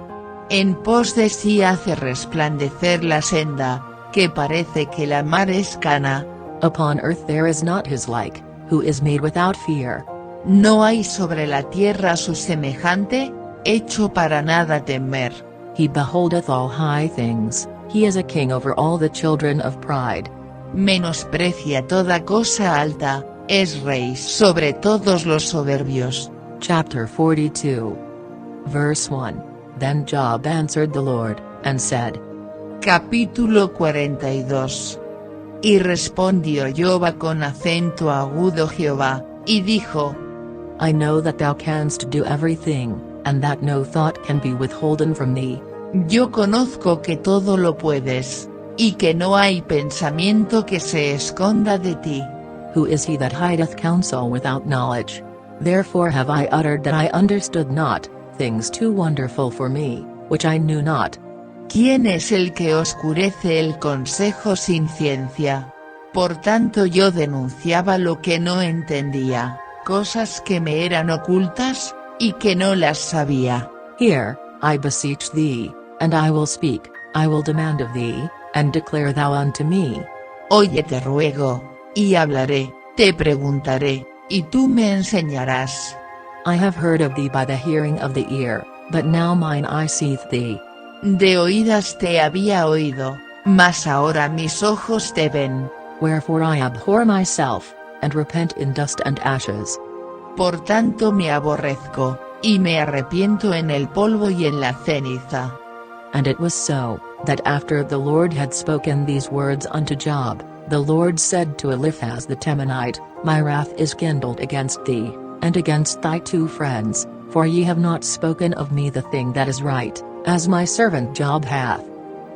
En pos de sí hace resplandecer la senda, que parece que la mar es cana. Upon earth there is not his like, who is made without fear. No hay sobre la tierra su semejante, hecho para nada temer. He beholdeth all high things, he is a king over all the children of pride. Menosprecia toda cosa alta, es rey sobre todos los soberbios. Chapter 42. Verse 1. Then Job answered the Lord, and said. Capítulo 42. Y respondió Job con acento agudo Jehová, y dijo: I know that thou canst do everything, and that no thought can be withholden from thee. Yo conozco que todo lo puedes, y que no hay pensamiento que se esconda de ti. Who is he that hideth counsel without knowledge? Therefore have I uttered that I understood not, things too wonderful for me, which I knew not. ¿Quién es el que oscurece el consejo sin ciencia? Por tanto yo denunciaba lo que no entendía, cosas que me eran ocultas, y que no las sabía. Hear, I beseech thee, and I will speak, I will demand of thee, and declare thou unto me. Oye te ruego, y hablaré, te preguntaré, y tú me enseñarás. I have heard of thee by the hearing of the ear, but now mine eye seeth thee. De oídas te había oído, mas ahora mis ojos te ven. Wherefore I abhor myself, and repent in dust and ashes. Por tanto me aborrezco, y me arrepiento en el polvo y en la ceniza. And it was so, that after the Lord had spoken these words unto Job, the Lord said to Eliphaz the Temanite, My wrath is kindled against thee, and against thy two friends, for ye have not spoken of me the thing that is right, as my servant Job hath.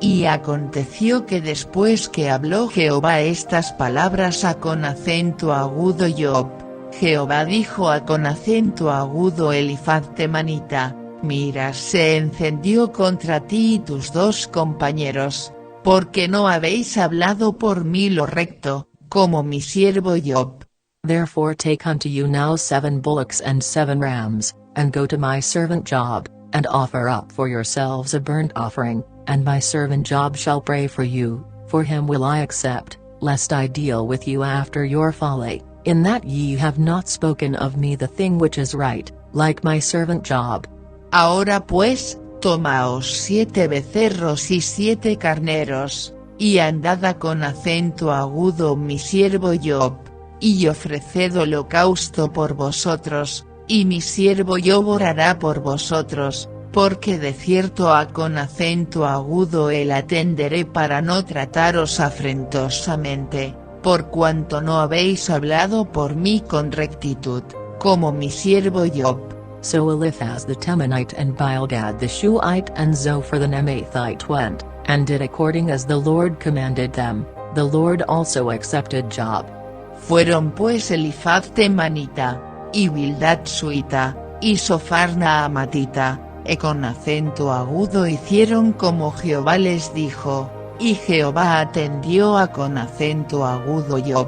Y aconteció que después que habló Jehová estas palabras a con acento agudo Job, Jehová dijo a con acento agudo Elifaz temanita, Mira se encendió contra ti y tus dos compañeros, porque no habéis hablado por mí lo recto, como mi siervo Job. Therefore take unto you now 7 bullocks and 7 rams, and go to my servant Job, and offer up for yourselves a burnt offering, and my servant Job shall pray for you, for him will I accept, lest I deal with you after your folly, in that ye have not spoken of me the thing which is right, like my servant Job. Ahora pues, tomaos 7 becerros y 7 carneros, y andad con acento agudo mi siervo Job, y ofreced holocausto por vosotros, y mi siervo Job orará por vosotros, porque de cierto a con acento agudo él atenderé para no trataros afrentosamente, por cuanto no habéis hablado por mí con rectitud, como mi siervo Job. So Eliphaz the Temanite and Bildad the Shuhite and Zophar the Naamathite went, and did according as the Lord commanded them, the Lord also accepted Job. Fueron pues Elifaz temanita, y Bildad suita, y Zophar naamatita, y con acento agudo hicieron como Jehová les dijo, y Jehová atendió a con acento agudo Job.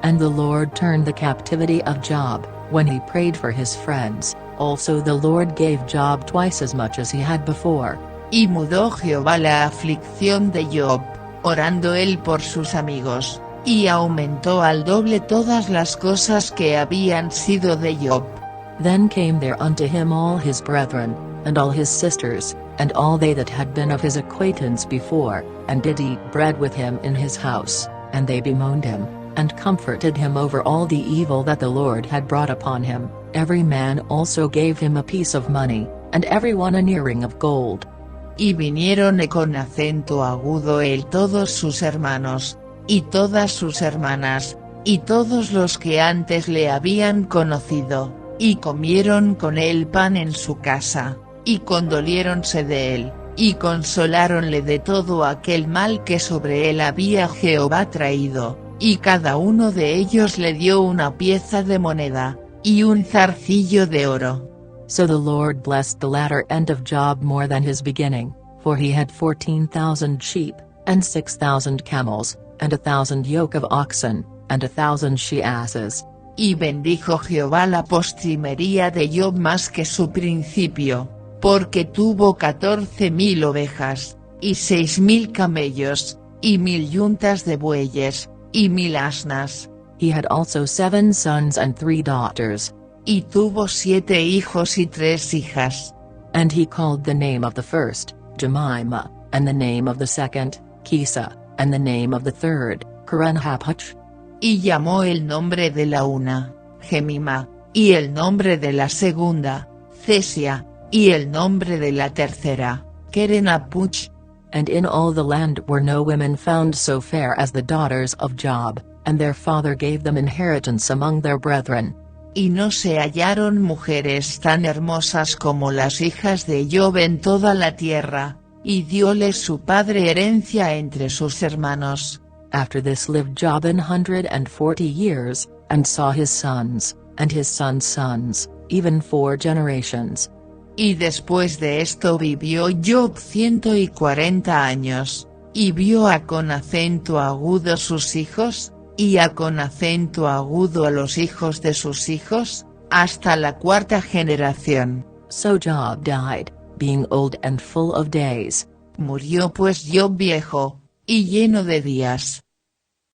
And the Lord turned the captivity of Job, when he prayed for his friends, also the Lord gave Job twice as much as he had before. Y mudó Jehová la aflicción de Job, orando él por sus amigos, y aumentó al doble todas las cosas que habían sido de Job. Then came there unto him all his brethren, and all his sisters, and all they that had been of his acquaintance before, and did eat bread with him in his house, and they bemoaned him, and comforted him over all the evil that the Lord had brought upon him. Every man also gave him a piece of money, and every one an earring of gold. Y vinieron con acento agudo él todos sus hermanos, y todas sus hermanas, y todos los que antes le habían conocido, y comieron con él pan en su casa, y condoliéronse de él, y consoláronle de todo aquel mal que sobre él había Jehová traído, y cada uno de ellos le dio una pieza de moneda, y un zarcillo de oro. So the Lord blessed the latter end of Job more than his beginning, for he had 14,000 sheep, and 6,000 camels, and 1,000 yoke of oxen, and 1,000 she-asses. Y bendijo Jehová la postrimería de Job más que su principio, porque tuvo 14,000 ovejas, y 6,000 camellos, y 1,000 yuntas de bueyes, y 1,000 asnas. He had also 7 sons and 3 daughters. y tuvo 7 hijos y 3 hijas. And he called the name of the first, Jemima, and the name of the second, Kisa, and the name of the third, Karenhapuch. Y llamó el nombre de la una, Gemima, y el nombre de la segunda, Cesia, y el nombre de la tercera, Kerenapuch. And in all the land were no women found so fair as the daughters of Job, and their father gave them inheritance among their brethren. Y no se hallaron mujeres tan hermosas como las hijas de Job en toda la tierra, y dióles su padre herencia entre sus hermanos. After this lived Job 140 years, and saw his sons, and his sons' sons, even 4 generations. Y después de esto vivió Job 140 años, y vio a con acento agudo sus hijos, y a con acento agudo a los hijos de sus hijos, hasta la 4ª generación. So Job died, being old and full of days. Murió pues Job viejo, y lleno de días.